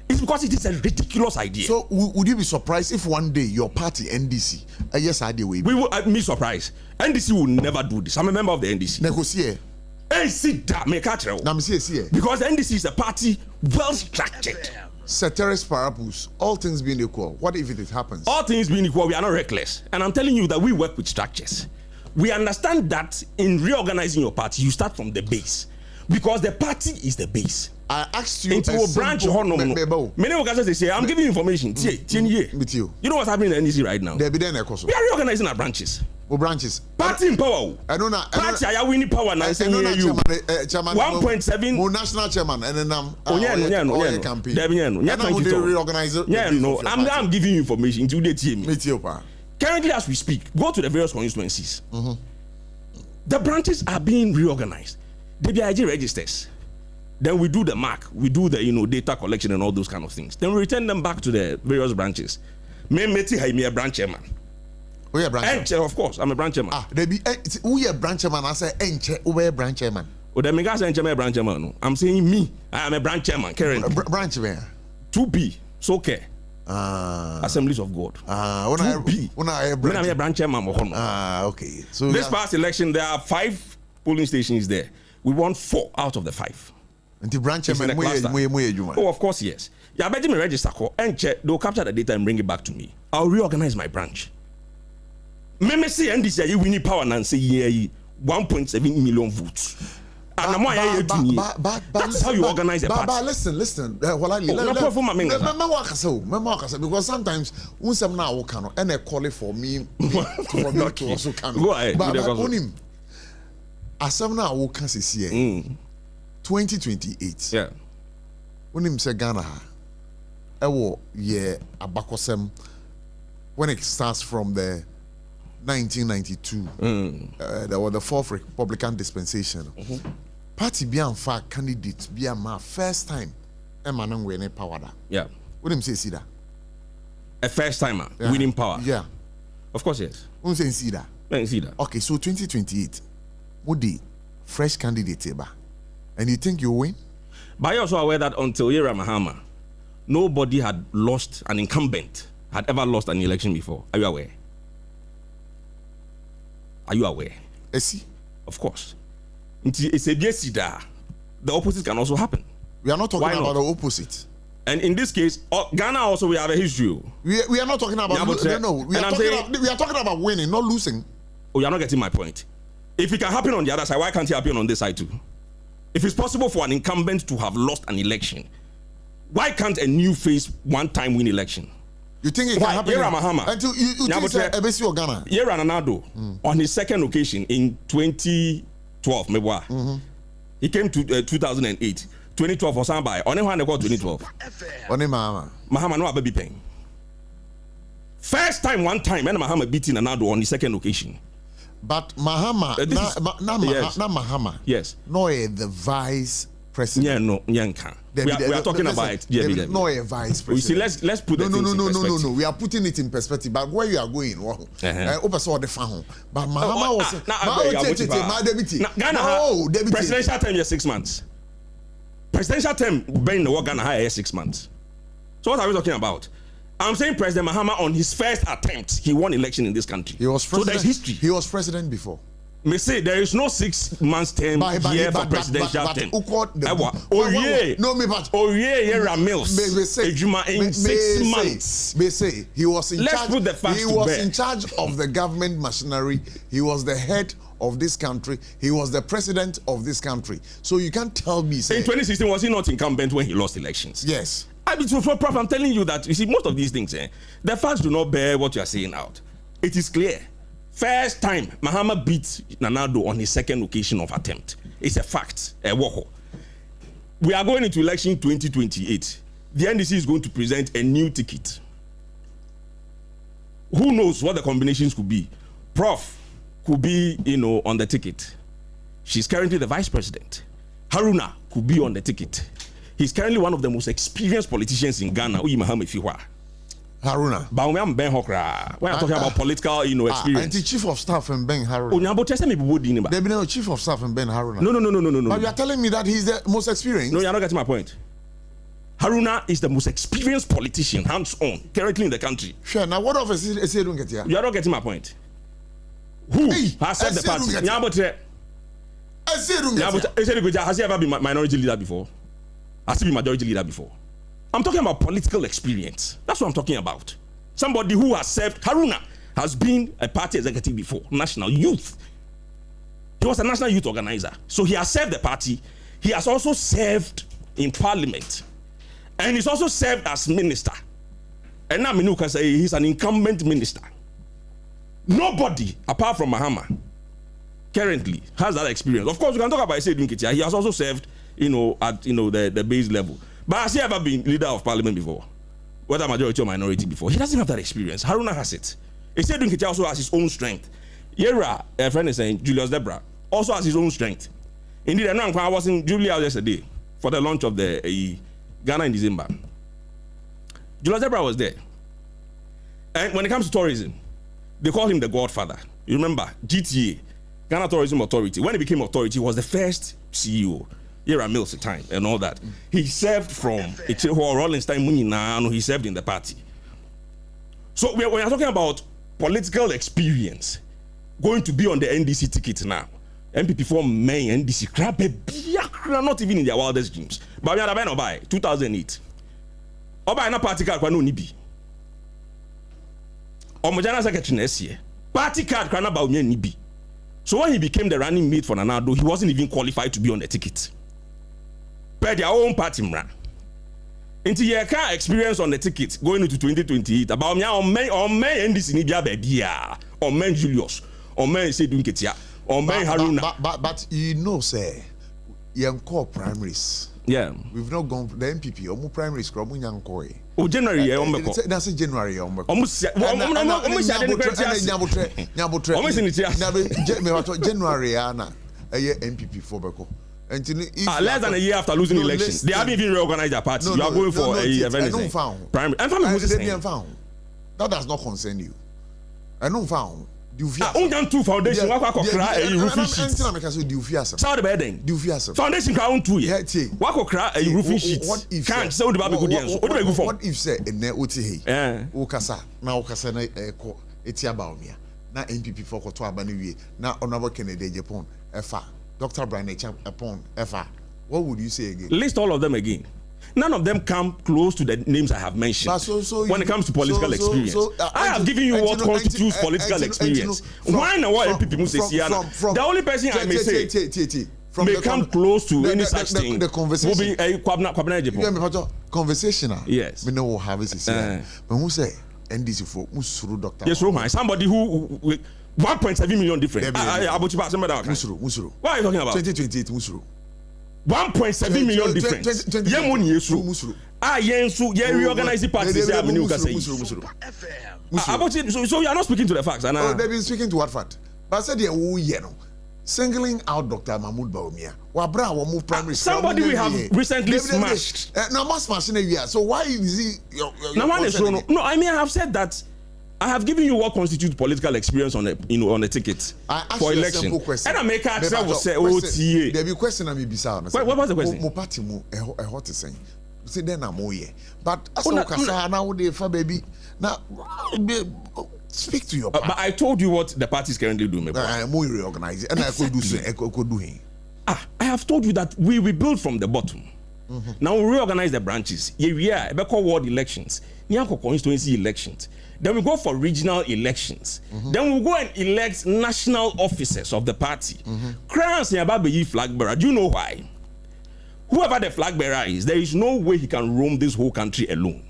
It's because it is a ridiculous idea. So would you be surprised if one day your party NDC, yes, I do. We will be surprised. NDC will never do this. I'm a member of the NDC. Negotiate. Because the NDC is a party well structured. Ceteris paribus, all things being equal, what if it happens? All things being equal, we are not reckless. And I'm telling you that we work with structures. We understand that in reorganizing your party, you start from the base. Because the party is the base. I asked you into a branch. Many organizations they say, I'm giving you information. With you. You know what's happening in NDC right now? We are reorganizing our branches. Branches. Party in power. I don't know. Party are winning power now. Saying you 1.7. National chairman and then campaign. I'm giving you information to the team. Currently, as we speak, go to the various constituencies. The branches are being reorganized. The BIG registers. Then we do the mark, we do the data collection and all those kind of things. Then we return them back to the various branches. Me a branch chairman. We are branch chairman. Of course, I'm a branch chairman. We are branch chairman. I say we are branch chairman. The mega branch chairman. I'm saying me. I am a branch chairman. Currently. Branch chairman. 2B. So okay. Assemblies of God. 2B. When I'm a branch chairman. Okay. So this past election, there are 5 polling stations there. We won 4 out of the 5. And the branch chairman, oh, of course, yes. Yeah, I bet me register and check. They'll capture the data and bring it back to me. I'll reorganize my branch. Me see NDC you winning power and say 1.7 million votes. And that's how you organize a party. But listen. Because sometimes when some now can and they call it for me to also come. Go ahead. But as some now will can see 2028. Yeah. When him say Ghana, abakosem when it starts from the 1992, there was the 4th Republican dispensation. Party be in fact candidate be my first time Emmanuel winning power. Yeah. What him say see that? A first timer winning power. Yeah. Of course, yes. What say see that? See that. Okay, so 2028, what the fresh candidate and you think you win? But you're also aware that until Yera Mahama, nobody had lost, an incumbent had ever lost an election before. Are you aware? Are you aware? Of course. It's a BSC. The opposite can also happen. We are not talking about the opposite. And in this case, Ghana also we have a history. We are not talking about we are talking about winning, not losing. Oh, you are not getting my point. If it can happen on the other side, why can't it happen on this side too? If it's possible for an incumbent to have lost an election, why can't a new face one time win election? You think it can happen? Yera Mahama. Until you think it's or Ghana. Yera Nanado on his second occasion in 2012, he came to 2008. 2012 or somebody. Only one they got 2012. Only Mahama. Mahama no baby paying. First time, one time, and Mahama beating Nanado on the second occasion. But Mahama, not Mahama. Yes. No, the vice president. Yeah, no, Yanka. We are talking about it. No, a vice president. You see, let's put the things in perspective. No. We are putting it in perspective. But where you are going, but Mahama was. Ghana presidential term is 6 months. Presidential term being the Ghana higher 6 months. So what are we talking about? I'm saying President Mahama on his first attempt, he won election in this country. He was president. So there's history. He was president before. Me say there is no 6 months term here for presidential term. Yera Mills. Ejuma in 6 months. They say he was in Let's charge. Put the facts he was in charge of the government machinery. He was the head of this country. He was the president of this country. So you can't tell me. Say, in 2016, was he not incumbent when he lost elections? Yes. Prof, I'm telling you that, you see, most of these things, the facts do not bear what you are saying out. It is clear. First time, Mahama beat Nanado on his second occasion of attempt. It's a fact. We are going into election 2028. The NDC is going to present a new ticket. Who knows what the combinations could be? Prof could be, on the ticket. She's currently the vice president. Haruna could be on the ticket. He's currently one of the most experienced politicians in Ghana. Haruna. But when I'm talking about political, experience. And the chief of staff and Ben Haruna. There be no chief of staff and Ben Haruna. No. But you are telling me that he's the most experienced. No, you're not getting my point. Haruna is the most experienced politician, hands-on, currently in the country. Sure. Now, what of is he doing it here? You are not getting my point. Who has said the party? Has he ever been minority leader before? Has he been majority leader before? I'm talking about political experience. That's what I'm talking about. Somebody who has served. Haruna has been a party executive before, national youth. He was a national youth organizer. So he has served the party. He has also served in parliament. And he's also served as minister. And now Minu can say he's an incumbent minister. Nobody, apart from Mahama, currently has that experience. Of course, we can talk about Seydou Nketia. He has also served, at the base level. But has he ever been leader of parliament before? Whether majority or minority before? He doesn't have that experience. Haruna has it. Seydou Nketia also has his own strength. Yera, a friend is saying, Julius Debra, also has his own strength. Indeed, I was in Julia yesterday for the launch of the Ghana in December. Julius Debra was there. And when it comes to tourism, they call him the godfather. You remember, GTA, Ghana Tourism Authority. When he became authority, he was the first CEO. Yera Mills at the time and all that. He served from Rollenstein, he served in the party. So when you're talking about political experience, going to be on the NDC ticket now. MPP form main NDC, not even in their wildest dreams. But we are by 2008. Oba na party card no nibi. Omojana secretary next year. Party card kana ba onye nibi. So when he became the running mate for Nanado, he wasn't even qualified to be on the ticket. Per their own party mra. Into your car experience on the ticket going into 2028 about me on main NDC ni bia bia on main Julius on main Seydou Nketia on main Haruna. But say young core primaries. Yeah, we've not gone the MPP or primaries from young core. Oh, January, that's January. January, Anna, a year MPP for Beko. Less than a year after losing elections, they haven't even reorganized their party. You are going for a event. That does not concern you. I don't found. Two foundation wako kra a roofing sheet. Saw the bedding. Foundation crown 2 years. Wako kra a roofing sheet. Can't say the baby good. What do I go for? What if say ne oti he? Okasa na okasa na eko eti about me. na MPP for koto abani na honorable Kennedy Japan efa Dr. Brian Echam upon efa. What would you say again? List all of them again. None of them come close to the names I have mentioned. When it comes to political experience, I have given you what constitutes political experience. Why now? Why people say the only person I may say may come close to any such thing will be a Kwabena Japan. Conversational. Yes. We know what have it. But who say NDC for Musuru Doctor? Yes, Roman. Somebody who 1.7 million different. Musuru. What are you talking about? 2028 Musuru. 1.7 million difference. Yemuni Yesu. Yensu, reorganizing parties. So you are not speaking to the facts. Oh, they've been speaking to what fact? But I said, singling out Dr. Mahmoud Baumia. Somebody we have recently smashed. So why is he? No, I mean, I have said that. I have given you what constitutes political experience on a on a ticket for election. And I make a say OTA. There be question I may be sound. What was the question? Mo party mo hot saying. See then I'm here. But as okasa now they for baby. Now speak to your party. But I told you what the party is currently doing. I'm more reorganizing and exactly. I could do him. I have told you that we rebuild from the bottom. Now we reorganize the branches. Yeah, we call ward elections. Nyanko constituency elections. Then we go for regional elections. Then we go and elect national officers of the party. Crowns in Ababeyi flag bearer. Do you know why? Whoever the flag bearer is, there is no way he can roam this whole country alone.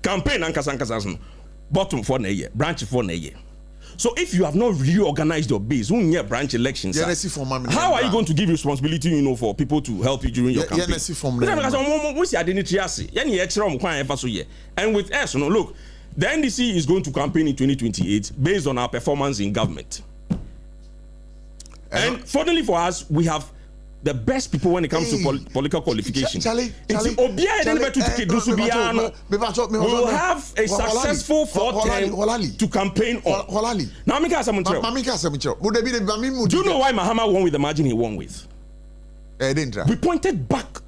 Campaign and bottom for a year, branch for a year. So if you have not reorganized your base, branch elections, how are you going to give responsibility, for people to help you during your campaign? And with us, look, the NDC is going to campaign in 2028 based on our performance in government. And fortunately for us, we have the best people when it comes to political qualification. We will have a successful 4-10 to campaign on. Now, do you know why Mahama won with the margin he won with? We pointed back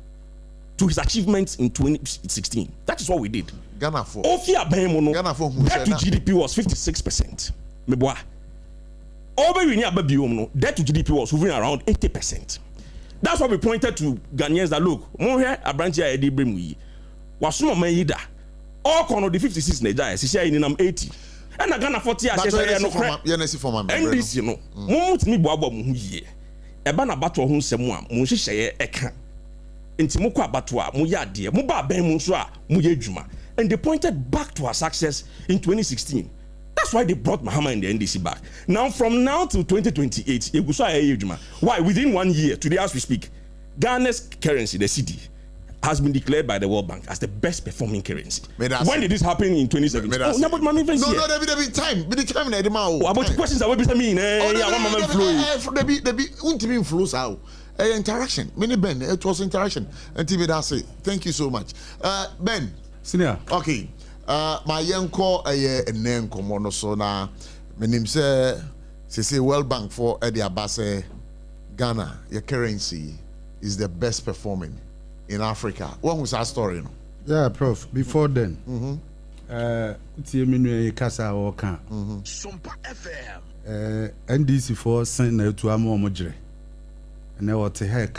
to his achievements in 2016. That is what we did. Ghana for debt to GDP was 56%. Debt to GDP was hovering around 80%. That's why we pointed to Ghanaians that look, a branch here Eddie Bremui. Wasuma Mayida. All corner the 56 Nigeria, she said in 80. And a Ghana 40 years, NDC, Mumut me Baba Muye. Ebana Batwa Hun Semua, Mushisha Eka. Intimuka Batwa, Muyadi, Muba Ben Musra, Muyejuma. And they pointed back to our success in 2016. That's why they brought Mahama and the NDC back. Now, from now to 2028, why? Within 1 year, today as we speak, Ghana's currency, the cedi, has been declared by the World Bank as the best performing currency. When did this happen in 2017? No, there be time. About the questions that will be mean. Interaction. Many Ben, it was interaction. And TV thank you so much. Ben. Senior. Okay. My young call a name come so now. My name say World Bank for Eddie Abase Ghana. Your currency is the best performing in Africa. What was our story? Yeah, Prof. Before then, SOMPA FM. NDC for send to Amomojre, and I want to hear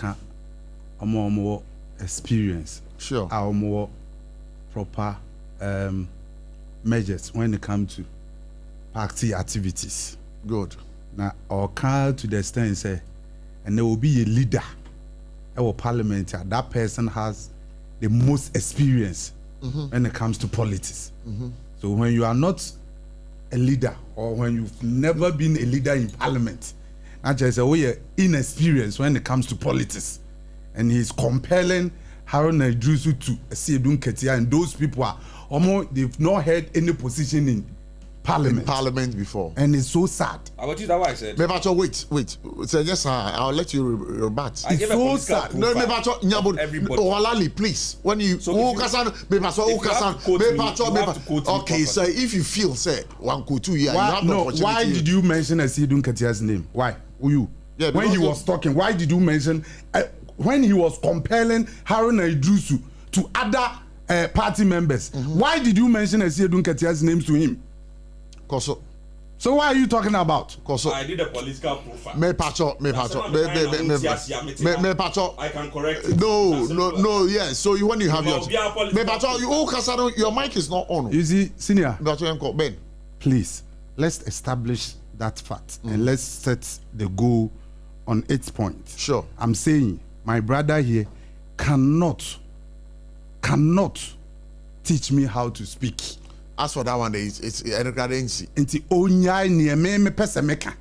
more experience. Sure. Our more proper measures when it comes to party activities. Good. Now, our call to the extent say, and there will be a leader, our parliament. That person has the most experience when it comes to politics. So when you are not a leader, or when you've never been a leader in parliament, not just a way inexperienced when it comes to politics, and he's compelling Haruna Idrisu to see Edun Ketia, and those people are almost they've not had any position in parliament before, and it's so sad. About you, that what I said. Wait. So yes, I'll let you rebut. It's so sad. No, Olali, please. When you okay, so if you feel say 1 2 years, you have no opportunity. Why did you mention Edun Ketia's name? Why? Who you? Yeah, when he was talking, why did you mention when he was compelling Haruna Idrisu to other party members? Why did you mention Edun Ketia's names to him? So So what are you talking about? I did a political profile. Me pacho. I can correct it. No. Yes. So when you have your me pacho, your mic is not on. You see, senior. Ben, please, let's establish that fact and let's set the goal on its point. Sure. I'm saying my brother here cannot teach me how to speak. As for that one, it's educating. Inti onya ni me pese meka.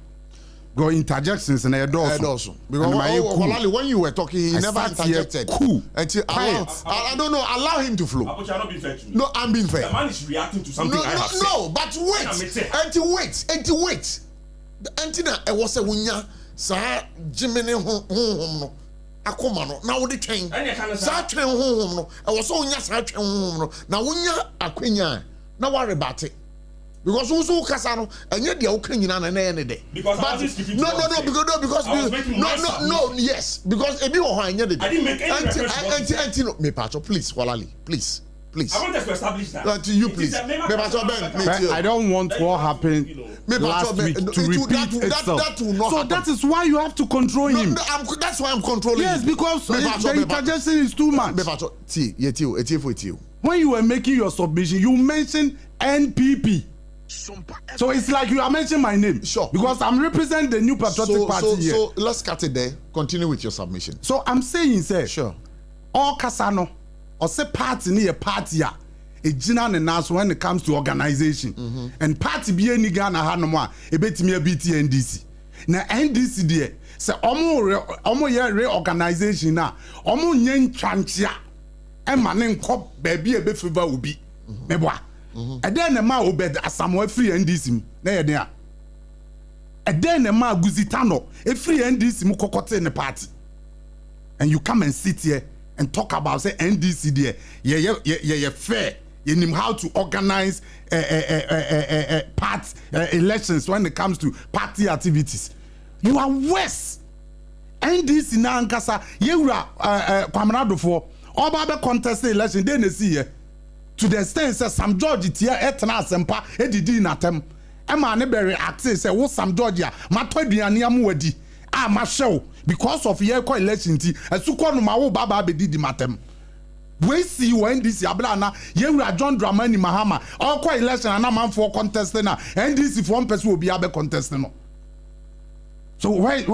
Go interjections and also. Because when you were talking, he never interjected. Until I don't know. Allow him to flow. No, I'm being fair. The man is reacting to something I have said. No, but wait. Until I was a wunya. Sa Jimmy home. Akoma no na wo de twen sa twen honhom no e wo so nya sa twen honhom no na wonya akwenya na wa rebate because wo so kasa no enye de wo kan nyina na ne de because yes because ebi wo ho enye de I didn't make any reference to no me pacho please walali please I want us to establish that you please I don't want what happened last week to repeat itself. That will not happen. That is why you have to control him. That's why I'm controlling him. Yes, because the interjection is too much. When you were making your submission, you mentioned NPP. So it's like you are mentioning my name. Sure. Because I'm representing the New Patriotic Party here. So let's cut it there. Continue with your submission. So I'm saying, sir. Sure. All Kasano, or say party near party a jina ne naso when it comes to organization. And party be any Ghana hanoma a bit me a BTNDC. Na NDC there say omo ye reorganization na omo nyen twantia e manen kop baby e be favor obi meboa e den na ma obed asamoa free NDC na ye den a den na ma guzitano e free NDC mu kokote ne party and you come and sit here and talk about say NDC there yeah fair you know how to organize party elections when it comes to party activities. You are worse. NDC na ankasa yewura kwamanado for oba be contest the election dey na see here to the extent say Sam George tia etna asempa edidi na tem e ma ne be react say wo Sam George a mato aduane am wadi a ma hyew because of year ko election ti asukọ no ma wo baba be didi matem. We see when NDC ablana yewura John Dramani Mahama all ko election and man for contest na NDC for one person will be abe contest no. So where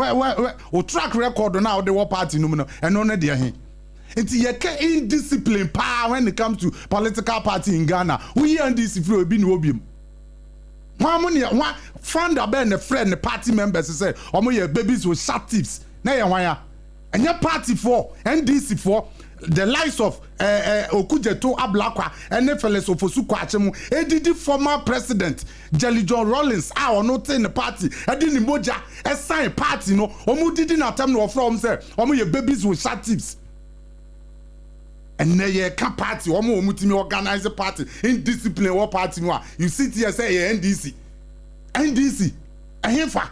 o track record now the war party no and no dey here. Until you can indiscipline power when it comes to political party in Ghana. We NDC free obi no obi. One founder ben the friend the party members say omo your babies with sharp tips. Na ye wan ya. And your party for NDC for the likes of Okujeto Ablakwa and Nefeles Ofosuko Achemu, ADD former president Jelly John Rollins, our not in the party, Edini Moja, a sign party, no, Omu didn't attempt no from say, Omu your babies with short tips. And they can party, Omu Mutimi organize a party, in discipline or party. You sit here say NDC, and Hefa,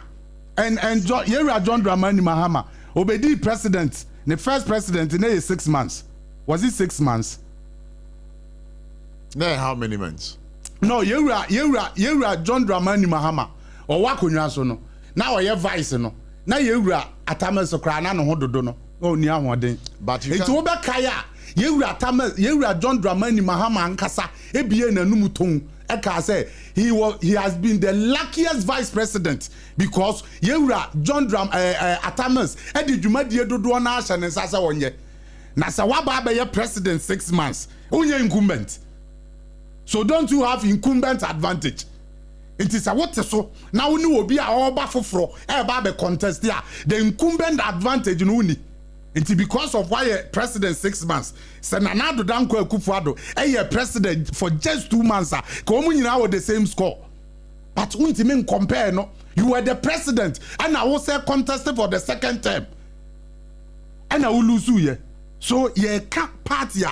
and John Dramani Mahama, Obedi president. The first president in 6 months. Was it 6 months? No, how many months? No, you are John Dramani Mahama or Wakunya so no. Now you vice no. Now you are Atamas Okrana no hodo no. Oh nia hoden. But you it's over kaya. You are John Dramani Mahama ankasa ebie na numuton. Eka say he has been the luckiest vice president because yewura John Atamas edi dwumadie dodo na ahye ne sasa wonye na sa waba be president 6 months onye incumbent, so don't you have incumbent advantage? It is a what so now we obi a oba foforo e ba be contest here the incumbent advantage no ni. It's because of why a president 6 months. Senanado Danko Akufo-Addo, a president for just 2 months. Come now with the same score. But untimen compare no. You were the president, and I was contested for the second term. And I will lose you. So ye can't party.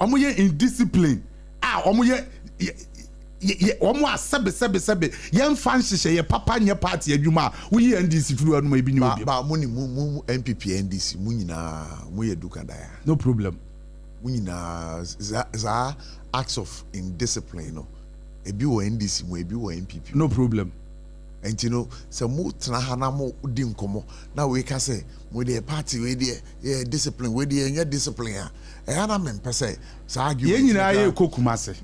Omoye indiscipline. Omoye omo sebe yen fan hye ye papa nye party adwuma wo yi NDC furu anu ebi ni obi ba mo ni mu MPP NDC mu nyina mo ye dukada ya no problem mu nyina za acts of indiscipline no ebi wo NDC mo ebi wo MPP no problem and you know so mo tena ha na mo di nkomo na we ka say mo dey party we dey discipline we dey nya discipline na me pese say argue nyina ye kokumase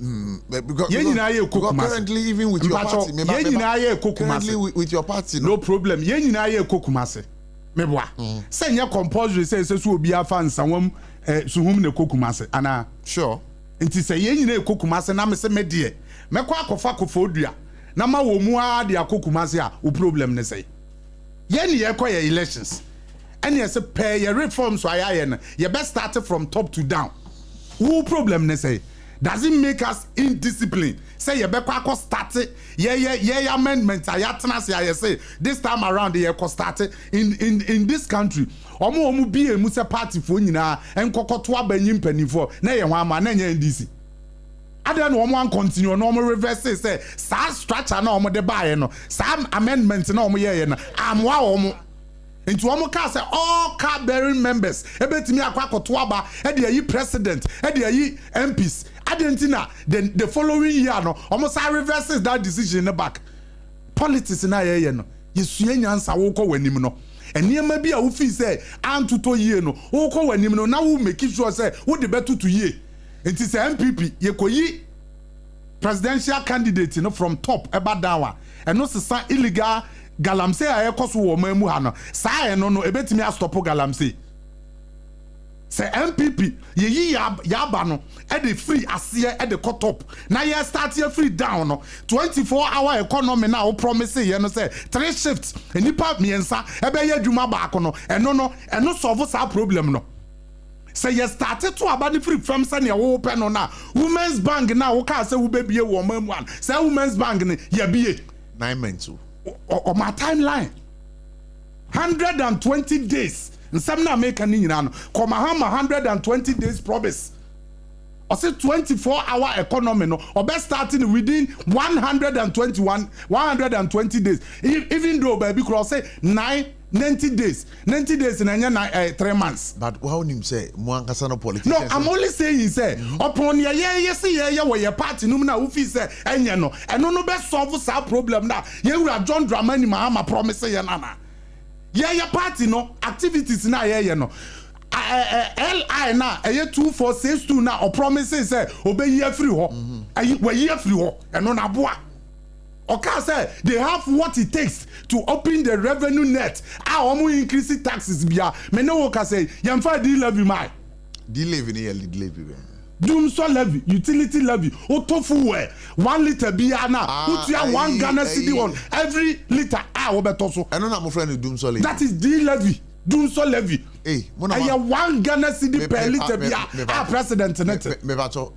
because nyina ye kokumase currently even with your party nyina ye kokumase with your party no problem nyina ye kokumase meboa say nya compulsory say so obi afa nsawam suhum ne kokumase ana sure nti say nyina ye kokumase na me se me de mekwa akofa kofodua na ma wo mu a de akokumase a o problem ne say ye ekoye elections and yes pay your reforms so I you best start from top to down. Who problem ne say does it make us indisciplined? Say you better start it. Yeah amendments I say this time around the start in this country. Omo be a musa party for nyina enkoko to abanyi mpanifo na ye hwan ma na nya ndisi. Ada no omo continue no omo reverse say sa structure na omo de bae no sa amendment na omo ye no amwa omo into omo ka say all card bearing members ebetimi akwakoto aba e de yi president e de yi MPs adentina the following year no omo say reverses that decision back politics na ye no yesua nyansa wo kɔ wanim no eniema bi a wo fi say antoto yie no wo kɔ wanim no na wo make sure say wo de betutu yie enti say MPP ye koyi presidential candidate no from top eba down and no sesa illegal galamsey a ekoso wo mamu ha no saa no ebetimi stop galamsey say MPP ye yaba no e dey free ase e dey cut up na ye start ye free down no 24-hour economy na wo promise ye no say 3 shifts enipa miensa e be ye adwuma baako no eno solve sa problem no say ye started to abani free from say na wo pe no na women's bank na wo ka say wo be bie wo mamu an say women's bank ne ye bie 9 months on my timeline 120 days nsam na make ani nyina no come 120 days promise or say 24-hour economy no or best starting within 120 days even though baby cross say 90 days in 3 months. But how him say Mwankasa no politicians? No, I'm only saying say upon your your party no na ufi say enya no no be solve sa problem na ye wura John Dramani Mahama promise ye nana. Your party no activities na ye no. LI na 2462 na o promise say obey ye free ho. We ye free ho eno na boa. Okay, say they have what it takes to open the revenue net. Omo increase taxes bia. Me no work say yamfa di levy my. Di levy ni levy. Doom so levy, utility levy. Otofu we 1 liter bia na. Put ya 1 Ghana cedi on every liter. Wo beto so. Eno na mo friend doom so levy. That is di levy. Doom so levy. Hey, mo na 1 Ghana cedi per liter bia. President net. Me bacho.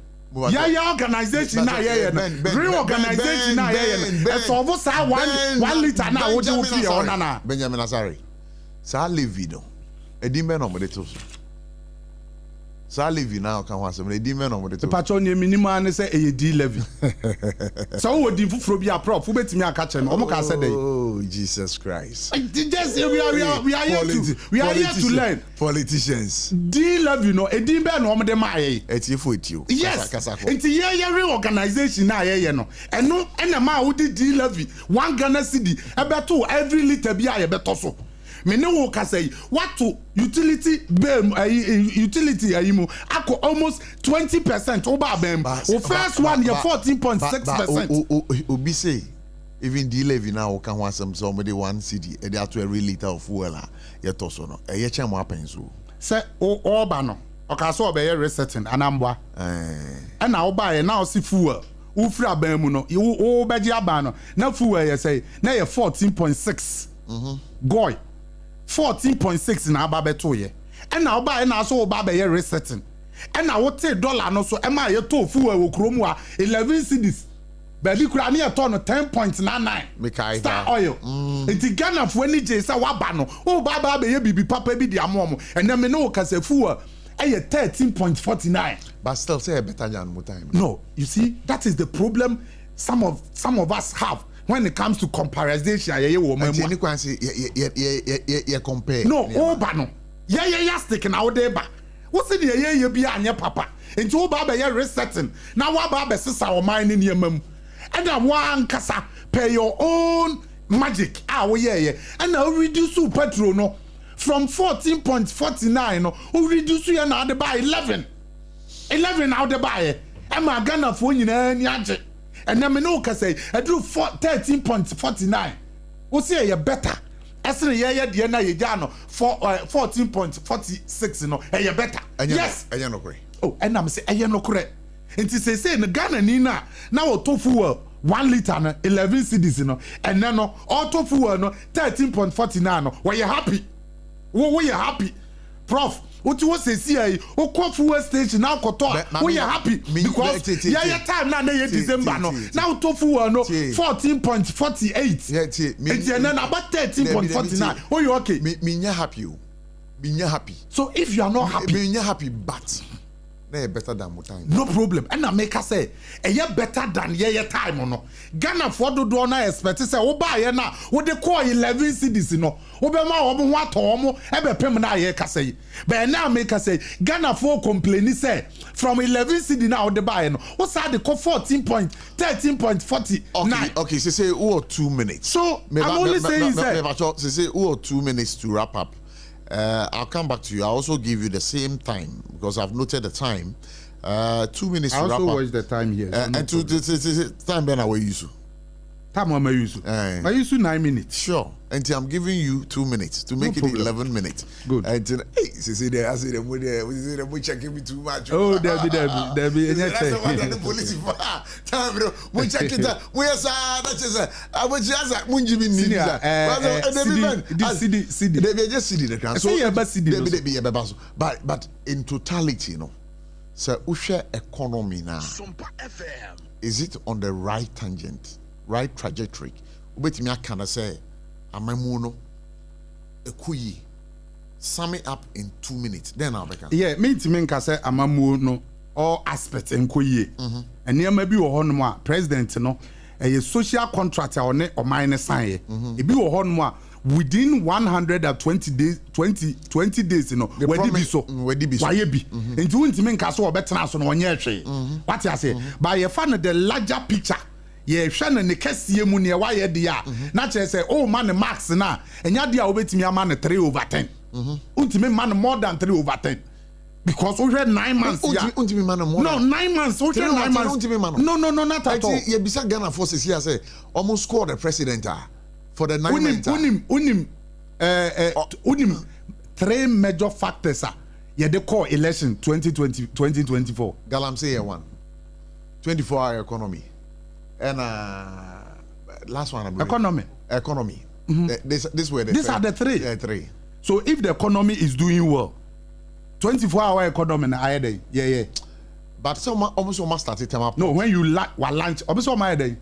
Yeah, organization na yeah no. Reorganization na yeah no. E so vo sa 1 liter na wo do fi on na. Benjamin Asare. Sa levy no. E di men no mo de to so. Sa levy na kan wa so e di men no mo de to. Patcho ne minimum an say e di levy. So wo di fufuro bi a prof wo betimi aka che no. Omo ka say dey. Oh Jesus Christ. Just we are here to learn. Politicians. Di levy no e di be no omo de ma ye. Etiefo etio. Yes. Enti ye reorganization na ye no. Eno na ma wo di levy 1 Ghana cedi e beto every liter bi a ye beto so. Me no wo ka say what to utility utility ayimu ako almost 20% over bem. O first one ye 14.6%. Obi say even the levy now o kan wasam somebody 1 cedi e dey to every liter of fuel ye to so no e ye che mo apen so say o ba no o ka so obey resetting anambwa e na o ba ye na o si fuel u free aban mu no o beji aban no na fuel ye say na ye 14.6 goy 14.6 na aba beto ye e na o ba ye na so o ba be ye resetting e na wo te dollar no so e ma ye to fuel wo kromu a 11 cedis baby kura na ye to no 10.99 star oil enti Ghana fo ani je say wa ba no o ba be ye bibi papa bi di amom ene me no ka say fuel e ye 13.49 but still say better than more time. No, you see that is the problem some of us have when it comes to comparison ye woman any kwan say ye compare no o ba no ye stick na wo dey ba wo se de ye bi anya papa enti wo ba be ye resetting na wo ba be sesa o man ni niam and one kasa pay your own magic we yeah and now reduce petrol no from 14.49 no we reduce you now by 11 out the buy and my Ghana for nyina ni age and na me no ka say I do 13.49 we say you better esre ye de na ye ja no for 14.46 no you better yes no kore oh and am say no kore nti say no Ghana ni na otofu 1 liter no 11 cedis no and then no otofu no 13.49 no we happy we happy prof what you say see o fuel station now koto we are happy because yeah time na December no now tofu no 14.48 yeah and then about 13.49 oh you okay me happy so if you are not happy me happy but na better than more time no problem and I make her say better than yeah time no Ghana for do na expect say wo ba ye na wo de call 11 cedis no wo be ma wo ho ato mo e be pem na ye ka say but now make her say Ghana for complain say from 11 cedi na wo de ba ye no wo sa de call 13.40 okay say 2 minutes so I'm only saying say 2 minutes to wrap up. I'll come back to you. I'll also give you the same time because I've noted the time. 2 minutes to wrap up. I also watch the time here. And to time Ben I use. Time I use. I use 9 minutes. Sure. And I'm giving you 2 minutes to make it 11 minutes. Good. And hey, see there, I see them we checking me too much. Oh, there be. That's the police for time, bro. We check it out. We are that's just I was just like Munjibi Nidia. CD. They just CD the can. So they be but in totality, you know. So Usha economy now. SOMPA FM. Is it on the right tangent, right trajectory? Wait me I can say Amamuno Ekuyi. Sum it up in 2 minutes. Then I'll be. Yeah, me to me can say Amamuno all aspects Ekuyi. And near maybe a president no a social contract or minus sign. It be a within 120 days 20 days you know where be so why be into intimate castle better so no nya hwe what you say by your fan the larger picture ye hwe ne kese mu ne why de a na che say oh man max na enya de a obetimi ama ne 3/10 ultimate man more than 3/10 because we had 9 months yeah no 9 months we had 9 months no not at all ye bisa Ghana forces here say almost score the president for the 9 months. Unim 3 major factors yeah they call election 2024. Galamsey here one 24-hour economy and last one economy. This way these are the three. Three. So if the economy is doing well 24-hour economy na day yeah but some almost started time up. No when you lunch almost my day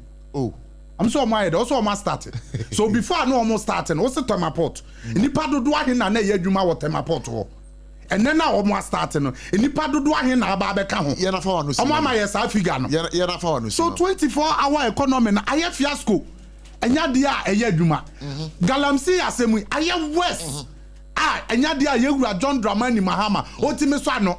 I'm so my head also almost started. So before I know almost starting, what's the time report? Nipa do ahin na ye dwuma what time report ho. And then now almost starting. Nipa do ahin na aba be ka ho. Ye na fa wanu. Omo ma ye sa figure no. Ye na fa wanu. So 24-hour economy na aye fiasco. Enya dia eye dwuma. Galamsey asemu aye west. Enya dia ye wura John Dramani Mahama. Otimi so ano.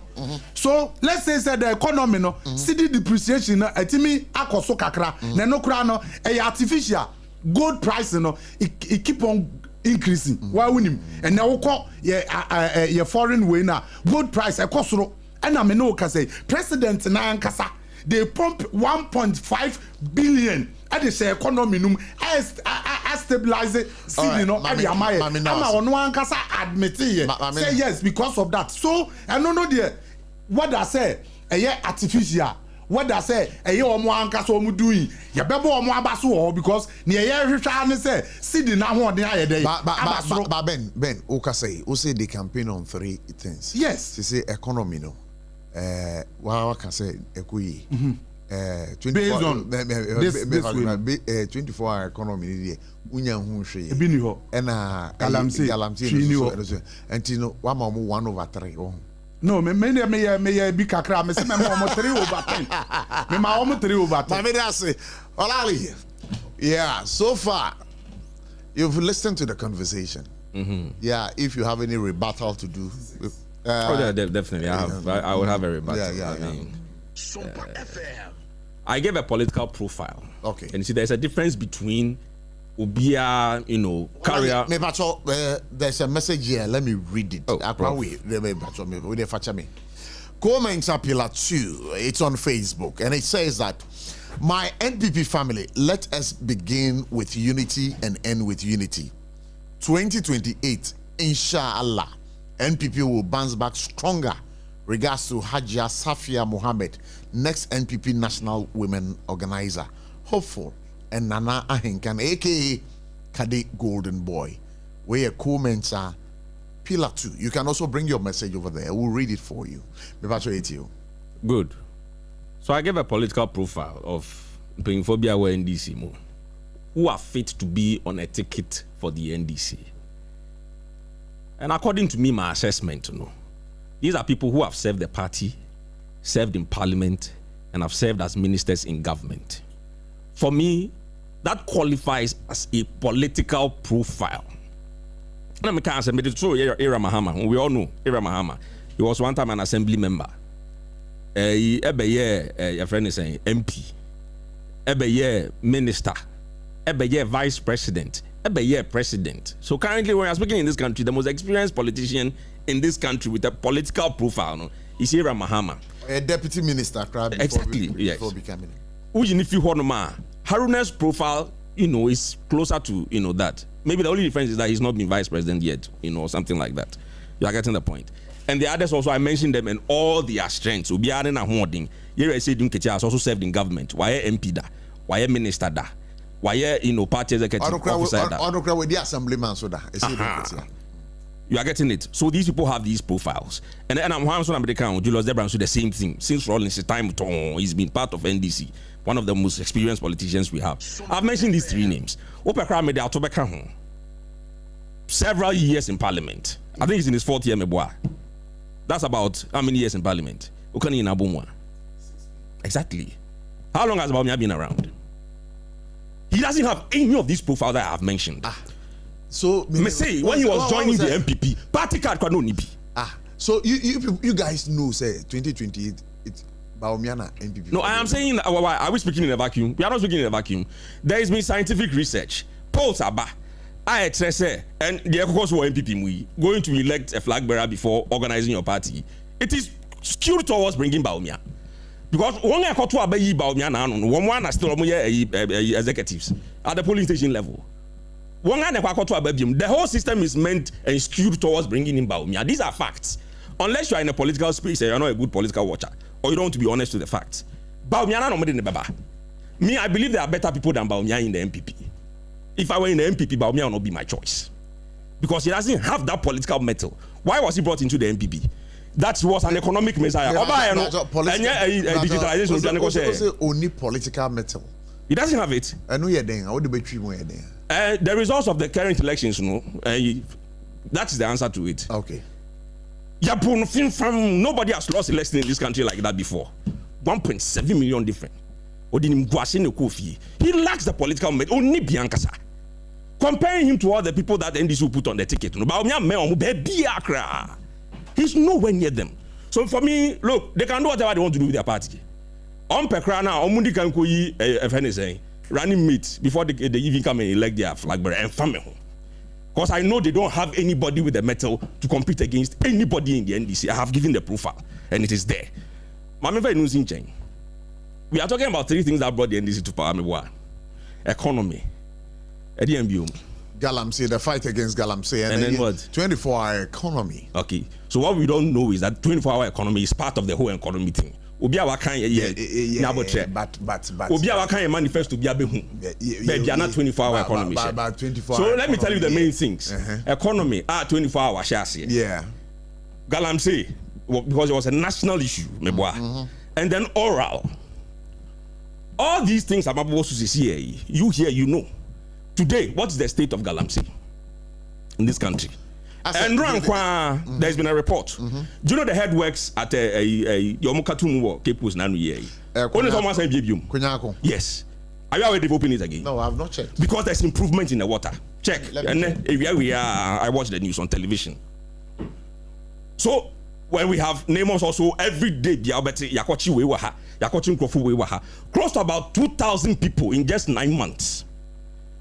So let's say the economy no cedi depreciation no atimi akoso kakra na no kura no artificial gold price no it keep on increasing why winim and now call ye foreign way na gold price ekosoro and am no ka say president na ankasa they pump 1.5 billion at the economy num stabilize it see you know ama ono ankasa admit say yes because of that so I don't know there what I say artificial what I say omo ankasa omo doing ye bebo omo abaso because ne ye hwehwa ne say sidi na ho de ayede but Ben o say they campaign on 3 things yes they say economy no what can say ekoyi 24-hour economy there unya hu hwe ebi ni ho na galamsey and you know 1/3 no me be kakra me say me mo 3/10 me ma 3/10 me dey say olali yeah so far you've listened to the conversation yeah if you have any rebuttal to do definitely I would have a rebuttal. I mean SOMPA FM. I gave a political profile. Okay. And you see there's a difference between Ubia, carrier. There's a message here. Let me read it. Comments are pillar 2. It's on Facebook, and it says that my NPP family, let us begin with unity and end with unity. 2028, inshallah, NPP will bounce back stronger. Regards to Hajia Safia Mohammed, next NPP National Women Organizer. Hopeful. And Nana Ahinkan, aka Kade Golden Boy. Where your comments are pillar 2. You can also bring your message over there. We'll read it for you. Good. So I gave a political profile of Pingphobia NDC who are fit to be on a ticket for the NDC. And according to me, my assessment, these are people who have served the party, served in parliament, and have served as ministers in government. For me, that qualifies as a political profile. Let me say, Ira Mahama, we all know Ira Mahama. He was one time an assembly member. Your friend is saying MP. Minister. Vice president. President. So currently, when I'm speaking in this country, the most experienced politician in this country with a political profile is Ira Mahama. A deputy minister, before becoming. Haruna's profile, is closer to, that. Maybe the only difference is that he's not been vice president yet, or something like that. You are getting the point. And the others also, I mentioned them and all their strengths. Ubiare na holding. Yere Sedun Ketia has also served in government. Why MP da? Why minister da? Why party executive officer da? With the assemblyman so da. You are getting it. So these people have these profiles. And I'm Hanson American, Julius Debran, so the same thing. Since Rollins' time, he's been part of NDC, one of the most experienced politicians we have. I've mentioned these 3 names. Several years in parliament. I think he's in his 4th year, Meboa. That's about how many years in parliament? Ukani in Abumwa. Exactly. How long has Baumia been around? He doesn't have any of these profiles that I have mentioned. So me say when he was joining the MPP, party card no nibi. So you guys know, say 2028, it's Baumiana MPP. No, I am saying that. Are we speaking in a vacuum? We are not speaking in a vacuum. There has been scientific research. Polls are back. I say, and the Ekokos who MPP going to elect a flag bearer before organizing your party. It is skewed towards bringing Baumia. Because one I got to obey Baumia now, one are still executives at the polling station level. The whole system is meant and skewed towards bringing in Baumia. These are facts. Unless you are in a political space and you're not a good political watcher, or you don't want to be honest with the facts. Baumia no more than the Baba. Me, I believe there are better people than Baumia in the MPP. If I were in the MPP, Baumia will not be my choice. Because he doesn't have that political metal. Why was he brought into the MPP? That was an economic messiah. Digitalization. Only political metal. He doesn't have it. I know you're there. I would be treating the results of the current elections, that's the answer to it. Okay. Nobody has lost election in this country like that before. 1.7 million different. He lacks the political metal. Only Biancasa. Comparing him to all the people that the NDC will put on the ticket. He's nowhere near them. So for me, look, they can do whatever they want to do with their party. On Pekrana, Omundi can go running meet before they even come and elect their flag bearer and family. Because I know they don't have anybody with the metal to compete against anybody in the NDC. I have given the profile and it is there. We are talking about 3 things that brought the NDC to power. Economy, Galamsey, the fight against Galamsey, and then what? 24-hour economy. Okay, so what we don't know is that 24-hour economy is part of the whole economy thing. But manifesto be not 24-hour economy. So let me tell you the main things. Economy 24-hour shares. Yeah. Galamsey, because it was a national issue, and then oral. All these things I'm supposed to see. You hear, you know. Today, what is the state of Galamsey in this country? And there's been a report. Do you know the head works at Yomukatumu Kepus Nanu Ye? Yes. Are you already developing it again? No, I have not checked. Because there's improvement in the water. Check. And then here we are. I watch the news on television. So when we have neighbors also every day, close to about 2,000 people in just 9 months.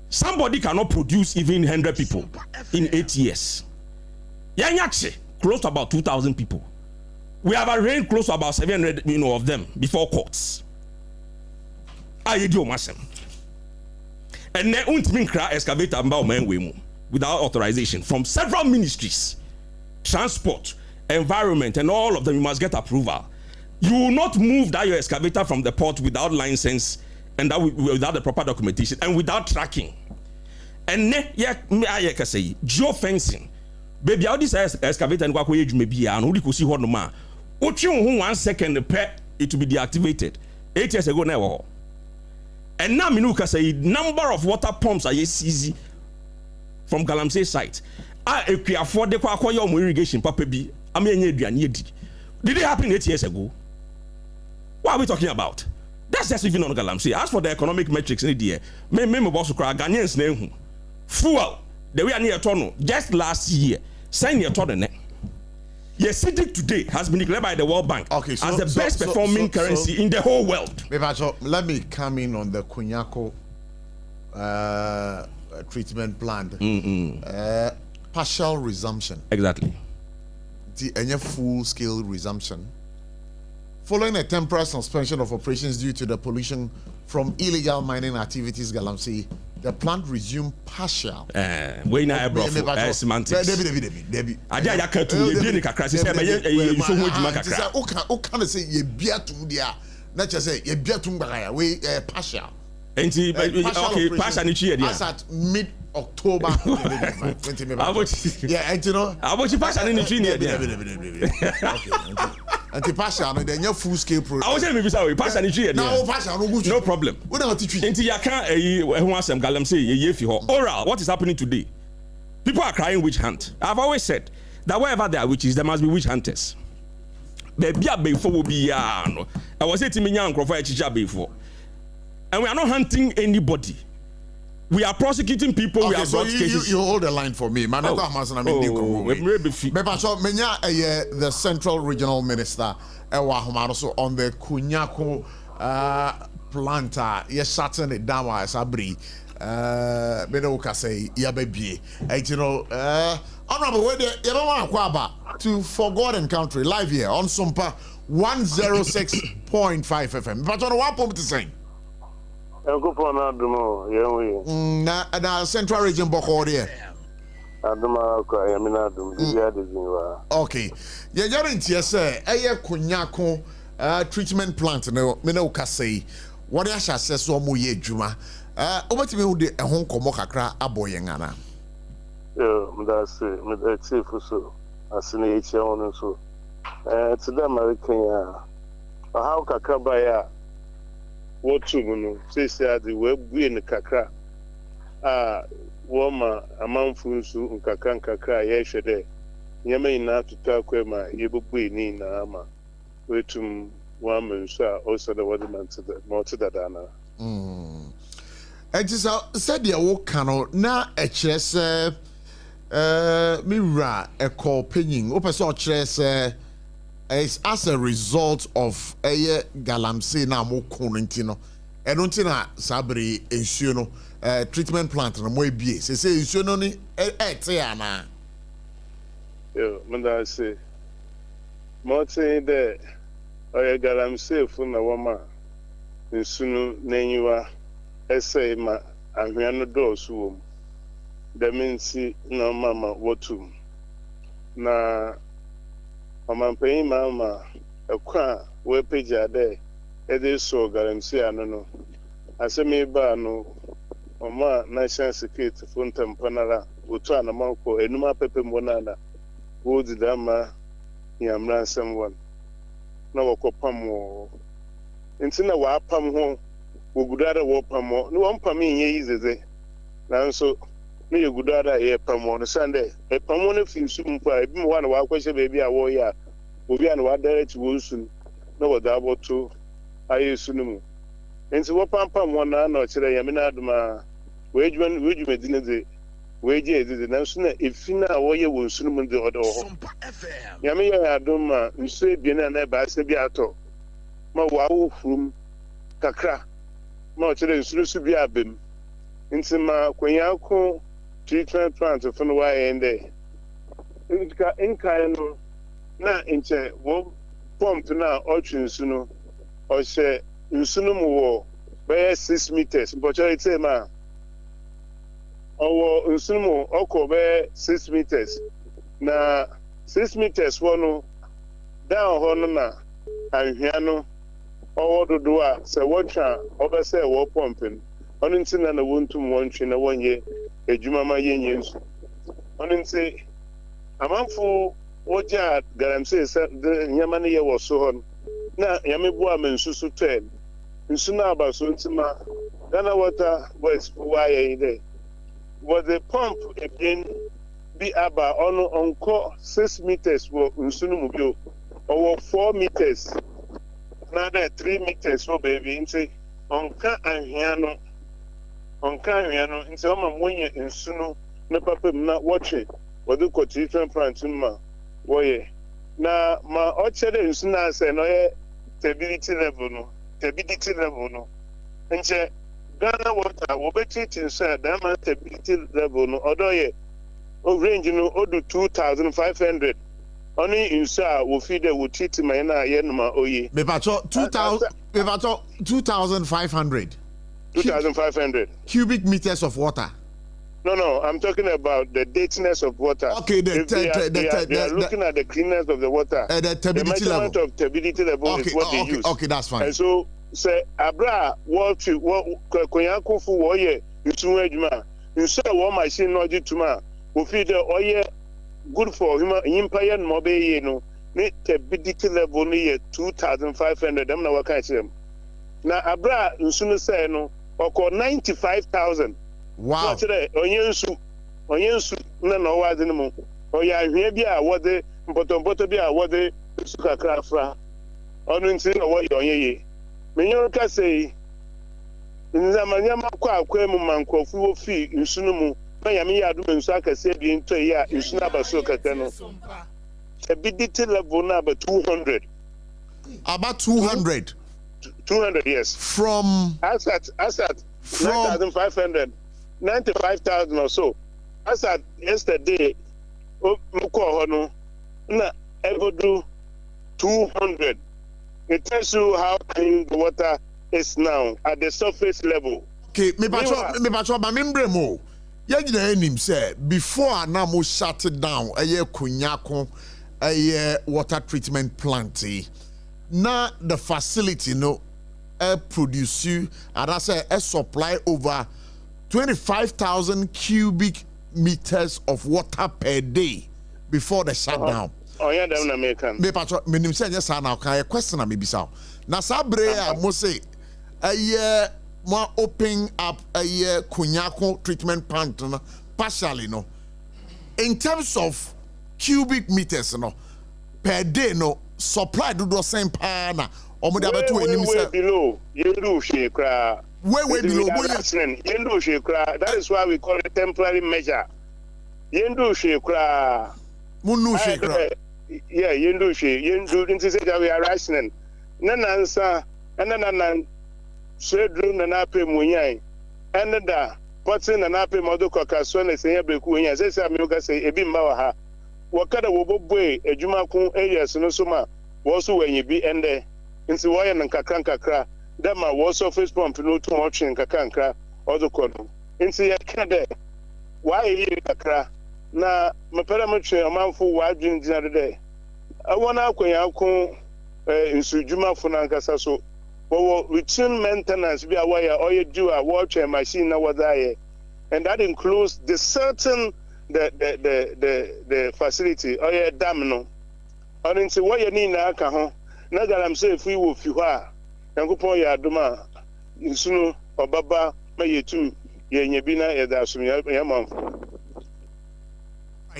Somebody cannot produce even 100 people in 8 years. Yanyachi, close to about 2,000 people. We have arraigned close to about 700, of them before courts. Ayedio masem. And then untimi kra excavator mba omenwe without authorization from several ministries, transport, environment, and all of them. You must get approval. You will not move that your excavator from the port without license and that without the proper documentation and without tracking. And then say geofencing. Baby, all this excavator and what you may be and who see what no man. 1 second it will be deactivated. 8 years ago never. And now Minuka say number of water pumps are easy from Galamsey site. I afford the Kwakoyo irrigation papa bi. I mean did it happen 8 years ago? What are we talking about? That's just even on Galamsey. As for the economic metrics in the year, me boss cry Ghanaians name fuel the way I near tono just last year. Sign your tono. Yes, city today has been declared by the World Bank as the best performing currency in the whole world. Let me come in on the Kunyako treatment plant. Partial resumption. Exactly. The full-scale resumption. Following a temporary suspension of operations due to the pollution from illegal mining activities, Galamsey, the plant resumed partial. When I brought semantics. Debbie. I can't do partial. Okay, partial as at mid-October 2025. Yeah, and you know, how about you partial in the anti-partial, then your full-scale program. I was saying maybe sorry, partial in no partial, no problem. We don't teach you. Until you can't who wants some Galamsey, oral, what is happening today? People are crying witch hunt. I've always said that wherever there are witches, there must be witch hunters. Baby, before will be I was saying to me, young before. And we are not hunting anybody. We are prosecuting people. Okay, we are so you hold the line for me. The Central Regional Minister on the Kunyako planter. Yes, shutting it down as Abri. Say Yababi. Honorable, to Forgotten Country live here on SOMPA 106.5 FM. But on one point to say. Na Central Region Boko there. Okay. You guarantee say Kunyako treatment plant no me no ka say what ya sha say so mo ye adwuma. Obetimi hu de ehon komo kakra aboyen ana. Me chief so asine echi on so. To the American how kakra ba ya what you know, say the web in the kakra. Woma a man funsu in kakan kakra, yeshade. Yame enough to talk with my Yabu in Nama. Wait to 1 man, sir, also the waterman to the Motadana. And just said the old cano na a chess mirror a call pinning, open chess. As a result of a Galamsey na mo Corintino, and untina Sabri insuno treatment plant na mo bie. Say insuno ni tiana. Yo, manda say. Mo say there, oya Galamsey fu na wama insuno nenyiwa essay ma ahwiano doosu wom. That means no mama wotum na. Paying mama a qua where page are there. It is so Galamsey, I don't know. I say me no Oma national security phone tempanara, Utana Manco, and Numa Pepe Monana, Wood Dama, Yamran someone. No copamo. Intina wa pam home, Ugudada wopamo, no one pammy easy. Now so. Me Ugudada here pamon Sunday. A pamon if you soon buy one of question baby a warrior. Ubi and what direct Wilson. No what double two. I use Sunumu. And so what pam one no today. Yaminadma wage when would you medina the wage is the national if you know warrior will Sunum the other. Yamia Adoma, you say Biana Neba Sebiato. Ma wow from Kakra. Ma today Sulusu Biabim. nti ma kwanyako treatment plant for no why ende inka no na nche wo pump na otwe nsu no o hye nsu no mu wo be 6 meters but you say ma owo nsu mu oko be 6 meters na 6 meters wo no down ho no na anhia no owo dodo a se wo twa obese wo pumping onu nti na wontum wontwe na wonye ejuma ma yenye nsu onu nti amanfo woja garamse se nyama ne ye wo so hon na yame bu amensu so 10 nsu na abaso ntima Ghana Water Works why there was a pump again be about on 6 meters for nsu no mubio or 4 meters another 3 meters for baby nti onka anhia no nti o ma monye nsu no na papam na watch wadu ko treatment plant ma woye na ma o chere nsu na say no ye stability level no nche Ghana Water wo be treating say that man stability level no odoye o range no odu 2500 only inside wo feed wo treat my na ye no ma oye me pacho 2500 cubic meters of water. No, I'm talking about the datiness of water. Okay, they are looking at the cleanness of the water. The turbidity level. The measurement of turbidity level is what they use. Okay, that's fine. And so, say, Abra, what Konyaku fu woye, Yusu Edma, you say one machine no jituma, who feed the oye good for him, Impayan Mobe, no, the turbidity level near 2,500. I'm not what I say. Now, Abra, Yusu say no, or 95,000. Wow. Onyensu na no wa de no oya ahwe bia wo de mpotompoto bia wo de suka krafra onu nti no wo yonyeye menyo ka sei nzamanya makwa mu mankofu wo fi nsu no mu na yame ya adu nsu akase bi nto ya nsu na baso kaka no stability level na about 200 yes from asat 9,500 95,000 or so. As at yesterday, Muko na able do 200. It tells you how clean the water is now at the surface level. Okay, me patrol, but membre mo. Yagina enim say before na mo shut it down. Aye Kunyako, aye water treatment plant. Na the facility no produce you and I say supply over 25,000 cubic meters of water per day before the shutdown. Oh yeah, them American. Me patro, me nim say yes now can a question na me bisa. Na sabre mo say mo open up Kunyako treatment plant no partially no. In terms of cubic meters no per day no supply do the same pa na omo dey abeto enim say below yendu hwe kra way below. That is why we call it temporary measure. Yendu shekra. Munu shekra. Yeah, yendu she. Yendu into say that we are rationing. Nanansa, and then Shedru Nanape Munyai. And da, Potson and Ape Modoka, Swan, and say, Bequia, says Amuka say, Ebimbaha. Wakada Wobo, a Jumaku, Elias, no suma, was when you be ended. Into Wayan and Kakanka cra. That my water surface pump no too much in Kakanka or the corner. Into your cade. Why you kakra? Na my parameter a man for wild drinks the other day. I want to go in Sujuma for Nankasaso. Well, routine maintenance be a wire or you do a water machine over there. And that includes the certain the facility or a dam no. Or into what you need now, Kaho. Nagaram say if we will few are. Yankupo ya aduma insunu obaba mayetu yenyebina edasum yamam.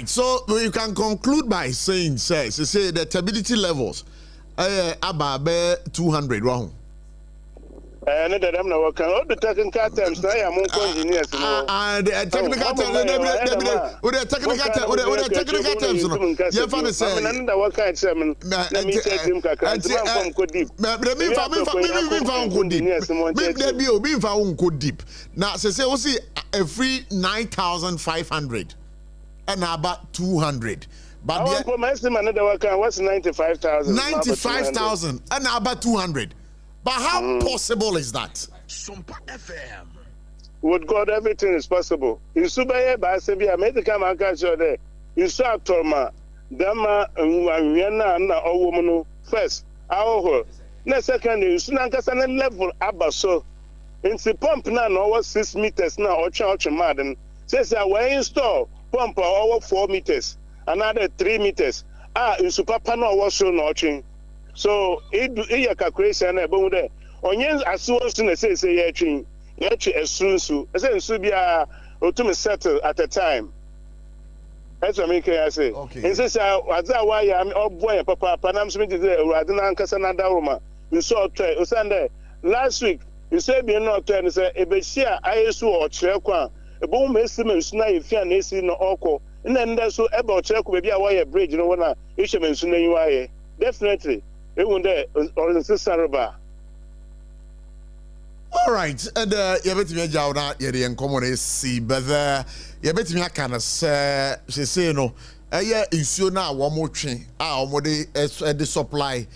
So you can conclude by saying say the turbidity levels about 200 wrong. And that I'm not working all the technical terms. I am engineers. The technical terms. The technical terms. You find it say. What kind of let me take him. Deep. Now, say we see a free 9,500 and about 200. But what's 95,000? 95,000 and about 200. But how possible is that? SOMPA FM. With God, everything is possible. In Subaya, Basabia, made the camera catch there. You saw Toma, Dama, and a woman first. Our next second, you Sunakas level Abaso. In the pump now, over 6 meters now, or church madden. Says I will install pump over 4 meters, another 3 meters. In Super Pano was so notching. So it a calculation about there. Onions as soon as say yaching, yaching as soon as Subia or to settle at a time. That's what I say. Okay. And says why I'm all boy, Papa, Panam Smith is there, Radana Casana Daruma. You saw Sunday last week. You said be not to say Ebesia, I saw or Chekwa, a boom estimate, Snai, Fianesi, no Oko, and then there's so about Chek, maybe a wire bridge, you know, when I issue mention you. Definitely. It won't there or in Saraba. All right, and you bet me Jawna, you're in common see, but you bet me I can say, she say no, issue now one more train, the supply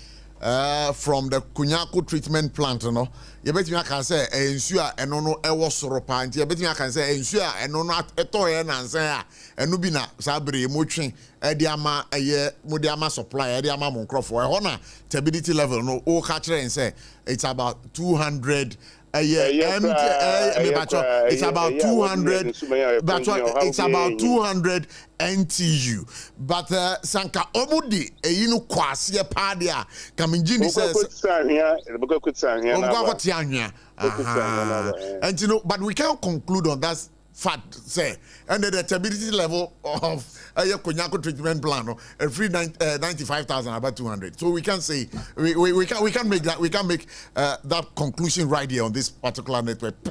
from the Kunyaku treatment plant, no. You bet me I can say, ensure and no was soropa, you bet me I can say, ensure and no not a toy and say, and Nubina, Sabri, Muchin, Ediama, a year, Mudiama supply, Ediama Moncroft for a honor, stability level, no, all catcher and say, it's about 200. It's about 200. It's about 200 NTU. But Sanka Omudi, a quasi padia, Kaminjini says, and you know, but we can't conclude on that fact, say, under the stability level of a Konyaku treatment plan, a free 95,000 about 200. So we can say we can make that that conclusion right here on this particular network. So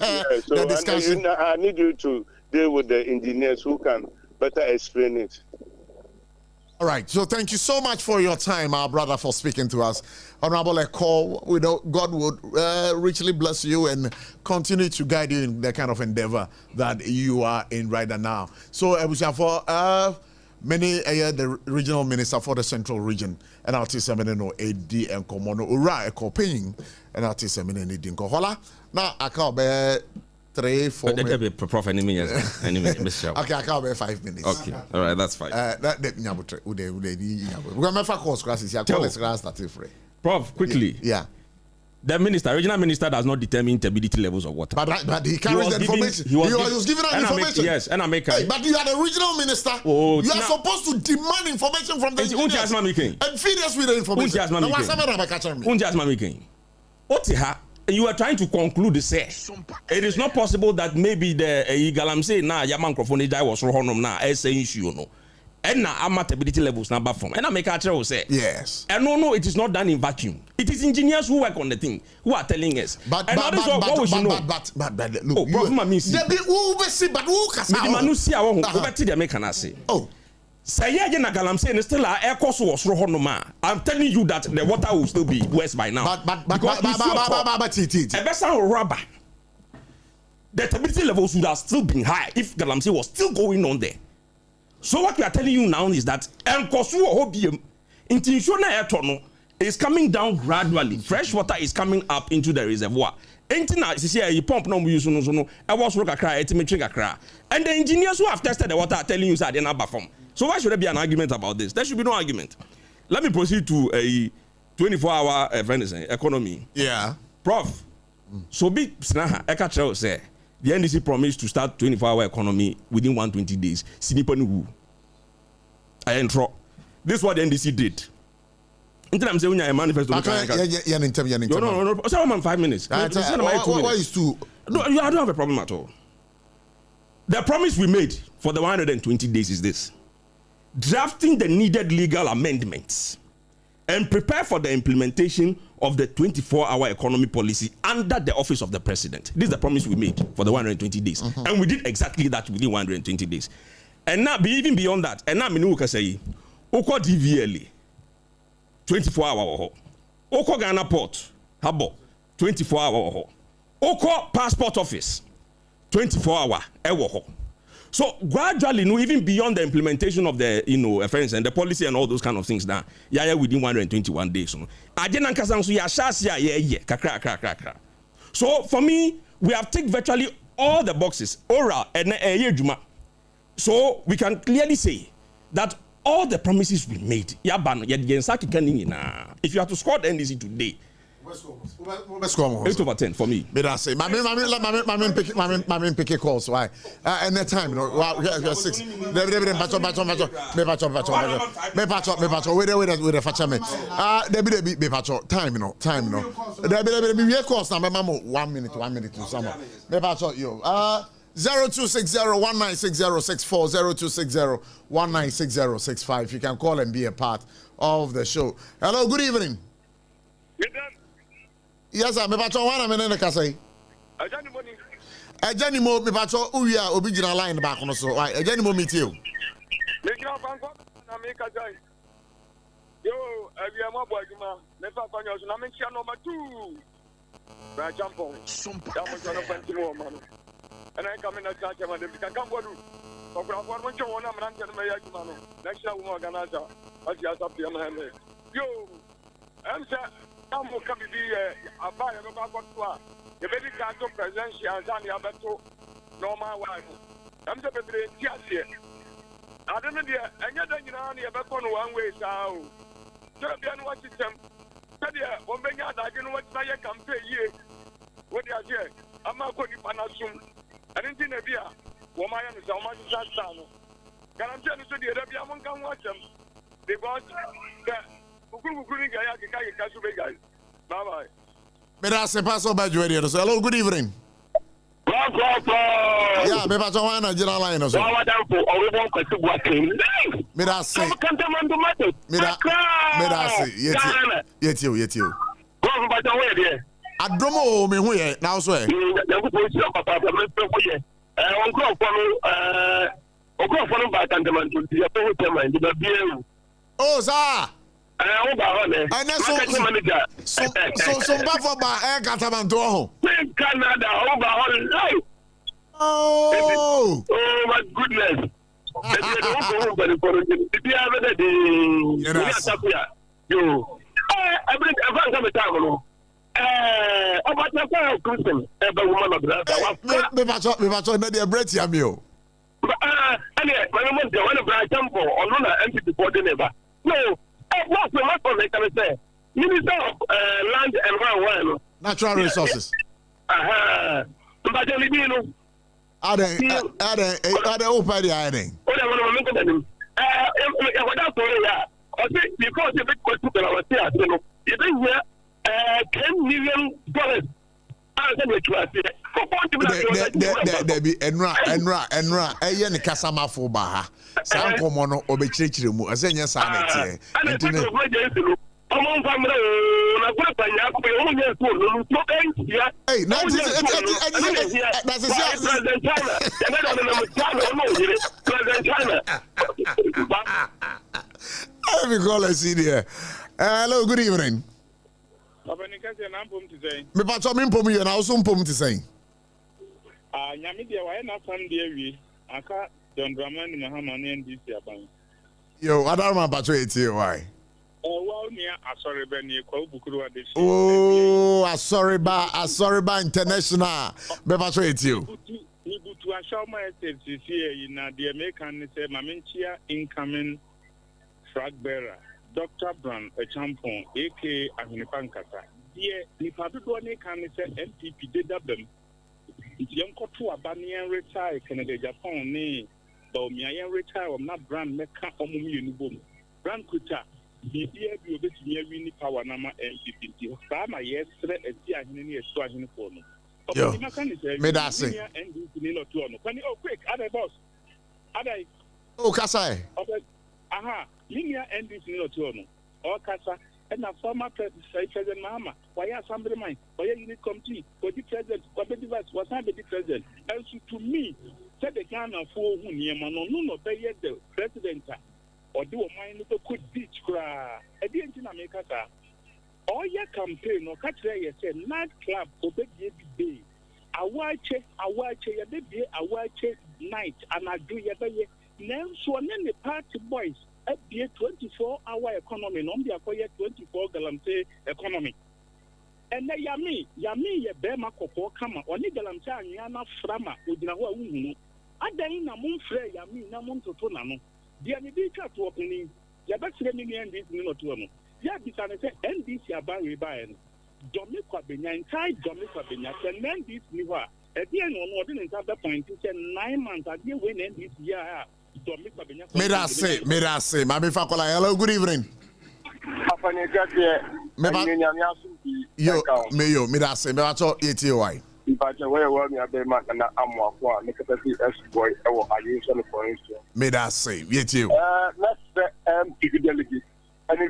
the discussion. I need you to deal with the engineers who can better explain it. All right. So thank you so much for your time, our brother, for speaking to us. Honorable Eko, we know God would richly bless you and continue to guide you in the kind of endeavor that you are in right now. So, for many the regional minister for the central region, and I'll tell you no AD and Komono Ura Eko paying, and I'll tell you any dinko hola. Now I can't bear 3-4 minutes. Prof, any minute, okay, I can't bear 5 minutes. Okay, all right, that's fine. That we're going to course classes. I call this class that free. Prof, quickly. Yeah. The regional minister does not determine turbidity levels of water. But he carries the information. He was giving out information. Yes, and I make hey, but you are the regional minister. Oh, you are supposed to demand information from the engineers and feed us with the information. You are trying to conclude, say, it is not possible that maybe the Galamsey now Yaman Crofoni was Rohonum now, as a issue, no. And now stability levels number from. And I make a say yes. And no, it is not done in vacuum. It is engineers who work on the thing who are telling us. But look, Prof, say I'm telling you that the water will still be worse by now. Rubber. The stability levels would have still been high if Galamsey was still going on there. So what we are telling you now is that is coming down gradually. Fresh water is coming up into the reservoir. And the engineers who have tested the water are telling you that they're not perform. So why should there be an argument about this? There should be no argument. Let me proceed to a 24-hour economy. Yeah. Prof. So big Eka say the NDC promised to start 24-hour economy within 120 days. I intro. This is what the NDC did. Until I'm saying I manifest. No. 5 minutes. What is two? No, I don't have a problem at all. The promise we made for the 120 days is this: drafting the needed legal amendments and prepare for the implementation of the 24-hour economy policy under the office of the president. This is the promise we made for the 120 days. And we did exactly that within 120 days. And now, even beyond that, and now, I say, Oko DVLA, 24-hour, Oko Ghana Port, Habo, 24-hour, Oko Passport Office, 24-hour ewo ho. So gradually, even beyond the implementation of the friends and the policy and all those kind of things now, within 121 days. So for me, we have ticked virtually all the boxes, oral and juma. So we can clearly say that all the promises we made, if you have to score the NDC today, 8/10 for me. But I say, my pick calls. Why? And that time, you know, 6. Time, you know. There calls now. My mama 1 minute to summer. 0260-196064, 0260-196065. You can call and be a part of the show. Hello, good evening. Yes, sir. Me pacho wana me ne ka say. Ajani mo me pacho uya obi gina line back no so. Why? Ajani mo meet you. Me gina banko na me ka jai. Yo, avia mo boy juma. Me fa fanyo so na me chia number 2. Bra champion. SOMPA. Ya mo jono pantino mano. And I come in a church and they can come do. So for one month on am ran me ya juma no. National woman organizer. What you have to be man. Yo, I'm say I'm going to be a buyer of our tour. The very carton presidential and Zani Abato, normal one. I'm the baby, yes, here. I don't know, and yet, you know, about one way, so. Serbian watch them. Sadia, when they are, I don't know what I can pay you. What they are here, I'm not going to Panasum. I didn't think a beer. Woman is how much is that sound. Can I tell you, the Arabia won't come watch them because bye-bye. Hello, good evening. Yeah, me pacho wana general line so. Yetio. Adromo me hu ye now so e. Oh, sir. And so Catamanto. Oh, my goodness. Minister of Land and Environment. Natural Resources. Are they open the ironing? Because the big question that I was here, you think here $10 million. There be Enra, Ayan Casama for Baha. Sanko Mono, Obechiri mu, Azenia Sanity. Hey, hello, good evening. Me pacho me mpom you na also mpom ti say. Nyame dia wa na fam dia wi aka John Dramani Mahama na NDC aban. Yo, Adarma pacho eti why? Well near Asoriba ni kwa bukuru wa deshi. Oh, Asoriba International. Me pacho eti you. Ibutu ashoma estate here na the American say Maminchia incoming flag bearer. Dr. Brown, a champion, aka Ahinipankata. Dear, if I do any can say MPP did them. If you go to a Banian retire, Canada, Japan, nay, though me I retire, I'm not brand Mecca or Mummy. Brand Kuta, the dear you bet me a winning power number MPP. Sama, yes, and see I need a swahili for me. Yo, me that say. And do oh, quick, other boss. Other. Oh, Kasai. Aha, linear endings in Otono, or Casa, and a former President Mahama, why are somebody mine, why are you committee, for the president, or the device was not the president. And so to me, said the Ghana for whom Yamano, no, pay yet the president, or do a mind to could teach cry. I didn't make us all your campaign or catch there, say, night club, or big day. awache yɛbɛbie awache night anadwo yɛbɛyɛ nanso ɔne ne party boys abie 24-hour economy na ɔmde akɔyɛ 24 galamsey economy ɛnɛ yami yɛ bɛrima kɔkɔɔ kama ɔne galamsey anwea na frama ogyina hɔ a wohunu adan na momfrɛ yami na montoto na no deɛ ne bi twa to ɔpani yɛbɛsrɛ me ne ndc ne nɔtoɔ no yɛabisa ne sɛ ndc abawe baeɛ no dɔme kwabenya ntae dɔme kwabenya sɛ ndc ni hɔ a ɛdeɛ no ɔno ɔde ne nsa bɛpɔnte sɛ 9 months adeɛ wei na ndc yɛ a dɔme kwabenya Mirase, Mami Fakola, hello, good evening. Yo, Mirase, Miracho, ETY. Mirase, ETY. And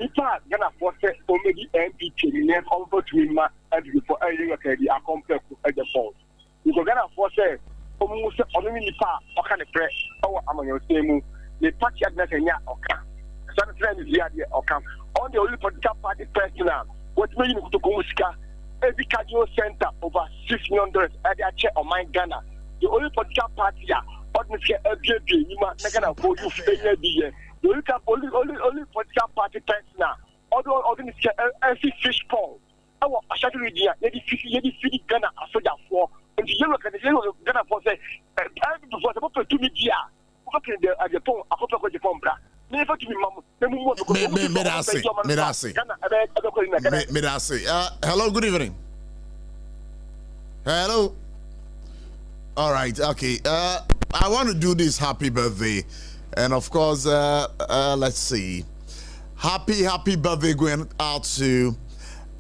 in fact, Ghana force only MP name over to him and before a year a complex at the fault. Because Ghana force almost only part or kind of press or among your same the party at Netanya or come. Some friends here or come on the only political party personal. What mean to Kumuska? Every cardio center over 600 at their chair on my Ghana. The only political party ordinary baby, you must make a for you failure the the only political party personal. Although ordinary every fish pond. Our shadow idea, lady fifty Ghana as soldier for. And the yellow Ghana for say, before the people to media, working at the phone, a couple of the phone, never to be mum. Mirase. Hello, good evening. Hello. All right, okay. I want to do this happy birthday. And of course, let's see. Happy birthday going out to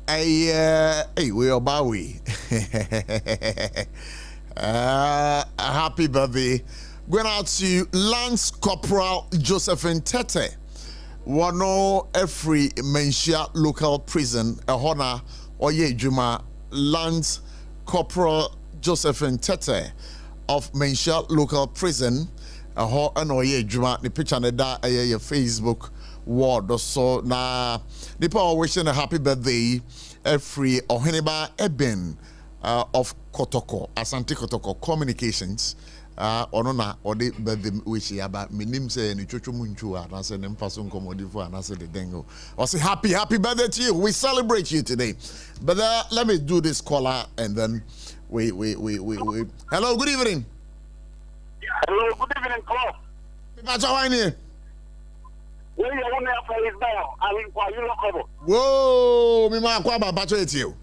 we are Bowie. Happy birthday going out to Lance Corporal Josephine Tete. Wano every Menshia local prison, a honor Oye Juma Lance Corporal Josephine Tete of Menshia local prison. A ho Oye Juma the picture on da your Facebook word or so na the power wishing a happy birthday every Oheneba Eben of Kotoko, Asante Kotoko Communications. Onona ode birthday wish yaba minim say ni chocho munchu and say nem person komodifo and say the dengo. I say happy birthday to you. We celebrate you today. But let me do this caller and then we. Hello, good evening. Hello, good evening, Prof. Whoa, me ma kwa ba bacho etio.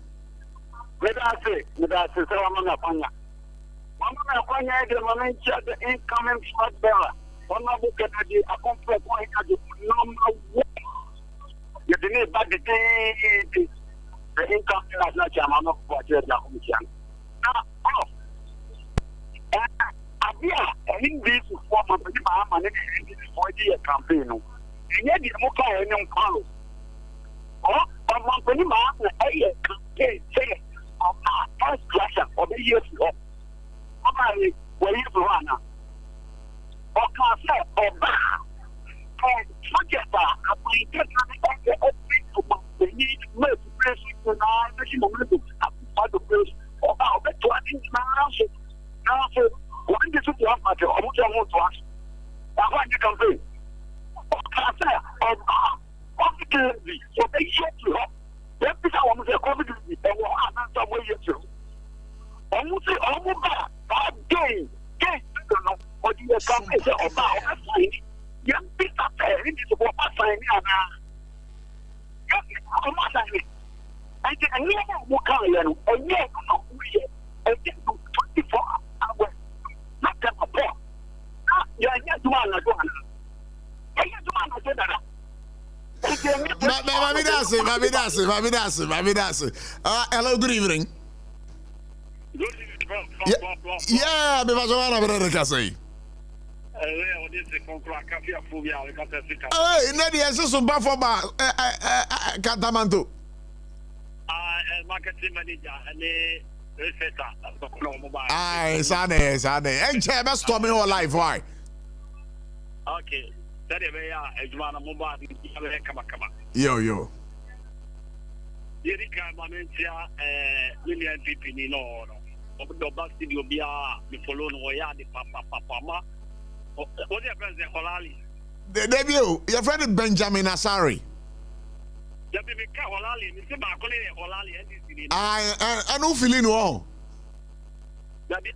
Me da say so amana panya. Mama kwanya de moment the incoming flag bearer. Ona bu Kennedy a complex one at the number 1. You didn't bad the incoming as not chairman of the commission. Abia in this form of the man for the campaign. And yet the Moka and young Carlos. Oh, but Montpellier, a campaign say of first class of the years ago. Okay, where you run? Or can say, or and forget that I get the open the need to make the place to now, the moment of the place about the 20 miles. Now, when this is the matter, I want to ask. I want you campaign. Or can say, or the so they yet to help. Then people want to say, COVID is the way you do. Almost back. Game, or do you come and say, oh, I'm fine. Young people are saying, this is what I'm saying. I'm not saying it. I think I never will carry you, or yet, and get 24 hours. Not that a poor. You're yet to one. Hello, good evening. Yeah, because I want to say. Hey, Nadi, I saw some buffalo Catamanto. Marketing manager and the Aye, Sane. And Chairman Stormy whole life. Why? Okay, that is where I want to move on. Yo. Yerika Mamentia, William Pipi, no. The bus studio be the follow no ya the papa. What your president Holali? The debut, your friend Benjamin Asari. I don't feel in all. Benjamin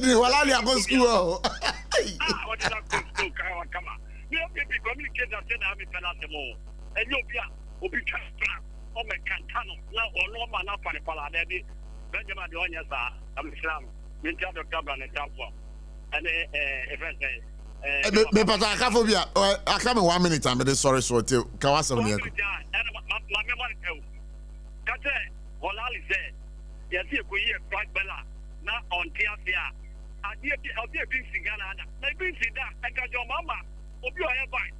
did Holali go school. And you'll be oh my cantano now or no man up on the pala Benjamin Donia I'm Islam Minta Dr. and Tampa and a friend but I can't phobia I come in 1 minute I'm sorry so to Kawasa my memory Kate Holali said yes you could hear Frank Bella not on Tiafia I dear being Singana maybe see that I got your mama hope you are by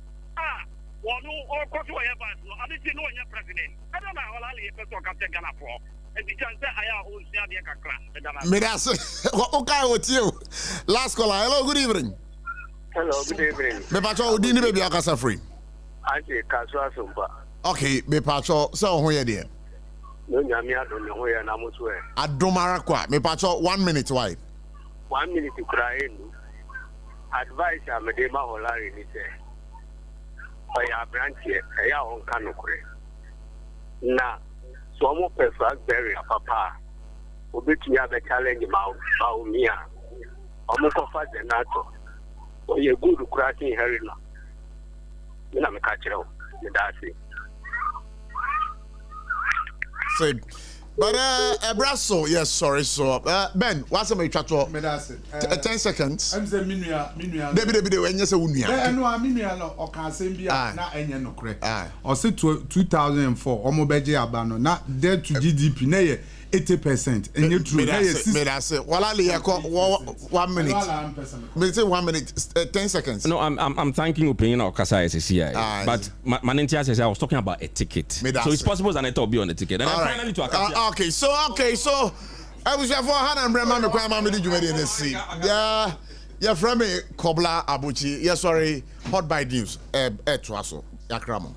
one or quarter of I didn't know your president. I don't know how I can take Ghana for. And the chance that I own Siadia. Midas, okay with you. Last caller. Hello, good evening. Hello, good evening. Me pacho dini baby akasa free. I say Kaswa Sumba. Okay, me pacho so ho ye de. No nyamia do no ye na mutwe. Adomara kwa. Me pacho 1 minute why? 1 minute to cry in. Advice am de ma Holari ni say. Oya branch here, eya on kanokure. Na so mo perfect berry papa. Obetumi abe challenge ma umia. Omo kofa de nato. Oye good cracking herina. Mina me ka kire o. Me da se. Say but Brasso, yes, sorry. So Ben, what's the matter? 10 seconds. I'm saying minua. Debi when you say unia. No, minua no o kan say bia na enye no kre. O say 2004 omo beje abano na debt to GDP na ye 80%. Enye true na ye. Me da say wala le yakọ 1 minute. Me say 1 minute 10 seconds. No, I'm thanking opinion of Kasa SCI. But Manentia says I was talking about a ticket. So it's possible that I thought be on the ticket. And finally to Akafia. Okay, so I was for hand and Brema me kwa mama di jumedi in the sea. Yeah, from me Kobla Abuchi. Yeah, sorry, hot by news. Twaso. Yakramo.